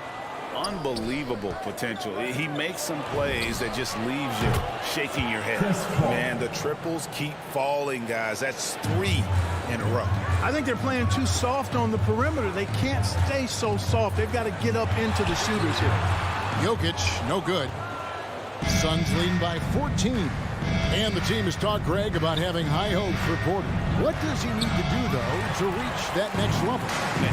Unbelievable potential. He makes some plays that just leaves you shaking your head. Man, the triples keep falling, guys. That's 3 in a row. I think they're playing too soft on the perimeter. They can't stay so soft. They've got to get up into the shooters here. Jokic, no good. Suns leading by 14. And the team has talked, Greg, about having high hopes for Porter. What does he need to do, though, to reach that next level?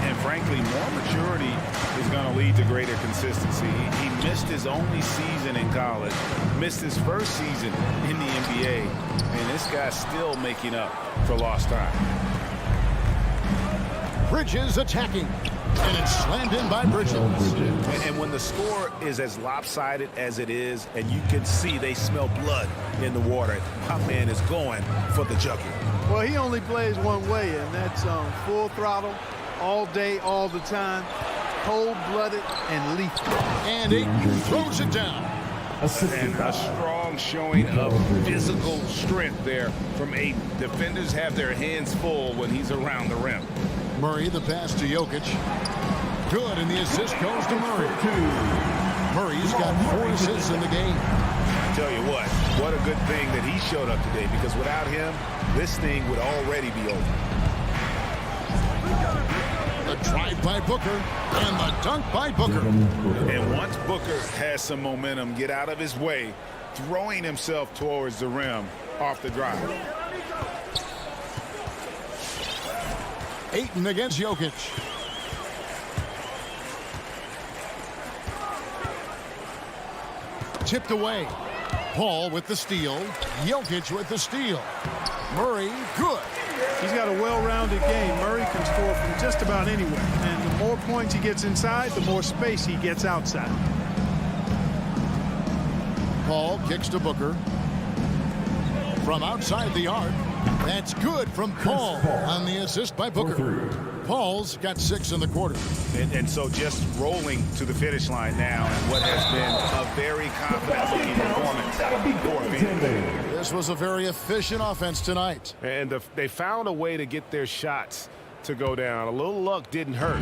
And frankly, more maturity is going to lead to greater consistency. He missed his only season in college, missed his first season in the NBA, and this guy's still making up for lost time. Bridges attacking. And it's slammed in by Bridges. And when the score is as lopsided as it is, and you can see they smell blood in the water, my man is going for the jugular. Well, he only plays one way, and that's full throttle, all day, all the time, cold-blooded and lethal. And Ayton throws it down. And a strong showing of physical strength there from Ayton. Defenders have their hands full when he's around the rim. Murray, the pass to Jokic. Good, and the assist goes to Murray. Murray's got 4 assists in the game. I tell you what a good thing that he showed up today, because without him, this thing would already be over. The drive by Booker, and the dunk by Booker. And once Booker has some momentum, get out of his way, throwing himself towards the rim off the drive. Ayton against Jokic. Tipped away. Paul with the steal. Jokic with the steal. Murray, good. He's got a well-rounded game. Murray can score from just about anywhere. And the more points he gets inside, the more space he gets outside. Paul kicks to Booker. From outside the arc. That's good from Paul on the assist by Booker. Paul's got 6 in the quarter. And so just rolling to the finish line now in what has been a very confident-looking performance. This was a very efficient offense tonight. And they found a way to get their shots to go down. A little luck didn't hurt.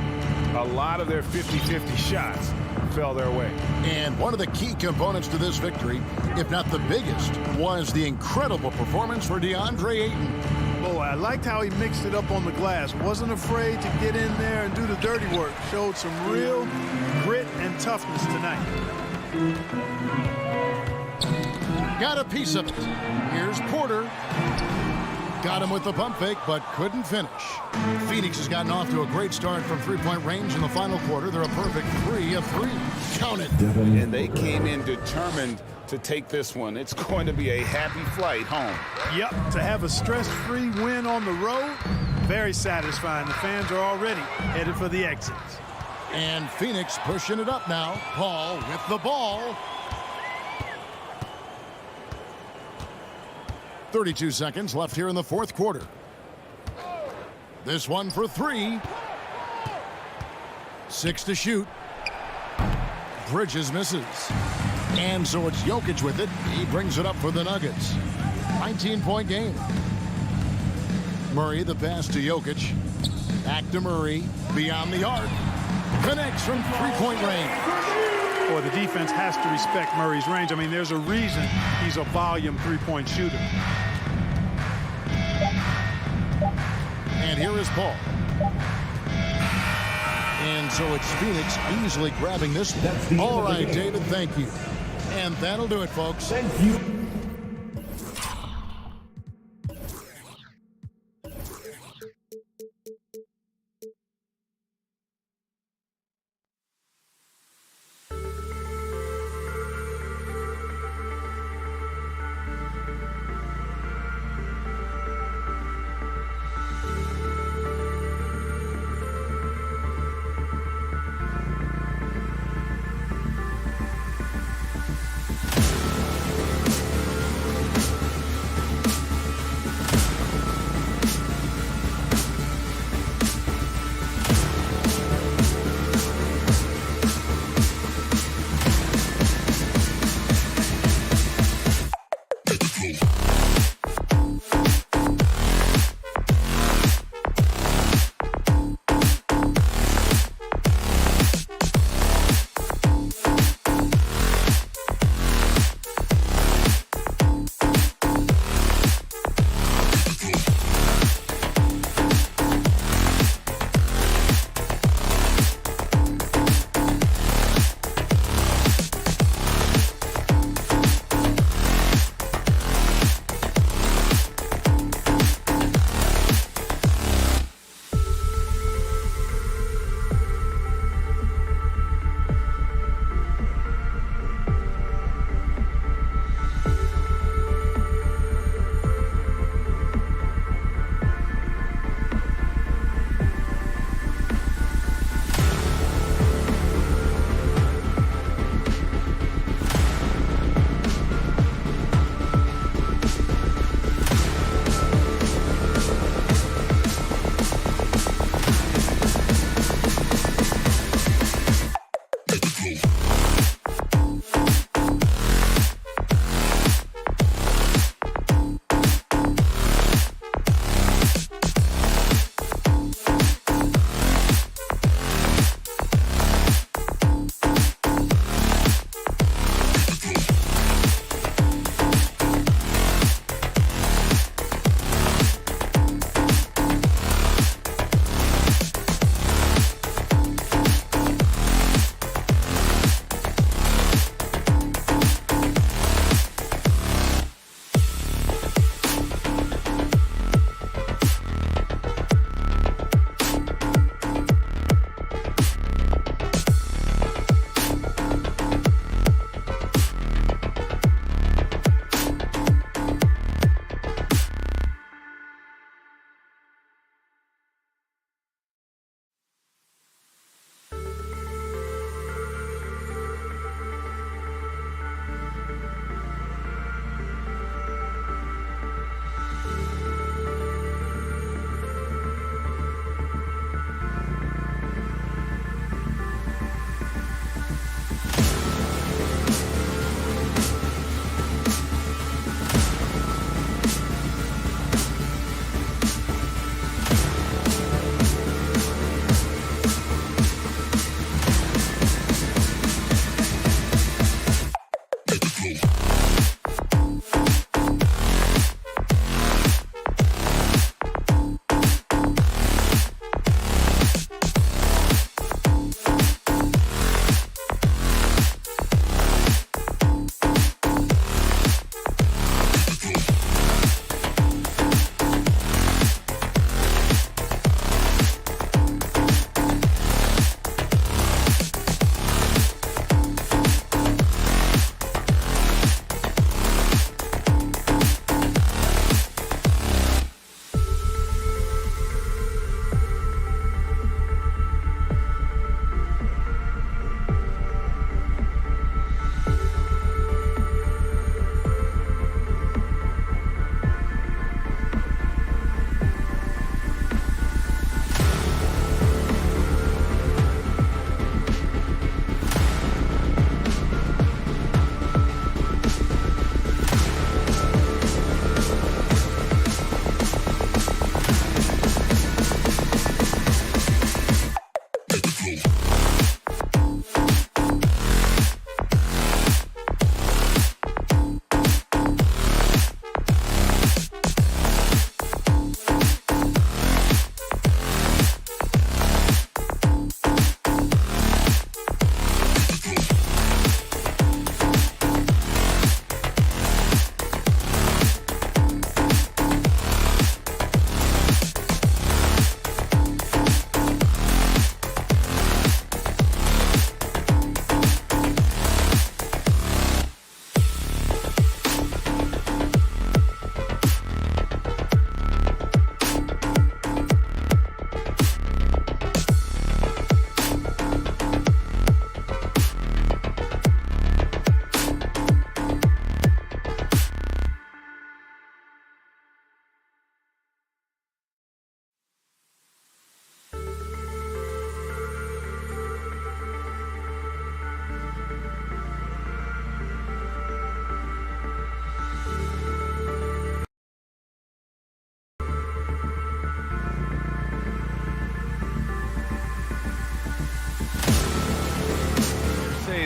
A lot of their 50-50 shots fell their way. And one of the key components to this victory, if not the biggest, was the incredible performance for DeAndre Ayton. Boy, I liked how he mixed it up on the glass. Wasn't afraid to get in there and do the dirty work. Showed some real grit and toughness tonight. Got a piece of it. Here's Porter. Got him with the pump fake, but couldn't finish. Phoenix has gotten off to a great start from three-point range in the final quarter. They're a perfect 3 of 3. Count it. And they came in determined to take this one. It's going to be a happy flight home. Yep, to have a stress-free win on the road, very satisfying. The fans are already headed for the exits. And Phoenix pushing it up now. Paul with the ball. 32 seconds left here in the fourth quarter. This one for 3. 6 to shoot. Bridges misses. And so it's Jokic with it. He brings it up for the Nuggets. 19-point game. Murray, the pass to Jokic. Back to Murray. Beyond the arc. Connects from three-point range. Boy, the defense has to respect Murray's range. I mean, there's a reason he's a volume three-point shooter. And here is Paul. And so it's Phoenix easily grabbing this one. All right, David, thank you. And that'll do it, folks. Thank you.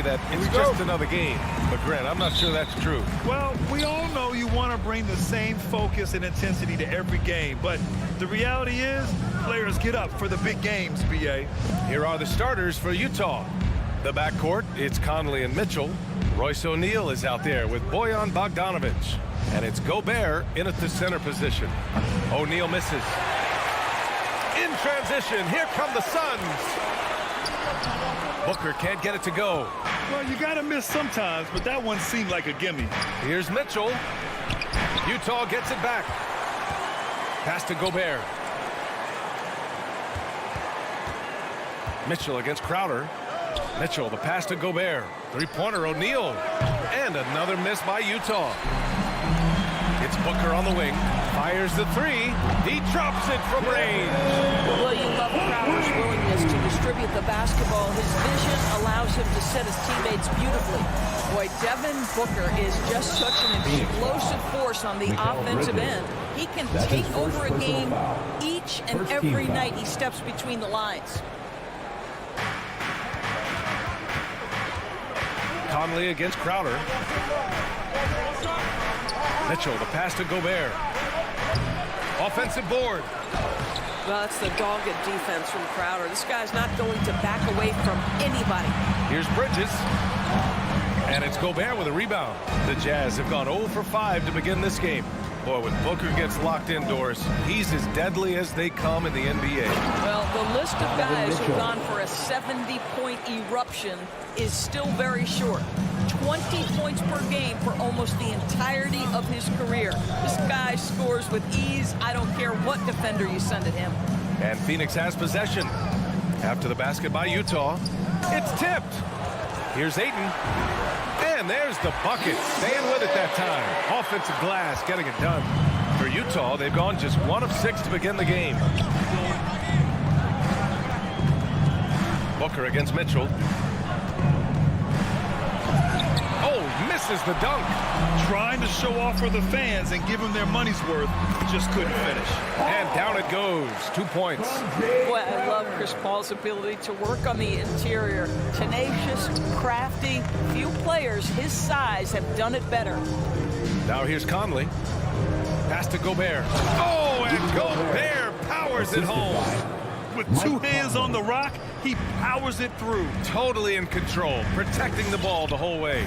that it's just another game. But, Grant, I'm not sure that's true. Well, we all know you want to bring the same focus and intensity to every game. But the reality is, players get up for the big games, B.A. Here are the starters for Utah. The backcourt, it's Conley and Mitchell. Royce O'Neal is out there with Bojan Bogdanovic. And it's Gobert in at the center position. O'Neal misses. In transition, here come the Suns. Booker can't get it to go. Well, you got to miss sometimes, but that one seemed like a gimme. Here's Mitchell. Utah gets it back. Pass to Gobert. Mitchell against Crowder. Mitchell, the pass to Gobert. Three-pointer, O'Neal. And another miss by Utah. It's Booker on the wing. Fires the three. He drops it from range. Well, you love Crowder's willingness to distribute the basketball. His vision allows him to set his teammates beautifully. Boy, Devin Booker is just such an explosive force on the offensive end. He can take over a game each and every night he steps between the lines. Conley against Crowder. Mitchell, the pass to Gobert. Offensive board. Well, that's the dogged defense from Crowder. This guy's not going to back away from anybody. Here's Bridges. And it's Gobert with a rebound. The Jazz have gone 0 for 5 to begin this game. Boy, when Booker gets locked indoors, he's as deadly as they come in the NBA. Well, the list of guys who've gone for a 70-point eruption is still very short. 20 points per game for almost the entirety of his career. This guy scores with ease. I don't care what defender you send at him. And Phoenix has possession. After the basket by Utah, it's tipped. Here's Ayton. And there's the bucket. Staying with it that time. Offensive glass getting it done. For Utah, they've gone just 1 of 6 to begin the game. Booker against Mitchell. Misses the dunk. Trying to show off for the fans and give them their money's worth, just couldn't finish. And down it goes. 2 points. Boy, I love Chris Paul's ability to work on the interior. Tenacious, crafty. Few players his size have done it better. Now here's Conley. Pass to Gobert. Oh, and Gobert powers it home. With 2 hands on the rock, he powers it through. Totally in control, protecting the ball the whole way.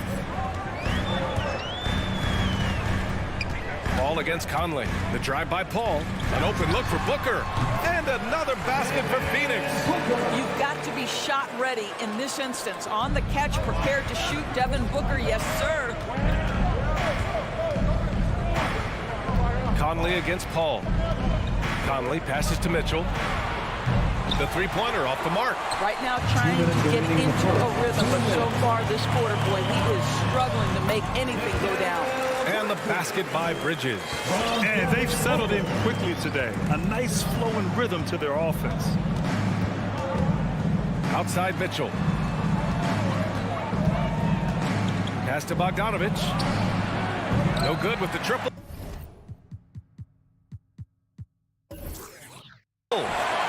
Paul against Conley. The drive by Paul. An open look for Booker. And another basket for Phoenix. You've got to be shot ready in this instance. On the catch, prepared to shoot. Devin Booker, yes, sir. Conley against Paul. Conley passes to Mitchell. The three-pointer off the mark. Right now trying to get into a rhythm, but so far this quarter, boy, he is struggling to make anything go down. And the basket by Bridges. And they've settled in quickly today. A nice flowing rhythm to their offense. Outside Mitchell. Pass to Bogdanovic. No good with the triple.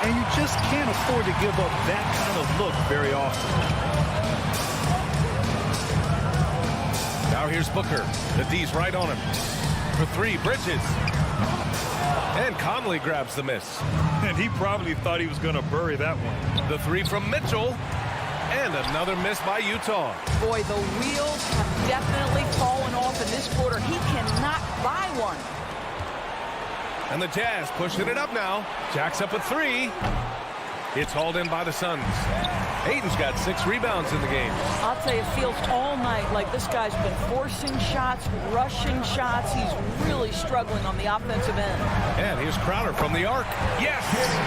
And you just can't afford to give up that kind of look very often. Now here's Booker. The D's right on him. For three, Bridges. And Conley grabs the miss. And he probably thought he was going to bury that one. The three from Mitchell. And another miss by Utah. Boy, the wheels have definitely fallen off in this quarter. He cannot buy one. And the Jazz pushing it up now. Jacks up a three. It's hauled in by the Suns. Ayton's got 6 rebounds in the game. I'll tell you, it feels all night like this guy's been forcing shots, rushing shots. He's really struggling on the offensive end. And here's Crowder from the arc. Yes!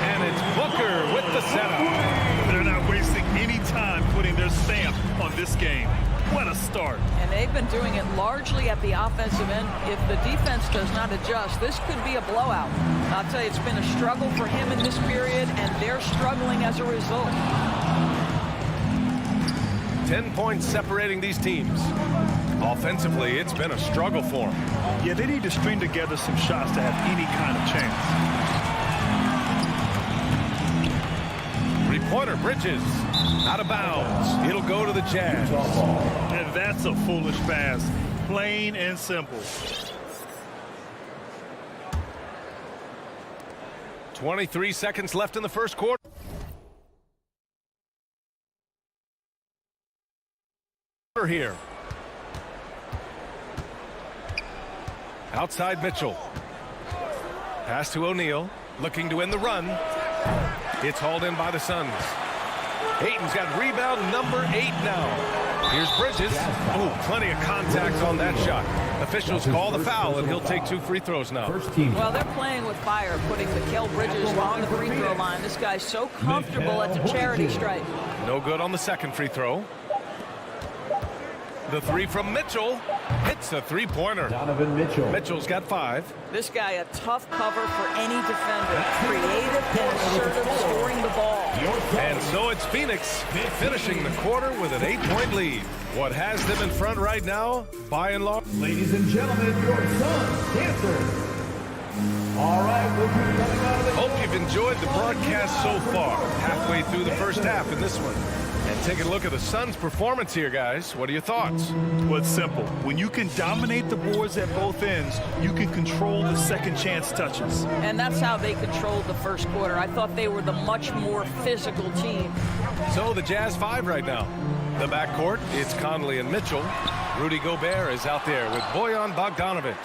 And it's Booker with the setup. They're not wasting any time putting their stamp on this game. What a start. And they've been doing it largely at the offensive end. If the defense does not adjust, this could be a blowout. I'll tell you, it's been a struggle for him in this period, and they're struggling as a result. 10 points separating these teams. Offensively, it's been a struggle for them. Yeah, they need to string together some shots to have any kind of chance. Three-pointer, Bridges. Out of bounds. It'll go to the Jazz. And that's a foolish pass. Plain and simple. 23 seconds left in the first quarter. Here. Outside Mitchell. Pass to O'Neal. Looking to win the run. It's hauled in by the Suns. Ayton's got rebound number 8 now. Here's Bridges. Oh, plenty of contact on that shot. Officials call the foul, and he'll take 2 free throws now. Well, they're playing with fire, putting Mikal Bridges on the free throw line. This guy's so comfortable at the charity stripe. No good on the second free throw. The 3 from Mitchell. Hits a three-pointer. Donovan Mitchell. Mitchell's got 5. This guy a tough cover for any defender. Creative and assertive, scoring the ball. And so it's Phoenix finishing the quarter with an 8-point lead. What has them in front right now, by and large? Ladies and gentlemen, your Suns dancers. All right, we'll be coming out of the... Hope you've enjoyed the broadcast so far. Halfway through the first half in this one. And taking a look at the Suns' performance here, guys. What are your thoughts? Well, it's simple. When you can dominate the boards at both ends, you can control the second chance touches. And that's how they controlled the first quarter. I thought they were the much more physical team. So the Jazz 5 right now. The backcourt, it's Conley and Mitchell. Rudy Gobert is out there with Bojan Bogdanovic.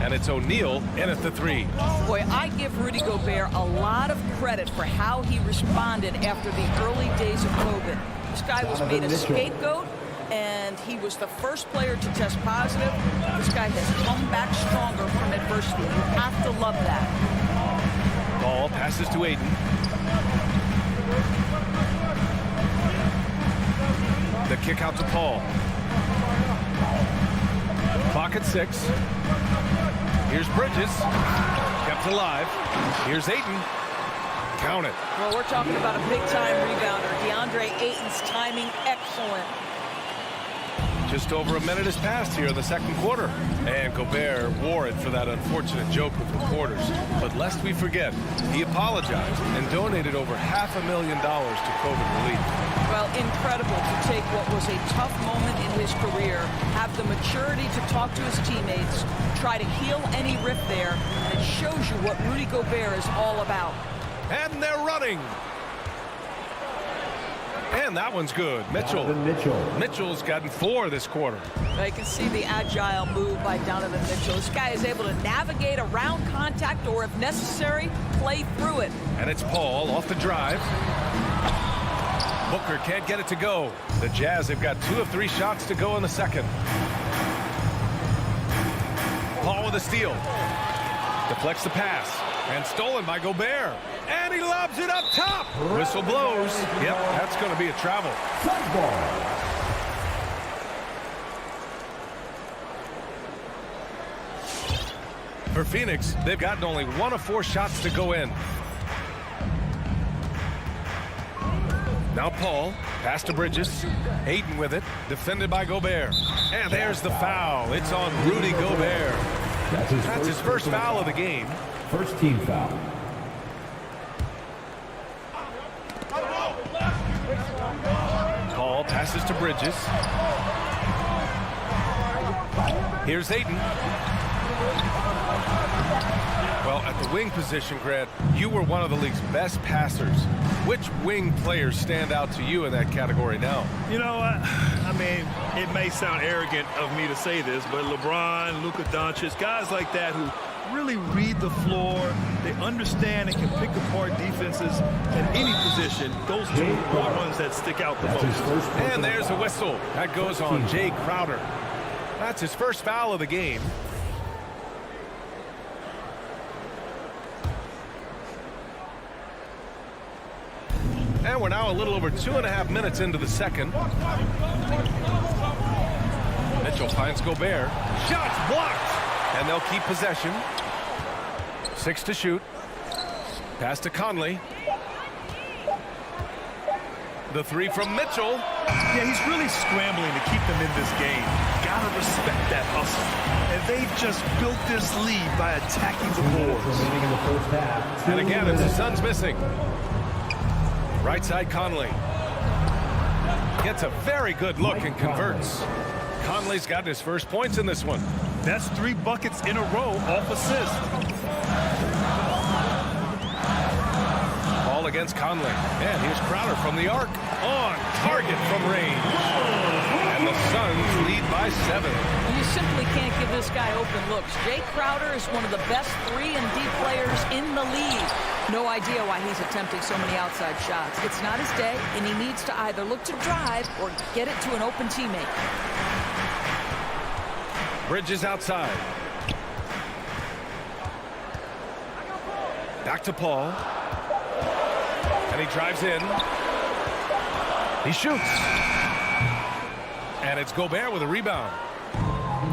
And it's O'Neal in at the 3. Boy, I give Rudy Gobert a lot of credit for how he responded after the early days of COVID. This guy was made a scapegoat, and he was the first player to test positive. This guy has come back stronger from adversity. You have to love that. Ball passes to Ayton. The kick out to Paul. Clock at 6. Here's Bridges. Kept alive. Here's Ayton. Count it. Well, we're talking about a big-time rebounder. DeAndre Ayton's timing excellent. Just over a minute has passed here in the second quarter. And Gobert wore it for that unfortunate joke with reporters. But lest we forget, he apologized and donated over $500,000 to COVID relief. Well, incredible to take what was a tough moment in his career, have the maturity to talk to his teammates, try to heal any rift there, and it shows you what Rudy Gobert is all about. And they're running. And that one's good. Mitchell's gotten 4 this quarter. I can see the agile move by Donovan Mitchell. This guy is able to navigate around contact or, if necessary, play through it. And it's Paul off the drive. Booker can't get it to go. The Jazz have got 2 of 3 shots to go in the second. Paul with a steal. Deflects the pass. And stolen by Gobert. And he lobs it up top. Whistle blows. Yep, that's going to be a travel. For Phoenix, they've gotten only 1 of 4 shots to go in. Now Paul, pass to Bridges. Ayton with it, defended by Gobert. And there's the foul. It's on Rudy Gobert. That's his first foul of the game. First team foul. Paul passes to Bridges. Here's Ayton. Well, at the wing position, Grant, you were one of the league's best passers. Which wing players stand out to you in that category now? You know, I mean, it may sound arrogant of me to say this, but LeBron, Luka Doncic, guys like that who really read the floor, they understand and can pick apart defenses at any position. Those 2 are the ones that stick out the most. And there's a whistle. That goes on Jay Crowder. That's his first foul of the game. And we're now a little over 2.5 minutes into the second. Mitchell finds Gobert. Shots blocked. And they'll keep possession. 6 to shoot. Pass to Conley. The 3 from Mitchell. Yeah, he's really scrambling to keep them in this game. Gotta respect that hustle. And they've just built this lead by attacking the boards. And again, it's the Suns missing. Right side Conley. Gets a very good look and converts. Conley's got his first points in this one. That's 3 buckets in a row off assist. Ball against Conley. And here's Crowder from the arc. On target from range. And the Suns lead by 7. You simply can't give this guy open looks. Jay Crowder is one of the best 3-and-D players in the league. No idea why he's attempting so many outside shots. It's not his day, and he needs to either look to drive or get it to an open teammate. Bridges outside. Back to Paul. And he drives in. He shoots. And it's Gobert with a rebound.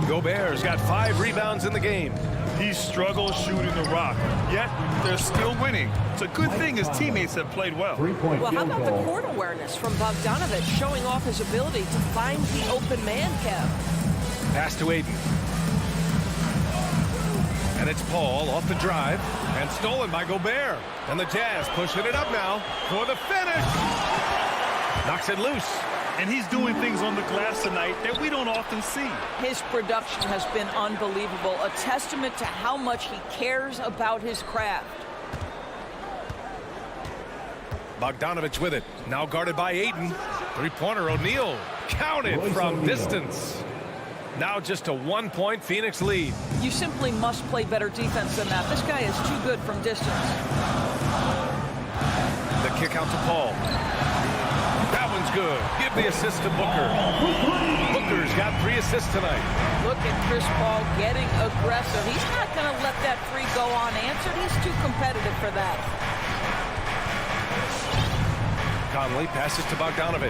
Gobert's got 5 rebounds in the game. He struggles shooting the rock, yet they're still winning. It's a good thing his teammates have played well. Well, how about the court awareness from Bogdanovic showing off his ability to find the open man, Kev? Pass to Aiden. And it's Paul off the drive and stolen by Gobert. And the Jazz pushing it up now for the finish. Knocks it loose. And he's doing things on the glass tonight that we don't often see. His production has been unbelievable, a testament to how much he cares about his craft. Bogdanovic with it. Now guarded by Aiden. Three-pointer O'Neal. Counted from distance. Now just a 1-point Phoenix lead. You simply must play better defense than that. This guy is too good from distance. The kick out to Paul. That one's good. Give the assist to Booker. Booker's got 3 assists tonight. Look at Chris Paul getting aggressive. He's not going to let that 3 go unanswered. He's too competitive for that. Conley passes to Bogdanovic.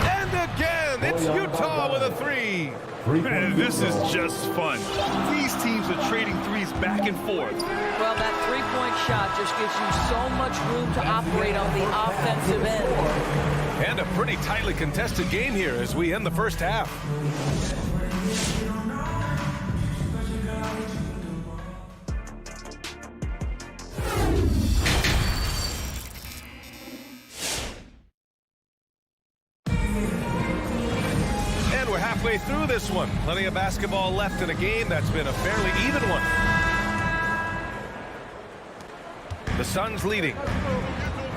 And again, it's Utah with a 3. Man, this is just fun. These teams are trading threes back and forth. Well, that 3-point shot just gives you so much room to operate on the offensive end. And a pretty tightly contested game here as we end the first half. Halfway through this one. Plenty of basketball left in a game that's been a fairly even one. The Suns leading.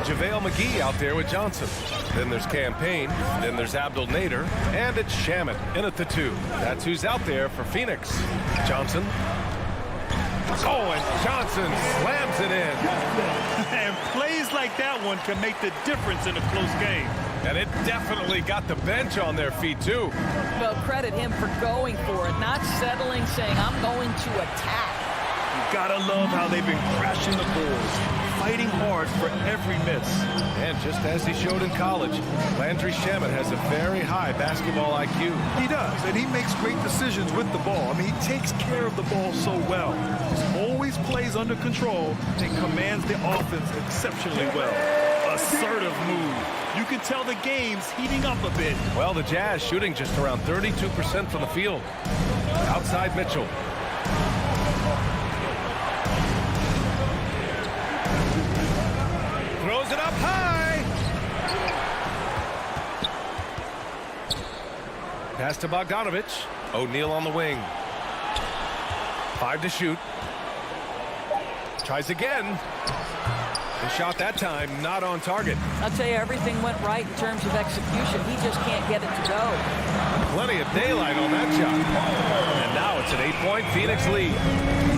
JaVale McGee out there with Johnson. Then there's Campaign. Then there's Abdel Nader. And it's Shamet in at the 2. That's who's out there for Phoenix. Johnson. Oh, and Johnson slams it in. And plays like that one can make the difference in a close game. And it definitely got the bench on their feet, too. Well, credit him for going for it, not settling, saying, I'm going to attack. You gotta love how they've been crashing the boards, fighting hard for every miss. And just as he showed in college, Landry Shamet has a very high basketball IQ. He does, and he makes great decisions with the ball. I mean, he takes care of the ball so well. He always plays under control and commands the offense exceptionally well. Assertive move. You can tell the game's heating up a bit. Well, the Jazz shooting just around 32% from the field. Outside Mitchell. Throws it up high. Pass to Bogdanovic. O'Neal on the wing. 5 to shoot. Tries again. The shot that time not on target. I'll tell you, everything went right in terms of execution. He just can't get it to go. Plenty of daylight on that shot. And now it's an 8-point Phoenix lead.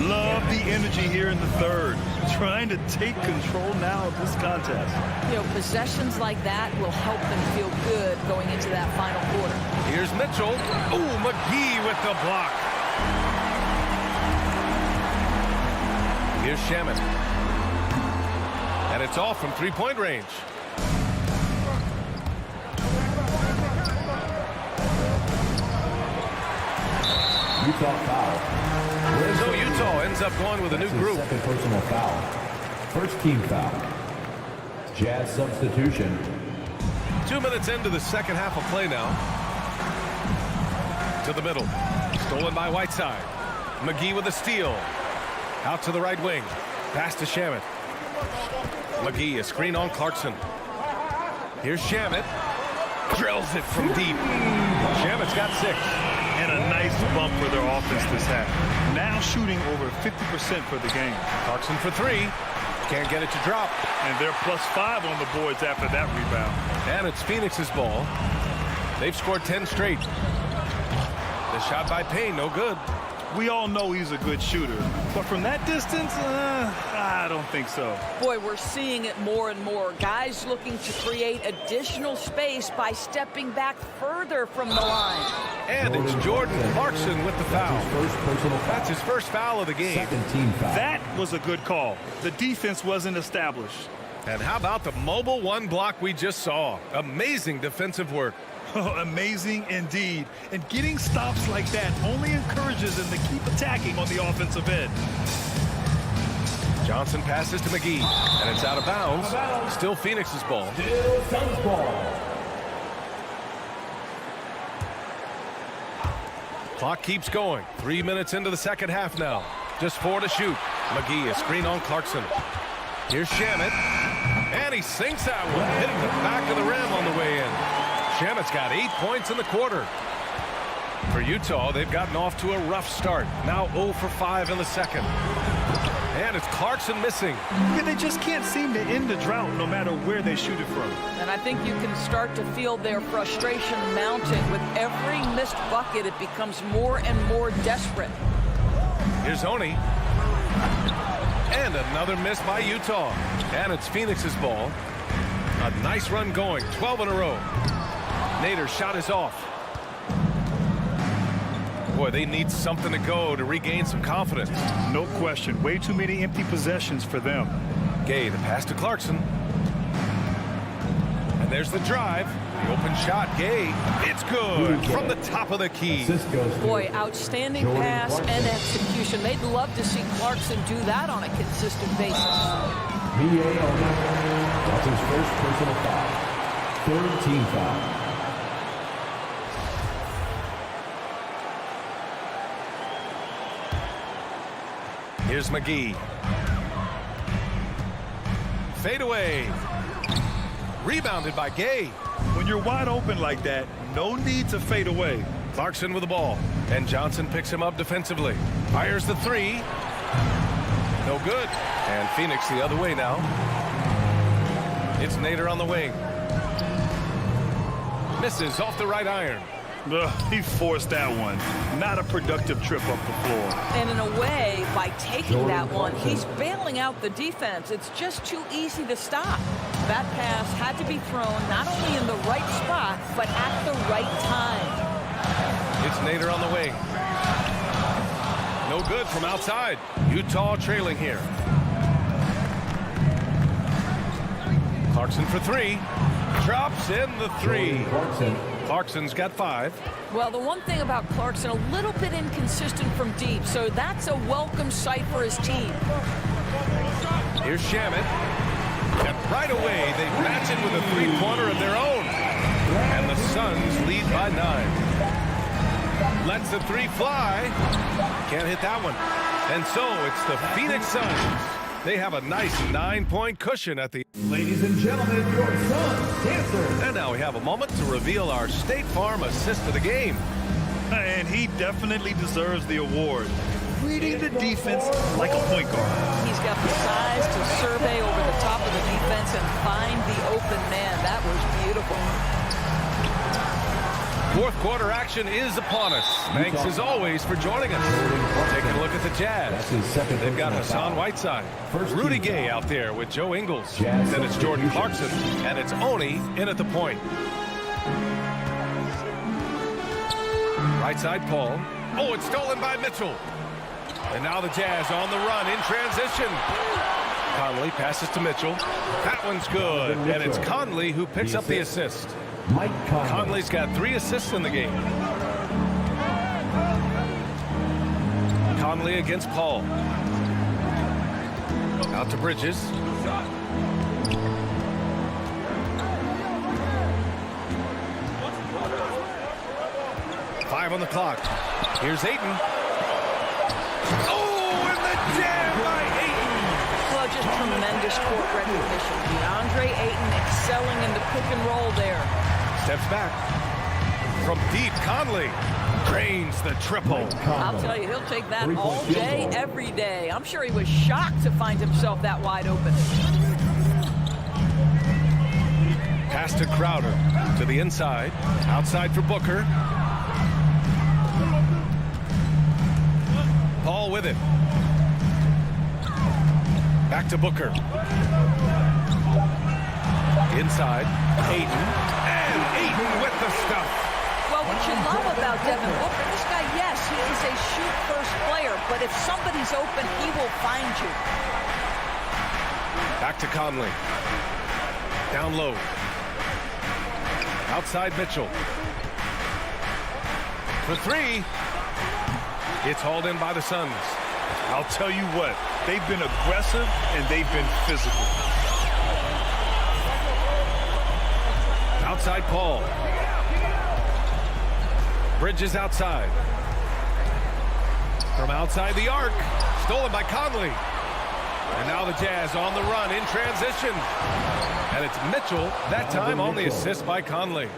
Love the energy here in the third. Trying to take control now of this contest. You know, possessions like that will help them feel good going into that final quarter. Here's Mitchell. Ooh, McGee with the block. Here's Shamet. And it's off from 3-point range. Utah foul. So Utah ends up going with a new group. Second personal foul. First team foul. Jazz substitution. 2 minutes into the second half of play now. To the middle. Stolen by Whiteside. McGee with a steal. Out to the right wing. Pass to Shamet. McGee, a screen on Clarkson. Here's Shamet. Drills it from deep. Shamet's got 6. And a nice bump for their offense this half. Now shooting over 50% for the game. Clarkson for 3. Can't get it to drop. And they're +5 on the boards after that rebound. And it's Phoenix's ball. They've scored 10 straight. The shot by Payne, no good. We all know he's a good shooter. But from that distance, I don't think so. Boy, we're seeing it more and more. Guys looking to create additional space by stepping back further from the line. And it's Jordan Clarkson with the foul. That's his first foul of the game. That was a good call. The defense wasn't established. And how about the mobile 1 block we just saw? Amazing defensive work. Amazing indeed. And getting stops like that only encourages them to keep attacking on the offensive end. Johnson passes to McGee, and it's out of bounds. Still Phoenix's ball. Still Suns ball. Clock keeps going. 3 minutes into the second half now. Just 4 to shoot. McGee, a screen on Clarkson. Here's Shamet. And he sinks that one, hitting the back of the rim on the way in. Shamet's got 8 points in the quarter. For Utah, they've gotten off to a rough start. Now 0 for 5 in the second. And it's Clarkson missing. Yeah, they just can't seem to end the drought no matter where they shoot it from. And I think you can start to feel their frustration mounting. With every missed bucket, it becomes more and more desperate. Here's Oni. And another miss by Utah. And it's Phoenix's ball. A nice run going, 12 in a row. Nader's shot is off. Boy, they need something to go to regain some confidence. No question. Way too many empty possessions for them. Gay, the pass to Clarkson. And there's the drive. The open shot, Gay. It's good from the top of the key. Boy, outstanding pass and execution. They'd love to see Clarkson do that on a consistent basis. That's his first personal foul. Third team foul. Here's McGee. Fade away. Rebounded by Gay. When you're wide open like that, no need to fade away. Clarkson with the ball. And Johnson picks him up defensively. Fires the 3. No good. And Phoenix the other way now. It's Nader on the wing. Misses off the right iron. He forced that one. Not a productive trip up the floor. And in a way, by taking that one, he's bailing out the defense. It's just too easy to stop. That pass had to be thrown not only in the right spot, but at the right time. It's Nader on the wing. No good from outside. Utah trailing here. Clarkson for 3. Drops in the 3. Clarkson's got 5. Well, the one thing about Clarkson, a little bit inconsistent from deep, so that's a welcome sight for his team. Here's Shamet. And right away, they match it with a 3-pointer of their own. And the Suns lead by 9. Lets the 3 fly. Can't hit that one. And so it's the Phoenix Suns. They have a nice 9-point cushion at the... Ladies and gentlemen, your Suns answer. And now we have a moment to reveal our State Farm assist of the game. And he definitely deserves the award. Reading the defense like a point guard. He's got the size to survey over the top of the defense and find the open man. That was beautiful. Fourth quarter action is upon us. Thanks as always for joining us. Taking a look at the Jazz. They've got Hassan Whiteside, Rudy Gay out there with Joe Ingles. Then it's Jordan Clarkson, and it's Oni in at the point. Right side, Paul. Oh, it's stolen by Mitchell. And now the Jazz on the run in transition. Conley passes to Mitchell. That one's good, and it's Conley who picks up the assist. Mike Conley. Conley's got 3 assists in the game. Conley against Paul. Out to Bridges. Five on the clock. Here's Ayton. Oh, and the jam by Ayton. Well, just tremendous court recognition. DeAndre Ayton excelling in the pick and roll there. Steps back. From deep, Conley drains the triple. I'll tell you, he'll take that all day, every day. I'm sure he was shocked to find himself that wide open. Pass to Crowder. To the inside. Outside for Booker. Paul with it. Back to Booker. Inside. Ayton. And Ayton with the stuff. Well, what you love about Devin Booker, this guy, yes, he is a shoot-first player, but if somebody's open, he will find you. Back to Conley. Down low. Outside Mitchell. For three. It's hauled in by the Suns. I'll tell you what, they've been aggressive and they've been physical. Outside Paul. Bridges outside. From outside the arc. Stolen by Conley. And now the Jazz on the run in transition. And it's Mitchell, that time on the assist by Conley.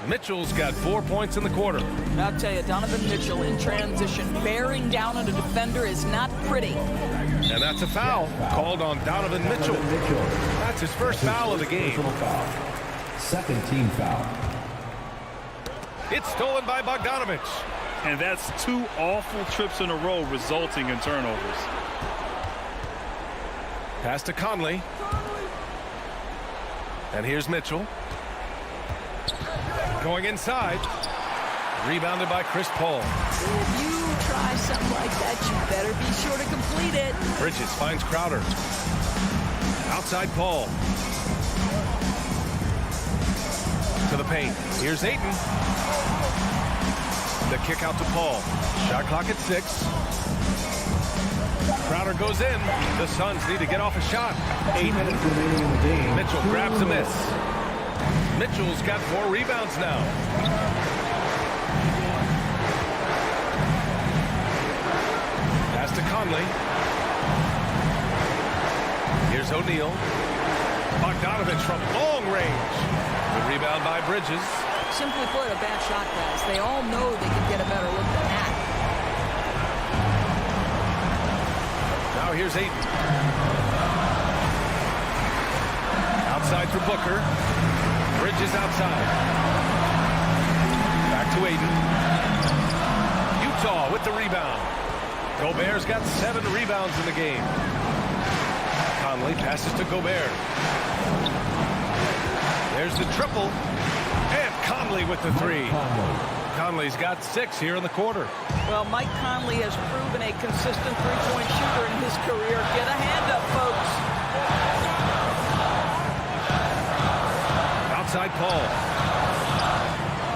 Mitchell's got 4 points in the quarter. I'll tell you, Donovan Mitchell in transition, bearing down on a defender is not pretty. And that's a foul called on Donovan Mitchell. That's his first foul of the game. Second team foul. It's stolen by Bogdanovich. And that's 2 awful trips in a row resulting in turnovers. Pass to Conley. And here's Mitchell. Going inside. Rebounded by Chris Paul. If you try something like that, you better be sure to complete it. Bridges finds Crowder. Outside Paul. To the paint. Here's Ayton. The kick out to Paul. Shot clock at 6. Crowder goes in. The Suns need to get off a shot. Ayton. Mitchell grabs a miss. Mitchell's got 4 rebounds now. Pass to Conley. Here's O'Neal. Bogdanovich from long range. The rebound by Bridges. Simply put, a bad shot, guys. They all know they can get a better look than that. Now here's Ayton. Outside for Booker. Bridges outside. Back to Ayton. Utah with the rebound. Gobert's got 7 rebounds in the game. Conley passes to Gobert. There's the triple. And Conley with the 3. Conley's got 6 here in the quarter. Well, Mike Conley has proven a consistent three-point shooter in his career. Get a hand up, folks. Outside Paul.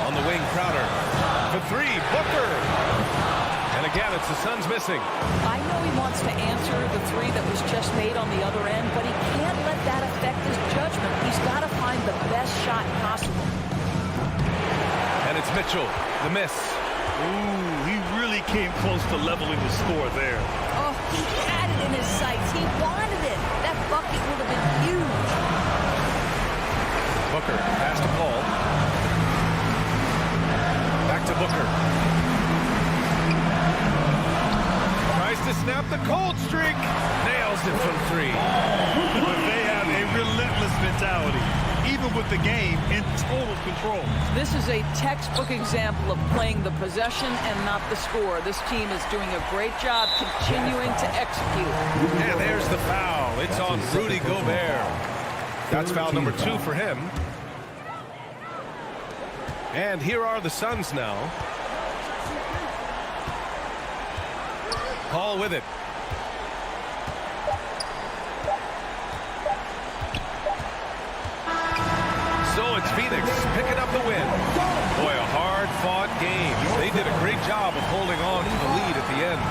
On the wing, Crowder. For 3, Booker. And again, it's the Suns missing. I know he wants to answer the 3 that was just made on the other end, but he can't let that affect his judgment. He's got to find the best shot possible. And it's Mitchell, the miss. Ooh, he really came close to leveling the score there. Oh, he had it in his sights. He wanted it. That bucket would have been huge. Booker, pass to Paul. Back to Booker. Tries to snap the cold streak. Nails it from 3. But they have a relentless mentality, even with the game in total control. This is a textbook example of playing the possession and not the score. This team is doing a great job continuing to execute. And there's the foul. It's on Rudy Gobert. That's foul number 2 for him. And here are the Suns now. Paul with it. So it's Phoenix picking up the win. Boy, a hard-fought game. They did a great job of holding on to the lead at the end.